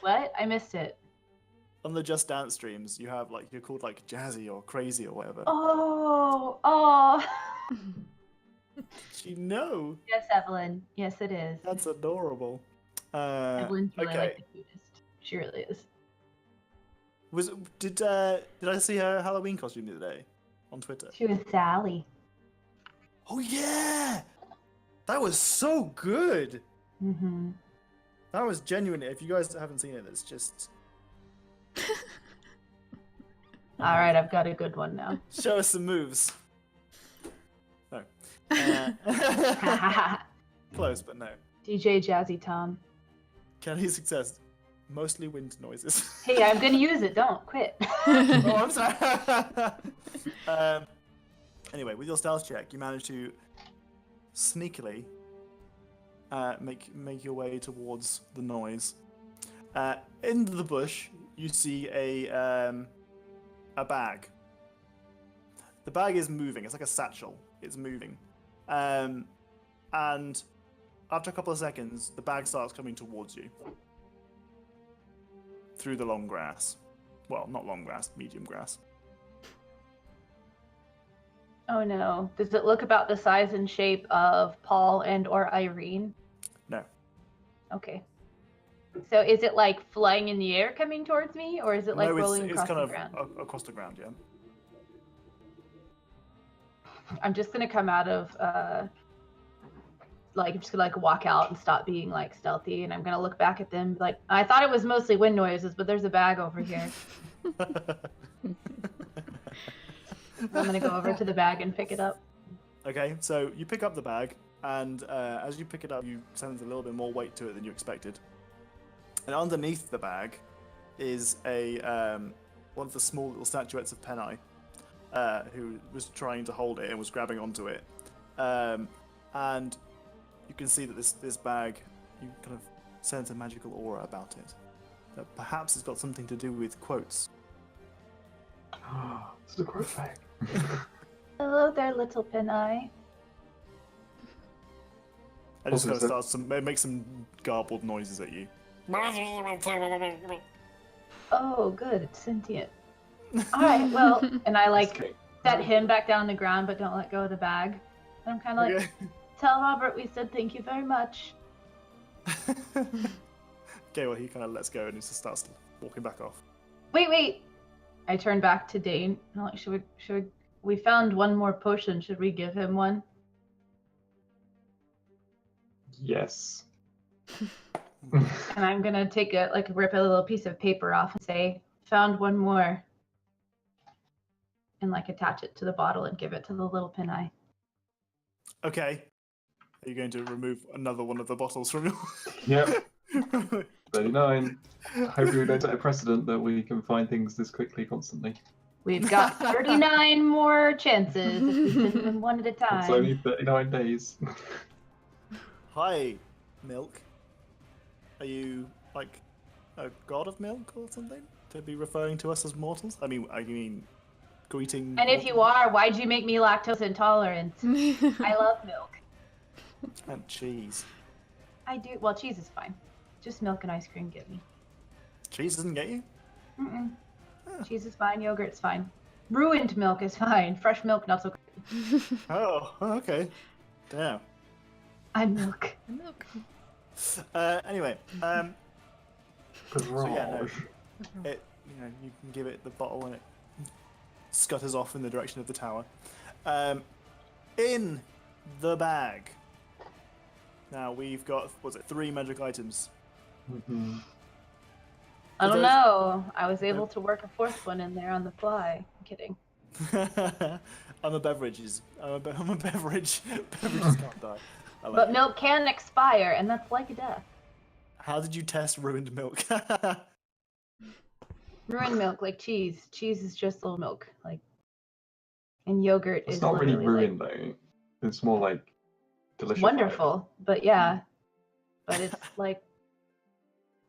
what? I missed it. On the Just Dance streams, you have like, you're called like Jazzy or Crazy or whatever. Oh. Did you know? Yes, Evelyn. Yes, it is. That's adorable. Evelyn's really okay. like the cutest. She really is. Did I see her Halloween costume the other day on Twitter? She was Sally. Oh yeah, that was so good. Mm-hmm. That was genuine. If you guys haven't seen it, it's just. All right, I've got a good one now. Show us some moves. No. Close, but no. DJ Jazzy Tom. Kelly's success. Mostly wind noises. Hey, I'm gonna use it. Don't quit. Oh, I'm sorry. Anyway, with your stealth check, you manage to sneakily make your way towards the noise. In the bush, you see a bag. The bag is moving. It's like a satchel. It's moving, and after a couple of seconds, the bag starts coming towards you through the long grass. Well, not long grass, medium grass. Oh no. Does it look about the size and shape of Paul and or Irene? No. Okay. So is it like flying in the air coming towards me, or is it like No, rolling it's across kind the of ground? across the ground, yeah. I'm just gonna come out of I'm just gonna like walk out and stop being like stealthy, and I'm gonna look back at them like, I thought it was mostly wind noises, but there's a bag over here. I'm gonna go over to the bag and pick it up. Okay, so you pick up the bag, and as you pick it up, you sense a little bit more weight to it than you expected. And underneath the bag is a one of the small little statuettes of Penai, who was trying to hold it and was grabbing onto it. And you can see that this bag, you kind of sense a magical aura about it. That perhaps it's got something to do with quotes. This is a quote bag. Hello there, little Penai. I just Also, kind of make some garbled noises at you. Oh, good, it's sentient. All right, well, and I like Okay. set him back down on the ground, but don't let go of the bag. And I'm kind of like, Okay. tell Robert we said thank you very much. Okay, well, he kind of lets go and he just starts walking back off. Wait. I turn back to Dane. And I'm like, should we found one more potion. Should we give him one? Yes. And I'm gonna take rip a little piece of paper off and say, found one more. And like attach it to the bottle and give it to the little Penai. Okay. Are you going to remove another one of the bottles from your... Yep. 39. Hopefully we don't set a precedent that we can find things this quickly constantly. We've got 39 more chances if we send them one at a It's only time. 39 days. Hi, milk. Are you, like, a god of milk or something? To be referring to us as mortals? I mean, greeting... And if you are, why'd you make me lactose intolerant? I love milk. And cheese. I do. Well, cheese is fine. Just milk and ice cream get me. Cheese doesn't get you? Mm-mm. Oh. Cheese is fine. Yogurt's fine. Ruined milk is fine. Fresh milk, not so great. Oh, okay. Damn. I'm milk. Milk. Anyway, yeah, no. Barrage. You can give it the bottle and it scutters off in the direction of the tower. In the bag, Now we've got, was it 3 magic items? Mm-hmm. I don't those- know. I was able to work a 4th one in there on the fly. I'm kidding. I'm a beverages. I'm a beverage. Beverages can't die. I like But it. milk can expire, and that's like a death. How did you test ruined milk? Ruined milk, like cheese. Cheese is just little milk, like, and yogurt It's is not really literally, ruined though. It's more like delicious. wonderful. But yeah, but it's like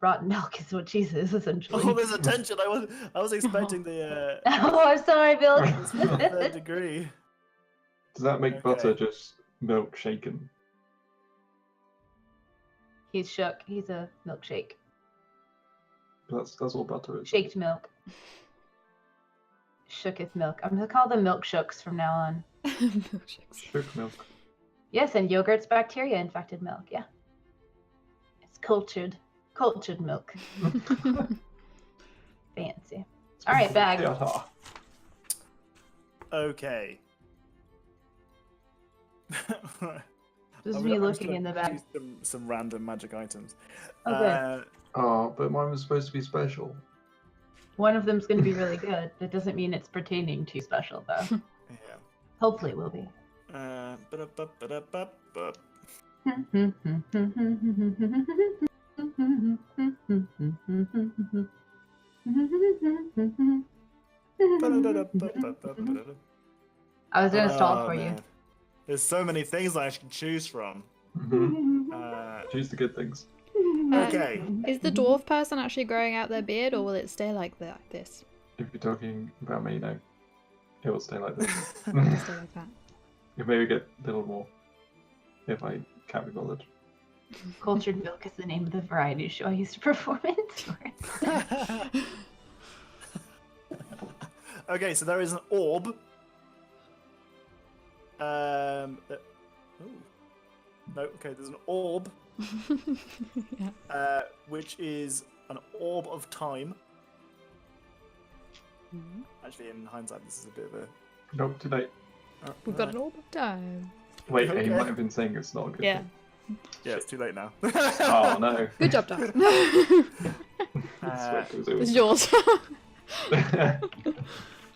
rotten milk is what cheese is essentially. Oh, there's a tension. I was expecting the Oh, I'm sorry, milk. 3rd degree. Does that make Okay. butter just milk shaken? He's shook. He's a milkshake. That's all butter is. Shaked milk. Shooketh milk. I'm gonna call them milk shooks from now on. Milkshakes. Shook milk. Yes, and yogurt's bacteria infected milk. Yeah, it's cultured milk. Fancy. All right, bag. Yeah. Okay. This is I'm me just looking gonna in the bag. choose some random magic items. Okay. Oh, but mine was supposed to be special. One of them's gonna be really good. That doesn't mean it's pertaining to special though. Yeah. Hopefully it will be. Ba-da-ba-ba-da-ba-ba. Ba-da-da-da-ba-ba-ba-ba-da. I was gonna stall Oh, for you. man. There's so many things I can choose from. Mm-hmm. Choose the good things. Okay. Is the dwarf person actually growing out their beard, or will it stay like this? If you're talking about me, no. It will stay like this. It'll stay like that. You maybe get a little more. If I can't be bothered. Cultured milk is the name of the variety show I used to perform in. Okay, so there is an orb. No, okay, there's an orb, Yeah. which is an orb of time. Mhm. Actually, in hindsight, this is a bit of a. Nope, too late. We've got an orb of time. Wait, Okay. he might have been saying it's not a good Yeah. thing. Yeah, it's too late now. Oh no. Good job, Doc. It's yours.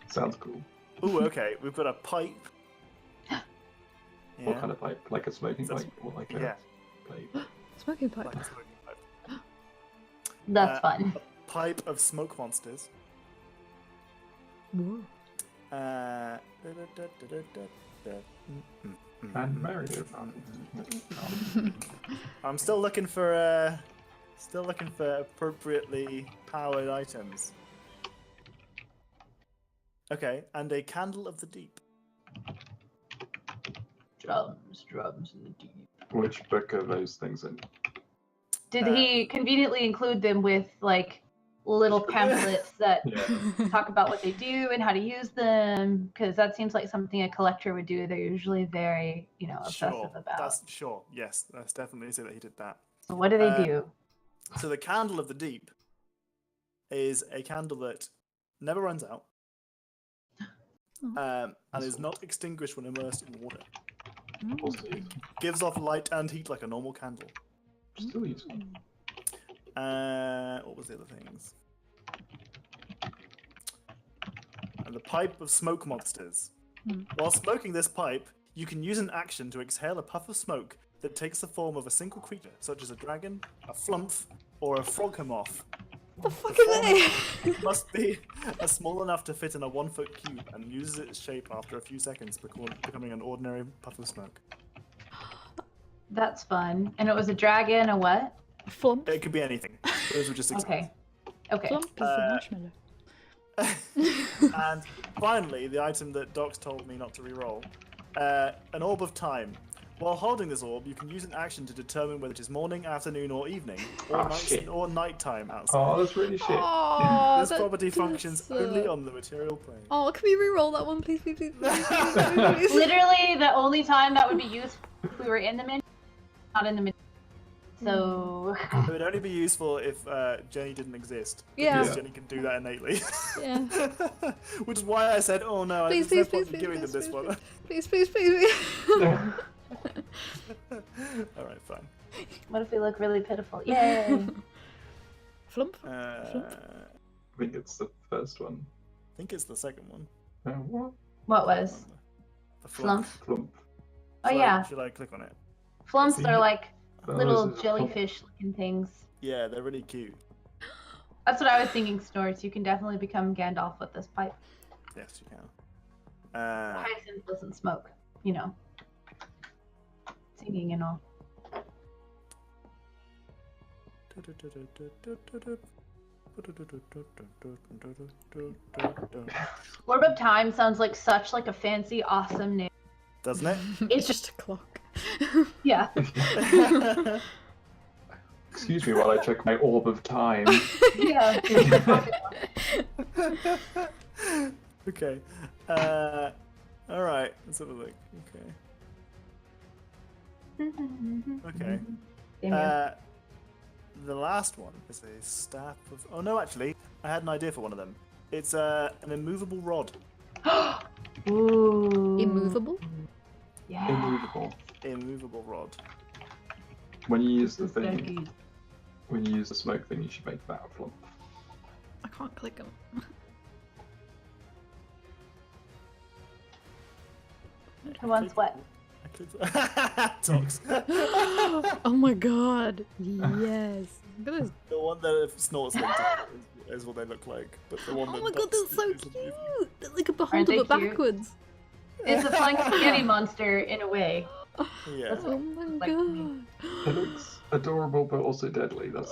Sounds cool. Ooh, okay, we've got a pipe. What Yeah, kind of pipe? Like a smoking That's- pipe? Or like a yeah, pipe? Smoking pipe. like a smoking pipe. That's fun. Pipe of smoke monsters. Whoa. And Mario. I'm still looking for appropriately powered items. Okay, and a candle of the deep. Drums in the deep. Which book are those things in? Did he conveniently include them with like little pamphlets that Yeah. talk about what they do and how to use them? Because that seems like something a collector would do. They're usually very, obsessive Sure, about. that's sure. Yes, that's definitely say that he did that. So what do they do? So the candle of the deep is a candle that never runs out, and is not extinguished when immersed in water. Also, Gives off light and heat like a normal candle. still useful. What was the other things? And the pipe of smoke monsters. While smoking this pipe, you can use an action to exhale a puff of smoke that takes the form of a single creature, such as a dragon, a flumph, or a froghemoth. What the fuck are they? It must be small enough to fit in a 1-foot cube and loses its shape after a few seconds, becoming an ordinary puff of smoke. That's fun. And it was a dragon, a what? Flump. It could be anything. Those were just examples. Okay. Flump is the marshmallow. And finally, the item that Docs told me not to reroll. An orb of time. While holding this orb, you can use an action to determine whether it is morning, afternoon, or evening, or, shit. or nighttime outside. Oh, that's really shit. Oh, This that property does functions suck. only on the material plane. Oh, can we re-roll that one, please, please, please, please, please, please, please? Literally, the only time that would be used if we were in the menu, not in the menu. So It would only be useful if Jenny didn't exist. Yeah. Because Jenny can do that innately. Yeah. Which is why I said, oh no, Please, there's no please, point please, in giving them please, this one. Please, please, please. Alright, fine. What if we look really pitiful? Yay! Flump. I I think it's the first one. think it's the second one. What? What was? The Flump? Flump. Oh yeah. Should I click on it? Flumps See? are like Oh, little is it a jellyfish looking things. Yeah, they're really cute. That's what I was thinking, Snorts. You can definitely become Gandalf with this pipe. Yes, you can. Hyacinth doesn't smoke, you know. Singing and all. Orb of Time sounds like such like a fancy, awesome name. Doesn't it? It's just a clock. Yeah. Excuse me while I check my orb of time. Yeah. Okay. Alright, let's have a look. Okay. Okay. The last one is a staff of... Oh no, actually, I had an idea for one of them. It's an immovable rod. Ooh. Immovable? Yeah. Immovable. Immovable rod. When you use the This is so thing, good. when you use the smoke thing, you should make that a flump. I can't click them. Who wants what? Tox. Oh my god. Yes. Look at this. The one that snorts them is what they look like. But the one Oh that my god, dots that's so is cute. They're like a Aren't beholder they but cute? backwards. It's a flying spaghetti monster in a way. Yeah. That's Oh my like me. god. It looks adorable but also deadly. That's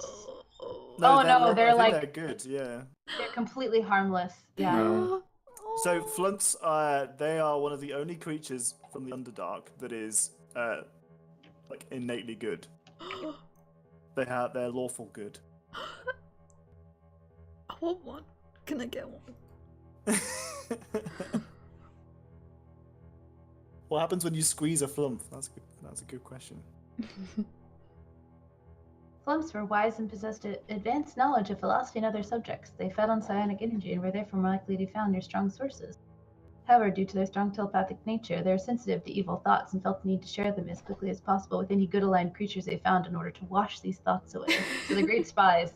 Oh, no, they're I think like- they're good, yeah. They're completely harmless. Yeah. No. So flumps, they are one of the only creatures from the Underdark that is like innately good. They're lawful good. I want one. Can I get one? What happens when you squeeze a flump? That's a good question. Flumps were wise and possessed advanced knowledge of philosophy and other subjects. They fed on psionic energy and were therefore more likely to be found near strong sources. However, due to their strong telepathic nature, they are sensitive to evil thoughts and felt the need to share them as quickly as possible with any good-aligned creatures they found in order to wash these thoughts away. So they're great spies.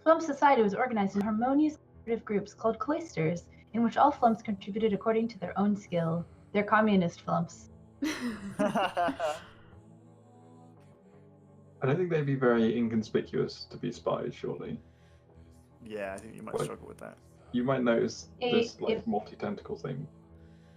Flump society was organized in harmonious cooperative groups called cloisters, in which all flumps contributed according to their own skill. They're communist flumps. I don't think they'd be very inconspicuous to be spies, surely. Yeah, I think you might What? struggle with that. You might notice this If- like multi-tentacle thing.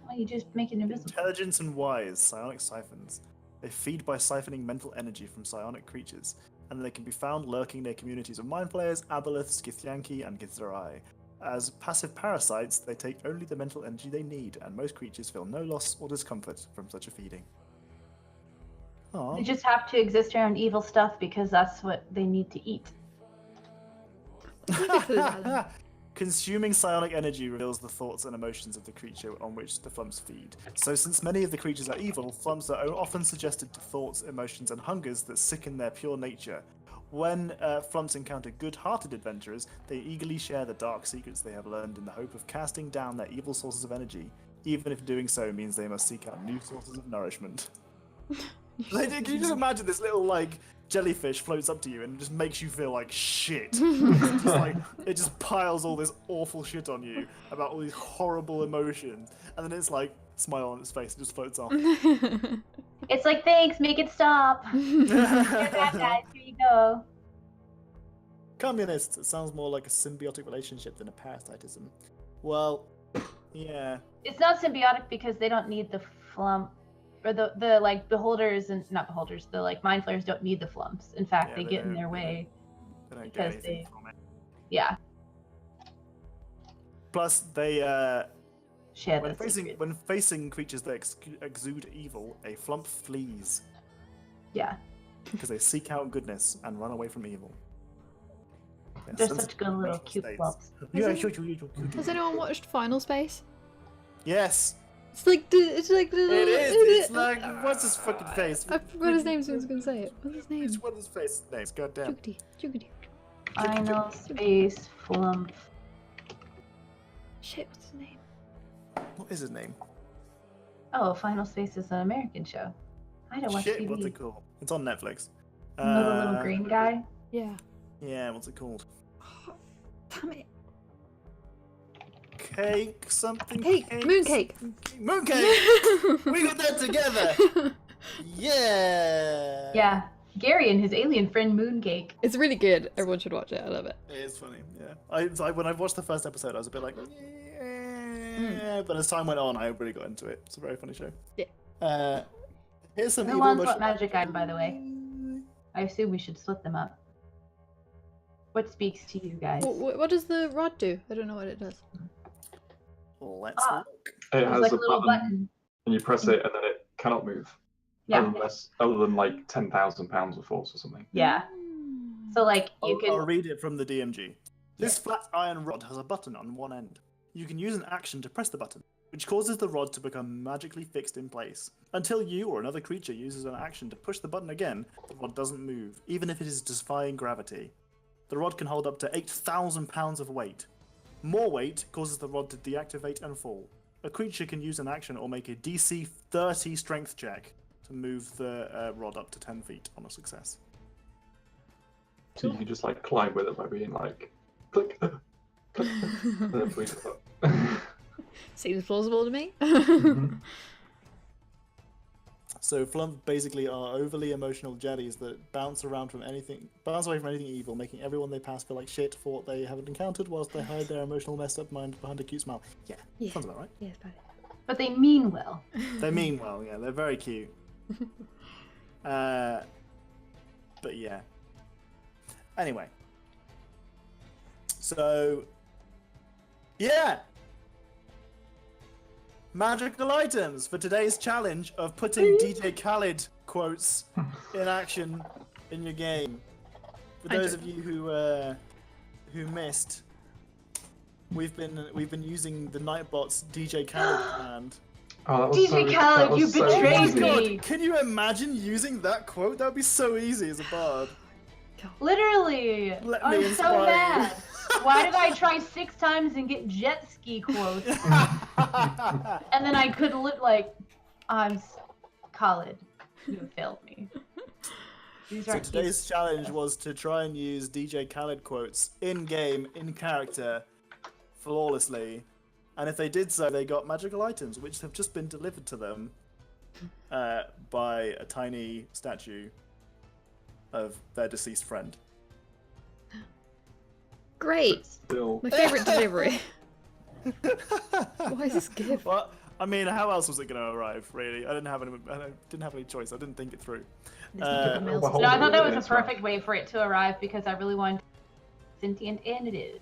Well, you just make it invisible. Intelligence and wise, psionic siphons. They feed by siphoning mental energy from psionic creatures, and they can be found lurking near communities of mind flayers, aboleths, Githyanki, and Githzerai. As passive parasites, they take only the mental energy they need, and most creatures feel no loss or discomfort from such a feeding. Aww. They just have to exist around evil stuff because that's what they need to eat. Consuming psionic energy reveals the thoughts and emotions of the creature on which the flumps feed. So since many of the creatures are evil, flumps are often suggested to thoughts, emotions, and hungers that sicken their pure nature. When flumps encounter good-hearted adventurers, they eagerly share the dark secrets they have learned in the hope of casting down their evil sources of energy, even if doing so means they must seek out new sources of nourishment. Can you just imagine this little, like, jellyfish floats up to you and just makes you feel like shit. Just like, it just piles all this awful shit on you about all these horrible emotions, and then it's like, smile on its face and just floats off. It's like, thanks, make it stop. You're bad guys, here you go. Communists, it sounds more like a symbiotic relationship than a parasitism. Well, yeah. It's not symbiotic because they don't need the flump. Or the like beholders and not beholders, the like mind flayers don't need the flumps. In fact, Yeah, they they get in don't- their way. They don't Because get anything they- from it. Yeah, Plus, they share when those facing secrets. creatures that exude evil, a flump flees Yeah, because they seek out goodness and run away from evil. they're such good little cute flumps. Has anyone watched Final Space? Yes, It's like it's like it is. It's like what's his fucking face? I forgot his name, so I was gonna say it. What's his name? What's his face? Names. Goddamn. Jugity. Final space flump. Shit, what's his name? What is his name? Oh, Final Space is an American show. I don't watch Shit, TV. what's it called? It's on Netflix. Oh, the little green guy? Yeah. Yeah, what's it called? Damn it. Cake something. Cake. Mooncake. Mooncake. We got that together. Yeah. Yeah. Gary and his alien friend Mooncake. It's really good. Everyone should watch it. I love it. It is funny. Yeah. When I watched the first episode, I was a bit like, yeah. But as time went on, I really got into it. It's a very funny show. Yeah. Here's some Who evil wants emotion- what magic item, by the way? I assume we should split them up. What speaks to you guys? What does the rod do? I don't know what it does. Let's Ah. look. It It's has like a a little button, and you press it, and then it cannot move. Yeah. Other than like 10,000 pounds of force or something. Yeah. So like you I'll can. read it from the DMG. This flat iron rod has a button on one end. You can use an action to press the button, which causes the rod to become magically fixed in place. Until you or another creature uses an action to push the button again, the rod doesn't move, even if it is defying gravity. The rod can hold up to 8,000 pounds of weight. More weight causes the rod to deactivate and fall. A creature can use an action or make a DC 30 strength check to move the rod up to 10 feet on a success. So you can just like climb with it by being like, click, click, and then push it up. Seems plausible to me. Mhm. So Flump basically are overly emotional jetties that bounce away from anything evil, making everyone they pass feel like shit for what they haven't encountered, whilst they hide their emotional messed up mind behind a cute smile. Yeah, sounds about right. Yeah, it's about But they mean well. They mean well, yeah, they're very cute. But yeah. Anyway. So, yeah! Magical items for today's challenge of putting DJ Khaled quotes in action in your game. For those of you who missed, we've been using the Nightbot's DJ Khaled command. Oh, that was DJ Khaled, that was you so betrayed easy. me. Can you imagine using that quote? That would be so easy as a bard. Literally. Let me I'm inspire so you. mad. Why did I try 6 times and get jet ski quotes? And then I could look like Khaled. You have failed me. These So are today's challenge was to try and use DJ Khaled quotes in game, in character, flawlessly. And if they did so, they got magical items, which have just been delivered to them by a tiny statue of their deceased friend. Great. Still, My favourite delivery. Why is this gift? Well, I mean, how else was it going to arrive? Really, I didn't have any choice. I didn't think it through. No, I thought that was a perfect way for it to arrive because I really wanted sentient, and it is.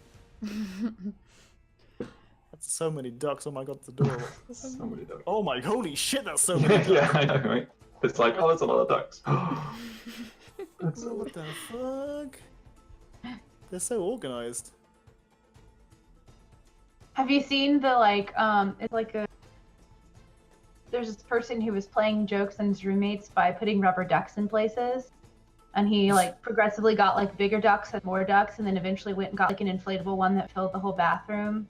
That's so many ducks. Oh my god, the door. so many ducks. Oh my, holy shit, that's so many ducks. Yeah, I know, right? It's like, oh, there's a lot of ducks. That's What the fuck? They're so organized. Have you seen the it's like there's this person who was playing jokes on his roommates by putting rubber ducks in places, and he like progressively got like bigger ducks and more ducks, and then eventually went and got like an inflatable one that filled the whole bathroom.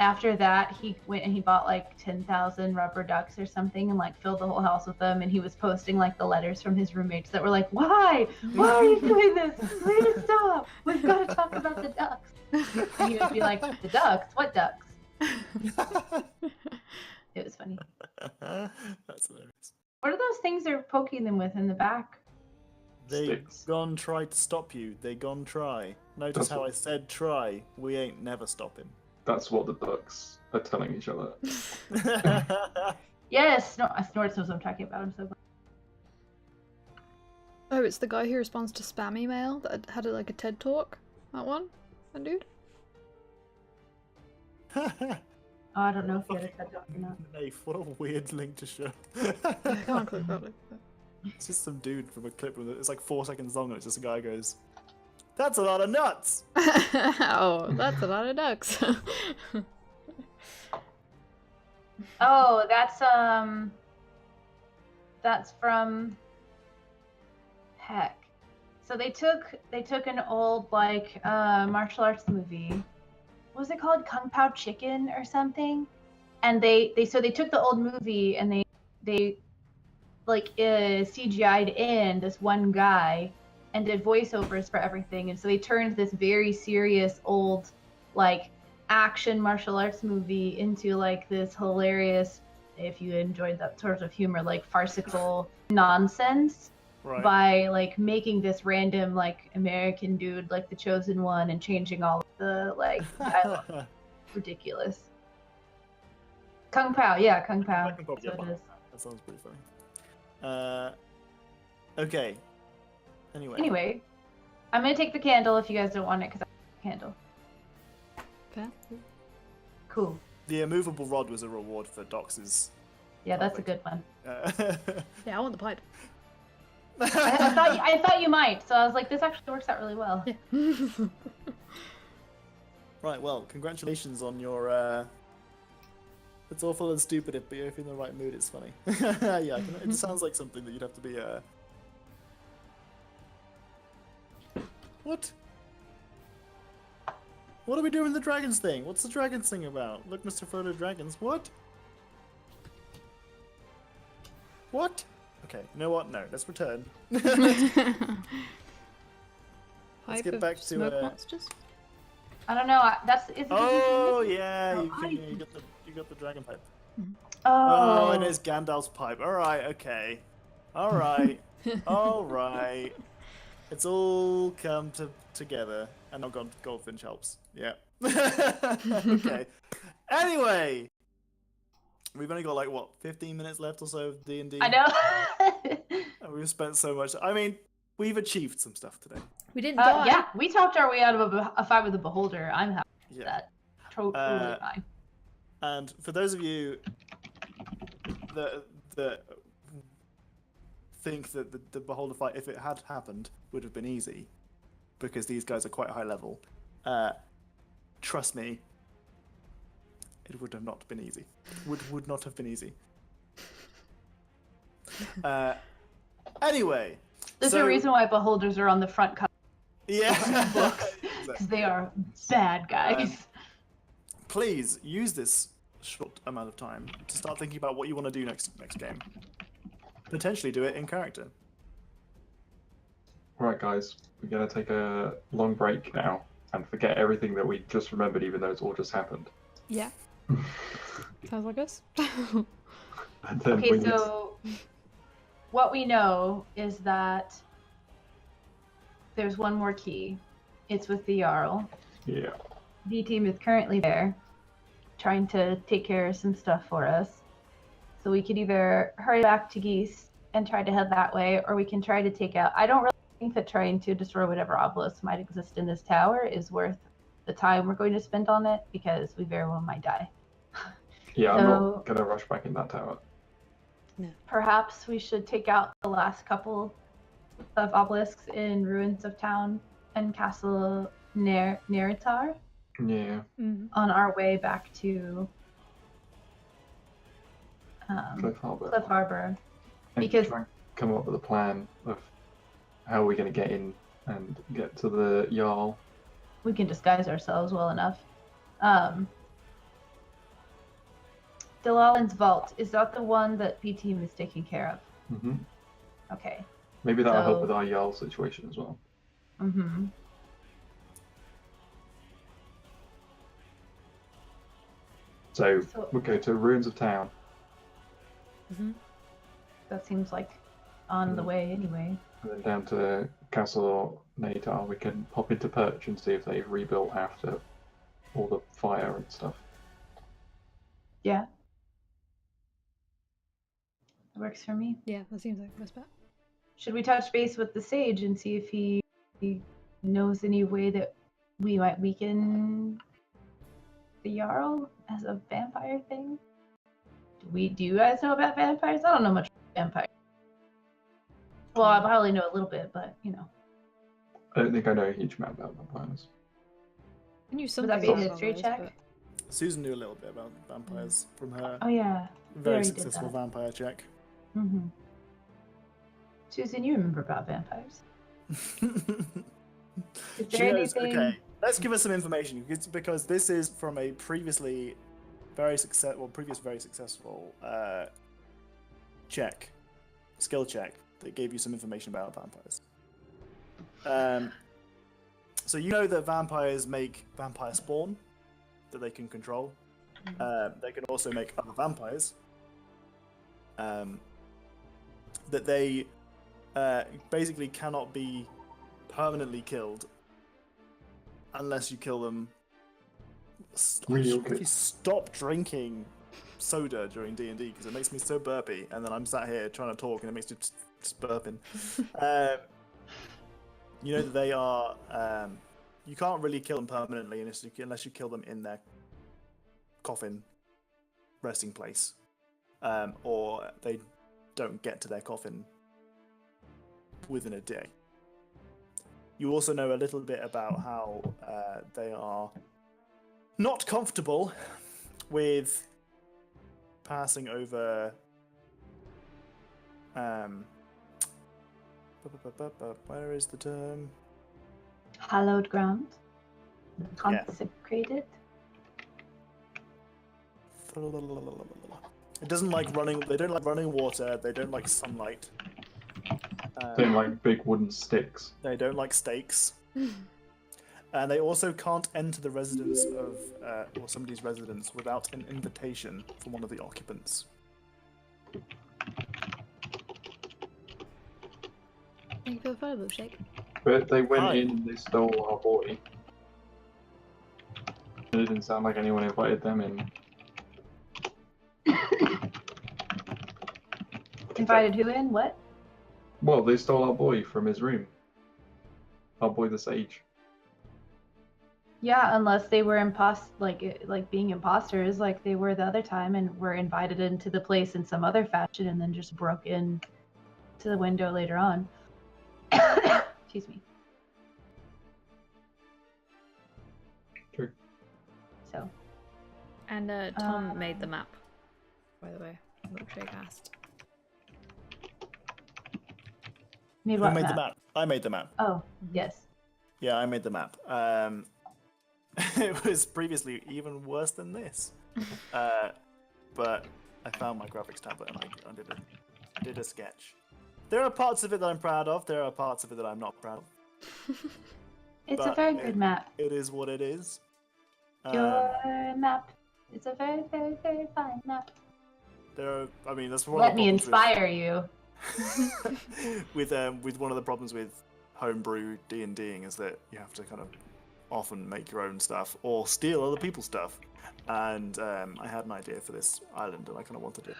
After that, he went and he bought like 10,000 rubber ducks or something and like filled the whole house with them, and he was posting like the letters from his roommates that were like, why are you doing this? Please stop, we've got to talk about the ducks. And he would be like, the ducks? What ducks? It was funny. That's hilarious. What are those things they're poking them with in the back? They Sticks. gone try to stop you. They gone try. Notice That's how what- I said try. We ain't never stopping. That's what the ducks are telling each other. Yes, Snort knows what I'm talking about. I'm so glad. Oh, it's the guy who responds to spam email that had like a TED talk. That one? That dude? Oh, I don't know if he had a TED talk or not. Nafe, what a weird link to show. Yeah, I can't click that link. It's just some dude from a clip. It's like 4 seconds long, and it's just a guy goes, "That's a lot of nuts." Oh, that's a lot of ducks. Oh, that's from heck. So they took an old martial arts movie. What was it called? Kung Pao Chicken or something? and they took the old movie and they like CGI'd in this one guy and did voiceovers for everything, and so they turned this very serious old like action martial arts movie into like this hilarious, if you enjoyed that sort of humor, like farcical nonsense. Right. By like making this random like American dude like the chosen one and changing all of the like dialogue. Ridiculous. Kung Pao, yeah, Kung Pao. Kung Pao, So it is. That sounds pretty funny. Okay. Anyway, I'm gonna take the candle if you guys don't want it because I have a candle. Fair. Cool. The immovable rod was a reward for Dox's. Yeah, that's a good one. Yeah, I want the pipe. I thought you might, so I was like, this actually works out really well. Yeah. Right, well, congratulations on your. It's awful and stupid, but if you're in the right mood, it's funny. Yeah, it sounds like something that you'd have to be. What? What are we doing the dragons thing? What's the dragons thing about? Look, Mr. Frodo, dragons. What? What? Okay, you know what? No, let's return. Let's Pipe get of back to smoke monsters. I don't know. Oh yeah, Oh, you got the dragon pipe. Oh, And it's Gandalf's pipe. All right, okay. All right, all right. It's all come together, and now Goldfinch helps. Yeah. Okay. Anyway, we've only got like what 15 minutes left or so of D&D. I know. And we've spent so much. I mean, we've achieved some stuff today. We didn't die. Yeah, we talked our way out of a fight with the beholder. I'm happy with Yeah. that. Totally fine. And for those of you that think that the beholder fight, if it had happened, would have been easy, because these guys are quite high level, trust me, it would have not been easy. Would not have been easy. Anyway, There's a reason why beholders are on the front cover yeah, books, because they are bad guys. please use this short amount of time to start thinking about what you want to do next game. Potentially do it in character. Right, guys, we're going to take a long break now and forget everything that we just remembered, even though it's all just happened. Yeah. Sounds like us. And then Okay, so what we know is that there's one more key. It's with the Jarl. Yeah. D team is currently there, trying to take care of some stuff for us. So we could either hurry back to Geese and try to head that way, or we can try to take out. I don't really think that trying to destroy whatever obelisk might exist in this tower is worth the time we're going to spend on it, because we very well might die. Yeah, I'm So- not going to rush back in that tower. Perhaps we should take out the last couple of obelisks in Ruins of Town and Castle Neritar Yeah. on our way back to Cliff Harbour. Cliff Harbor. And because- try and come up with a plan of how we're going to get in and get to the Jarl. We can disguise ourselves well enough. Delalin's vault, is that the one that B team is taking care of? Hmm. Okay. Maybe that'll help So- with our Jarl situation as well. Mm-hmm. So So- we'll go to Ruins of Town. That seems like on the way anyway. And then down to Castle Natar, we can pop into Perch and see if they've rebuilt after all the fire and stuff. Yeah. That works for me. Yeah, that seems like the best bet. Should we touch base with the sage and see if he knows any way that we might weaken the Jarl as a vampire thing? Do you guys know about vampires? I don't know much about vampires. Well, I probably know a little bit, but you know. I don't think I know a huge amount about vampires. I knew Would something that be a about history vampires, check? Susan knew a little bit about vampires from her Oh yeah. very already did successful that. vampire check. Mm-hmm. Susan, you remember about vampires? Is She there knows. anything? Okay, let's give us some information because this is from a previously previous very successful skill check that gave you some information about vampires. So you know that vampires make vampire spawn that they can control. They can also make other vampires. That they basically cannot be permanently killed unless you kill them. If you stop drinking soda during D&D because it makes me so burpy, and then I'm sat here trying to talk and it makes me just burping. You know that they are. You can't really kill them permanently unless you kill them in their coffin resting place, or they don't get to their coffin within a day. You also know a little bit about how they are not comfortable with passing over where is the term? Hallowed ground. Consecrated. It doesn't like running. They don't like running water. They don't like sunlight. They don't like big wooden sticks. They don't like stakes. And they also can't enter the residence of or somebody's residence without an invitation from one of the occupants. Thank you for the photo milkshake. But they went Hi. in and they stole our boy. It didn't sound like anyone invited them in. Invited who in? What? Well, they stole our boy from his room. Our boy the sage. Yeah, unless they were like being imposters, like they were the other time, and were invited into the place in some other fashion, and then just broke in to the window later on. Excuse me. True. So. And Tom made the map, by the way. Milkshake asked. Made Who what made map? the map? I made the map. Oh, yes. Yeah, I made the map. It was previously even worse than this, but I found my graphics tablet and I did a sketch. There are parts of it that I'm proud of. There are parts of it that I'm not proud of. It's a But very good map. It is what it is. Your map. It's a very, very, very fine map. That's one Let of the me problems inspire you. with one of the problems with homebrew D&Ding is that you have to kind of often make your own stuff or steal other people's stuff. And I had an idea for this island and I kind of wanted to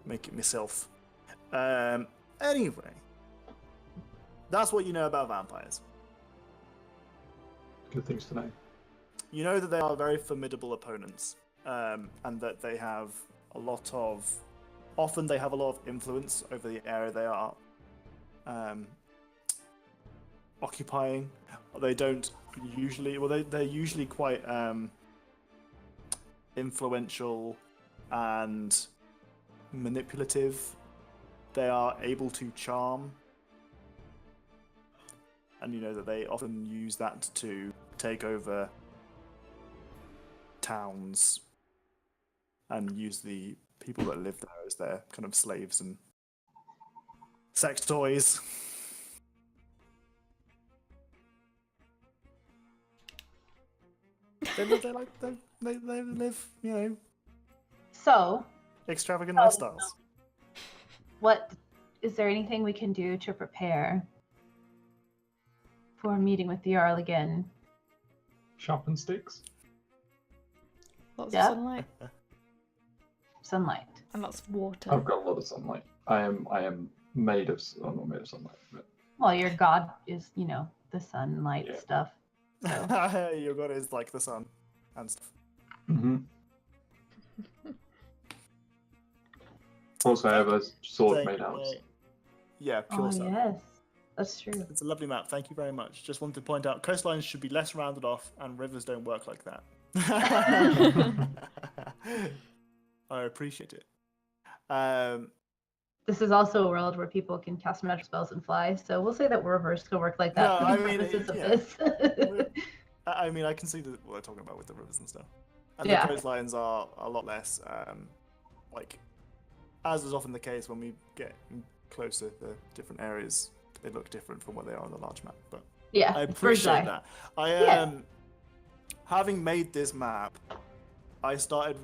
make it myself. Anyway, that's what you know about vampires. Good things to know. You know that they are very formidable opponents, and that they have often they have a lot of influence over the area they are occupying. They don't usually, they're usually quite influential and manipulative. They are able to charm, and you know that they often use that to take over towns and use the people that live there as their kind of slaves and sex toys. They live, you know, So, extravagant lifestyles. what is there anything we can do to prepare for meeting with the Jarl again? Sharpen sticks. Lots Yeah. of sunlight Sunlight. and lots of water. I've got a lot of sunlight. I am made of. I'm not made of sunlight, but Well, your god is, the sunlight Yeah. stuff. So. Your god is like the sun and stuff. mm-hmm. Also, I have a sword made out. Yeah, pure Oh, sun. yes. That's true. It's a lovely map. Thank you very much. Just wanted to point out, coastlines should be less rounded off, and rivers don't work like that. I appreciate it. This is also a world where people can cast magic spells and fly, so we'll say that rivers could work like that No, for the I mean, purposes of yeah. this. I mean, I can see what they're talking about with the rivers and stuff. And the coastlines are a lot less, like, as is often the case when we get closer, the different areas, they look different from what they are on the large map. But yeah, I appreciate that. Having made this map, I started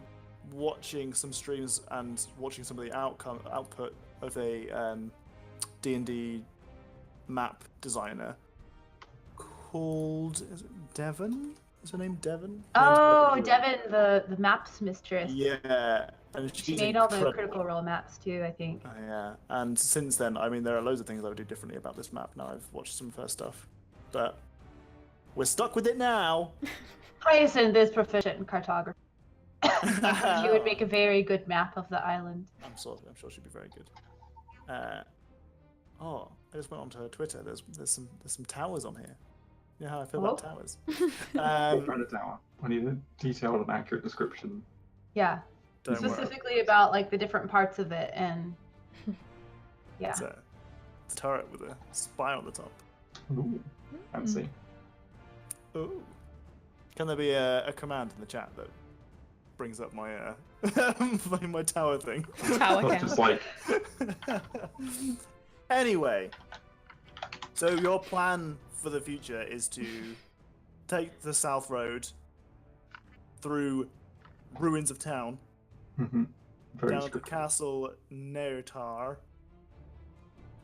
watching some streams and watching some of the output of a D&D map designer called, is it Devon? Is her name Devon? Oh, Devon, the maps mistress. Yeah, and she made all the Critical Role maps too, I think. Yeah, and since then, I mean, there are loads of things I would do differently about this map now. I've watched some of her stuff, but we're stuck with it now. Hyacinth is proficient in cartography. She would make a very good map of the island. I'm sure she'd be very good. I just went onto her Twitter. There's some towers on here. You know how I feel about towers. What kind of tower? I need a detailed and accurate description. Yeah. Specifically about like the different parts of it, and yeah. It's a turret with a spire on the top. Ooh, fancy. Ooh. Can there be a command in the chat that brings up my my tower thing? Tower count. Just like... Anyway, so your plan for the future is to take the South Road through ruins of town, down to Castle Neretar,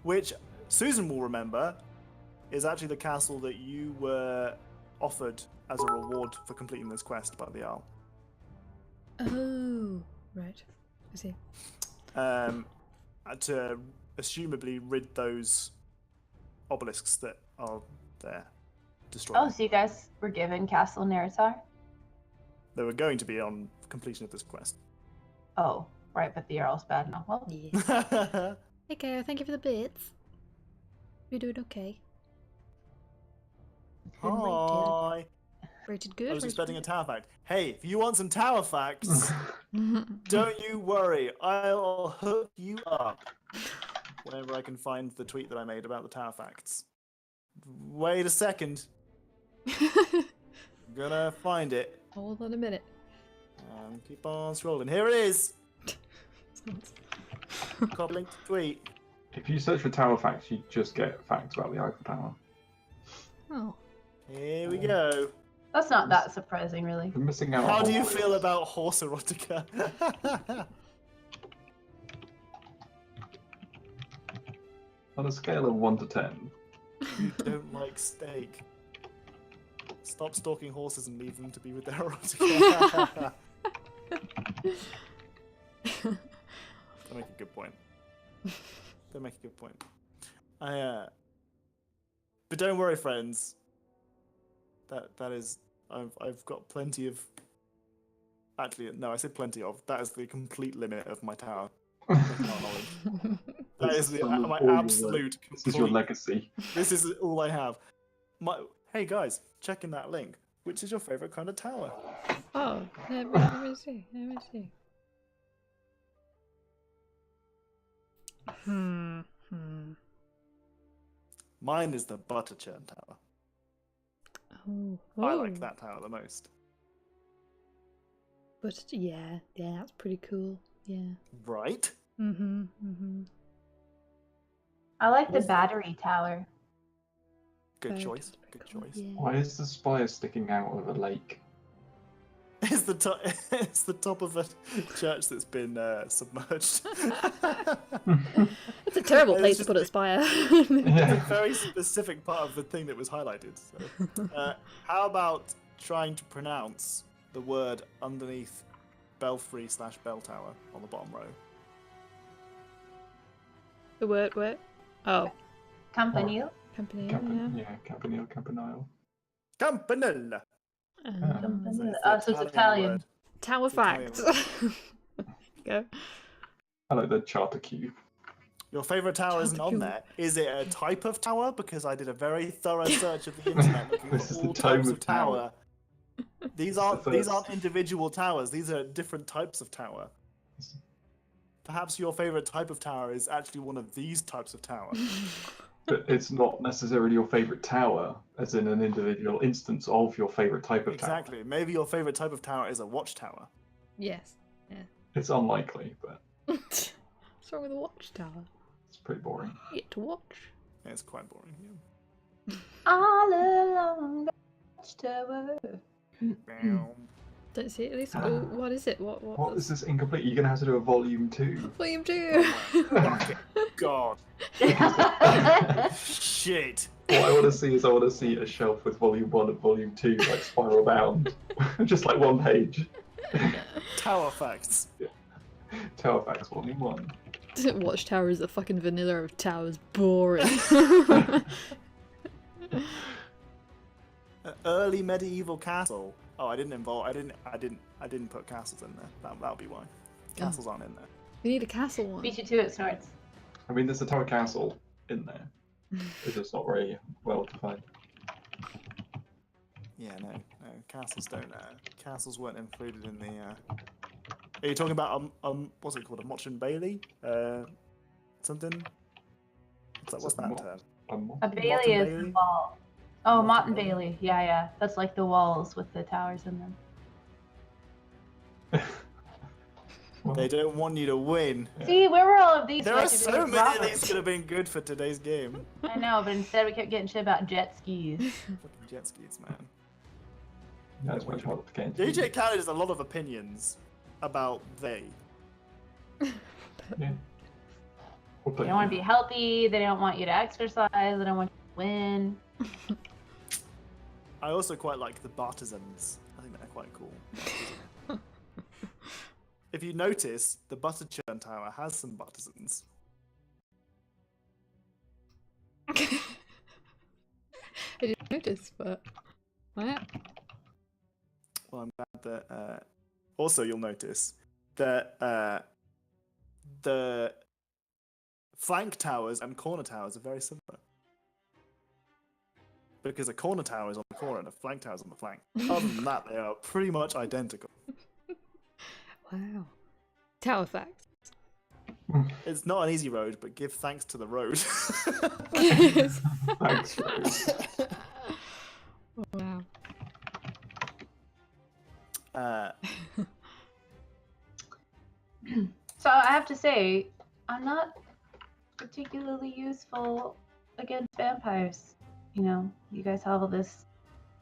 which Susan will remember is actually the castle that you were offered as a reward for completing this quest by the Isle. Oh, right. I see. To assumably rid those obelisks that are there. Destroyed. Oh, so you guys were given Castle Neretar? They were going to be on completion of this quest. Oh, right, but the Earl's bad now. Well, yeah. Hey, Kara, thank you for the bits. You're doing okay. Hi. Rated good. I was expecting a tower fact. Hey, if you want some tower facts, don't you worry. I'll hook you up whenever I can find the tweet that I made about the tower facts. Wait a second. I'm gonna find it. Hold on a minute. Keep on scrolling. Here it is. Copy link to tweet. If you search for tower facts, you just get facts about the Eiffel Tower. Oh. Here we go. That's not that surprising, really. You're missing out. How do you feel about horse erotica? On a scale of 1 to 10. You don't like steak. Stop stalking horses and leave them to be with their erotica. They make a good point. They make a good point. But don't worry, friends. That is, I've got plenty of. Actually, no, I said plenty of. That is the complete limit of my tower. Knowledge. That is my absolute. This is your legacy. This is all I have. Hey guys, check in that link. Which is your favorite kind of tower? Oh, let me see. Let me see. Mine is the butter churn tower. Oh. I like that tower the most. But yeah, that's pretty cool. Yeah. Right? I like the battery tower. Good choice. Good choice. Yeah. Why is the spire sticking out of a lake? It's the top. It's the top of a church that's been submerged. It's a terrible place to put a spire. It's a very specific part of the thing that was highlighted. So. How about trying to pronounce the word underneath belfry/bell tower on the bottom row? The word where? Oh. Campanile? Campanile, yeah. Campanile, Campanile. Campanile. So it's Italian. Tower fact. Go. I like the charter cube. Your favourite tower isn't on there. Is it a type of tower? Because I did a very thorough search of the internet looking This at is all the types tome of tower. tower. These aren't individual towers. These are different types of tower. Perhaps your favourite type of tower is actually one of these types of tower. But it's not necessarily your favorite tower, as in an individual instance of your favorite type of tower. Exactly. Maybe your favorite type of tower is a watchtower. Yes. Yeah. It's unlikely, but What's wrong with a watchtower? it's pretty boring. You get to watch. Yeah, it's quite boring. Yeah. All along the watchtower. Don't see it at least. Oh, what is it? What What is this incomplete? You're gonna have to do a volume 2. Volume 2. Fucking God. Shit. What I want to see is a shelf with volume 1 and volume 2 like spiral bound, just like one page. Tower facts. Tower Facts Volume 1. Watchtower is the fucking vanilla of towers. Boring. An early medieval castle. Oh, I didn't put castles in there. That'll be why. Castles aren't in there. We need a castle one. Beat you to it, Snorts. I mean, there's a tower castle in there. It's just not very well defined. Yeah, no, castles don't. Castles weren't included in the. Are you talking about what's it called? A Motte and Bailey? Something. What's that term? A Bailey is the wall. Oh, Motte and Bailey. Yeah. That's like the walls with the towers in them. They don't want you to win. See, where were all of these? There like, are so many of these could have been good for today's game. I know, but instead we kept getting shit about jet skis. Fucking jet skis, man. That's much harder to get into. DJ Khaled has a lot of opinions about they. Yeah. We'll They don't want to be healthy. They don't want you to exercise. They don't want you to win. I also quite like the Bartizans. I think they're quite cool. If you notice, the Butter Churn Tower has some Bartizans. I didn't notice, but yeah. Well, I'm glad that. Also, you'll notice that the flank towers and corner towers are very similar. Because a corner tower is on the corner and a flank tower is on the flank. Other than that, they are pretty much identical. Wow. Tower facts. It's not an easy road, but give thanks to the road. Thanks, Rose. Wow. So I have to say, I'm not particularly useful against vampires. You know, you guys have all this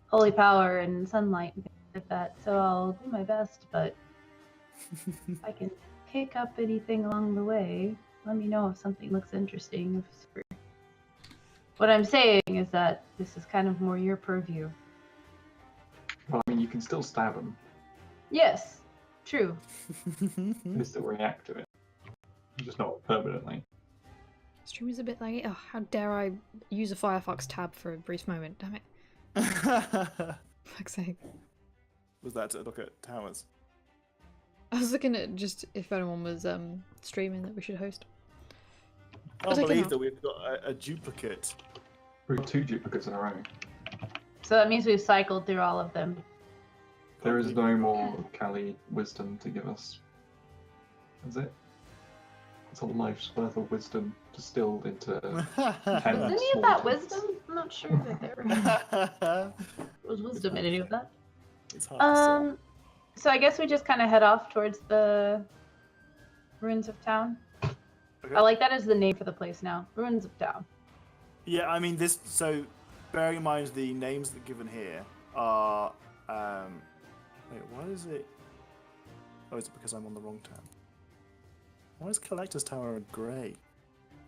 holy power and sunlight and things like that, so I'll do my best, but if I can pick up anything along the way, let me know if something looks interesting. What I'm saying is that this is kind of more your purview. Well, I mean, you can still stab them. Yes, true. They still react to it. Just not permanently. Stream is a bit like, oh, how dare I use a Firefox tab for a brief moment? Damn it. Fuck's sake. Was that to look at towers? I was looking at just if anyone was streaming that we should host. I can't believe that we've got a duplicate. We've 2 duplicates in a row. So that means we've cycled through all of them. There is no more Kali wisdom to give us. That's it. It's a life's worth of wisdom distilled into 10 Is any of small that bits. wisdom? I'm not sure that there was wisdom in any of that. It's hard to say. So I guess we just kind of head off towards the ruins of town. Okay. I like that as the name for the place now. Ruins of town. Yeah, I mean this. So, bearing in mind the names that are given here are. Wait, why is it? Oh, is it because I'm on the wrong tab? Why is Collector's Tower in grey,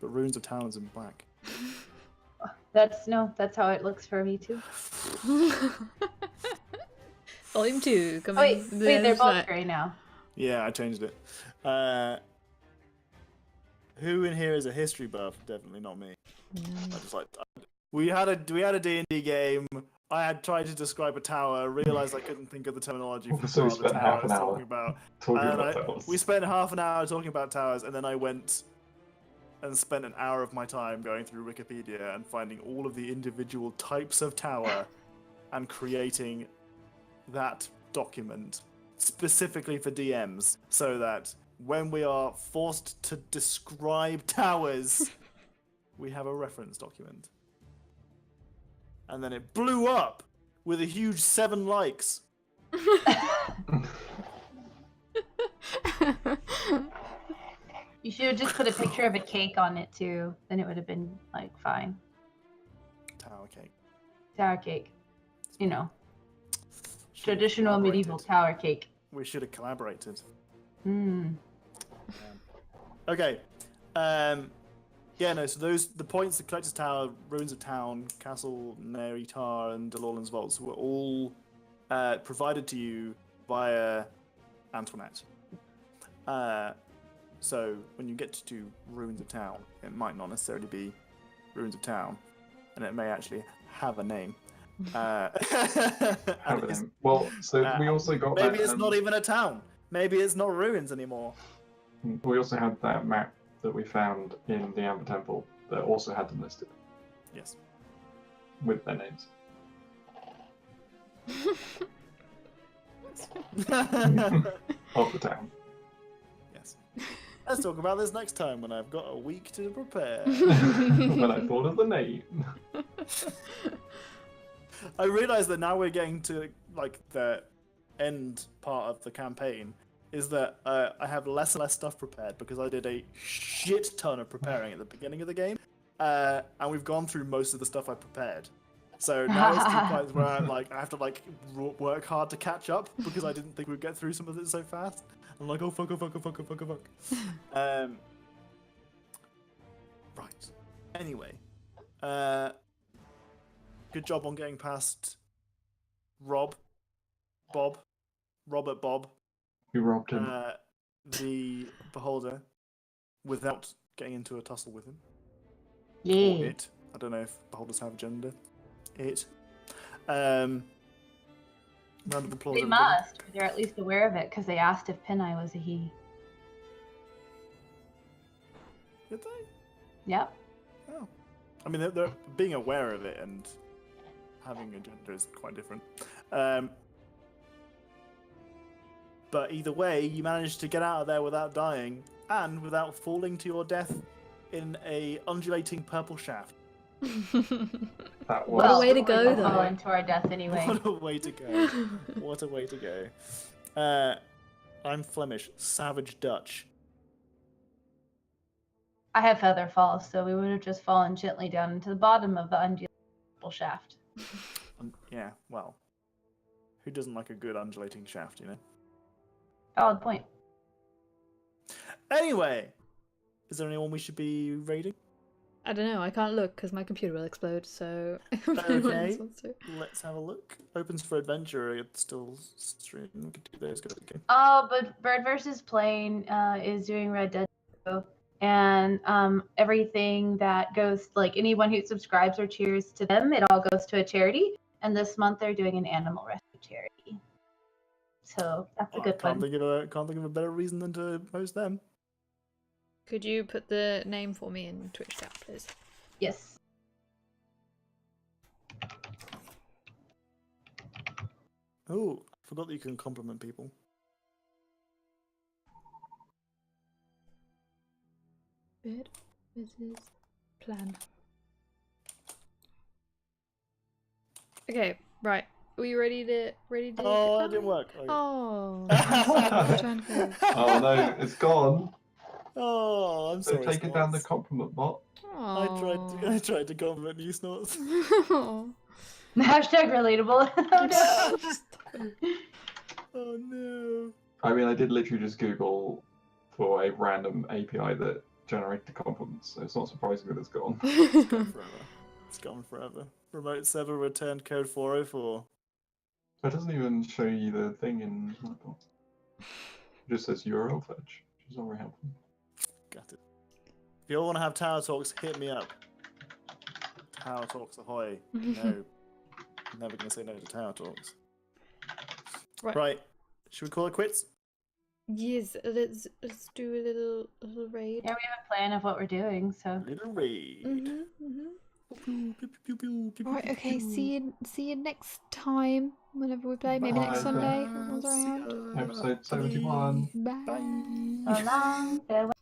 but Ruins of Town is in black? That's how it looks for me too. Volume 2 coming. Oh, wait, they're both gray now. Yeah, I changed it. Who in here is a history buff? Definitely not me. I just like we had a D&D game. I had tried to describe a tower, realized I couldn't think of the terminology for So we the spent tower half I an was hour talking about. talking about towers. We spent half an hour talking about towers, and then I went and spent an hour of my time going through Wikipedia and finding all of the individual types of tower and creating that document specifically for DMs, so that when we are forced to describe towers, we have a reference document. And then it blew up with a huge 7 likes. You should have just put a picture of a cake on it too. Then it would have been like fine. Tower cake. Tower cake. You know, Should've traditional medieval collaborated. tower cake. We should have collaborated. Hmm. Okay. Yeah, no, so the points, the Collector's Tower, Ruins of Town, Castle Neritar, and Delorlan's Vaults were all provided to you via Antoinette. So when you get to Ruins of Town, it might not necessarily be Ruins of Town, and it may actually have a name. Have a name. Well, so we also got maybe that, it's not even a town. Maybe it's not ruins anymore. we also had that map that we found in the Amber Temple that also had them listed Yes. with their names. Of the town. Yes. Let's talk about this next time when I've got a week to prepare. When I thought of the name. I realise that now we're getting to like the end part of the campaign. Is that I have less and less stuff prepared because I did a shit ton of preparing at the beginning of the game, and we've gone through most of the stuff I prepared. So now it's to the point where I'm like, I have to like work hard to catch up because I didn't think we'd get through some of it so fast. I'm like, oh fuck, oh fuck, oh fuck, oh fuck, oh fuck. Right. Anyway, good job on getting past Robert Bob. We robbed him. The beholder, without getting into a tussle with him. Or Yeah. it. I don't know if beholders have gender. It. Round of applause. They everybody. must. They're at least aware of it because they asked if Pineye was a he. Did they? Yep. Oh. I mean, they're being aware of it and having a gender is quite different. But either way, you managed to get out of there without dying and without falling to your death in a undulating purple shaft. That was What a way to go, we'll though. fall into our death anyway. What a way to go. What a way to go. I'm Flemish, Savage Dutch. I have feather falls, so we would have just fallen gently down into the bottom of the undulating shaft. Yeah, well, who doesn't like a good undulating shaft, you know? Valid point. Anyway, is there anyone we should be raiding? I don't know, I can't look because my computer will explode, so if anyone Okay. else wants to. Let's have a look. Opens for Adventure, it's still streaming. We can do those. Go. Oh, but Bird vs. Plane is doing Red Dead 2, and everything that goes, like anyone who subscribes or cheers to them, it all goes to a charity. And this month they're doing an animal rescue charity. So that's a good Can't one. think of a better reason than to post them. Could you put the name for me in Twitch chat, please? Yes. Oh, I forgot that you can compliment people. Bird versus plan. Okay, right. Are you ready to Oh, that didn't work. Oh. Oh no, it's gone. Oh, I'm sorry. They've taken down the Snorts. compliment bot. I tried to compliment you, Snorts. Hashtag relatable. Oh, no. Oh no. I mean, I did literally just Google for a random API that generated compliments, so it's not surprising that it's gone. It's gone forever. It's gone forever. Remote server returned code 404. It doesn't even show you the thing in Nightbot. It just says URL fetch, which is not very helpful. Got it. If you all want to have Tower Talks, hit me up. Tower Talks ahoy. No. I'm never going to say no to Tower Talks. Right. Should we call it quits? Yes, let's do a little raid. Yeah, we have a plan of what we're doing, so. Little raid. Right, okay, see you next time whenever we play, maybe next Bye. Sunday. Everyone's around. Episode 71. Bye. So long, farewell.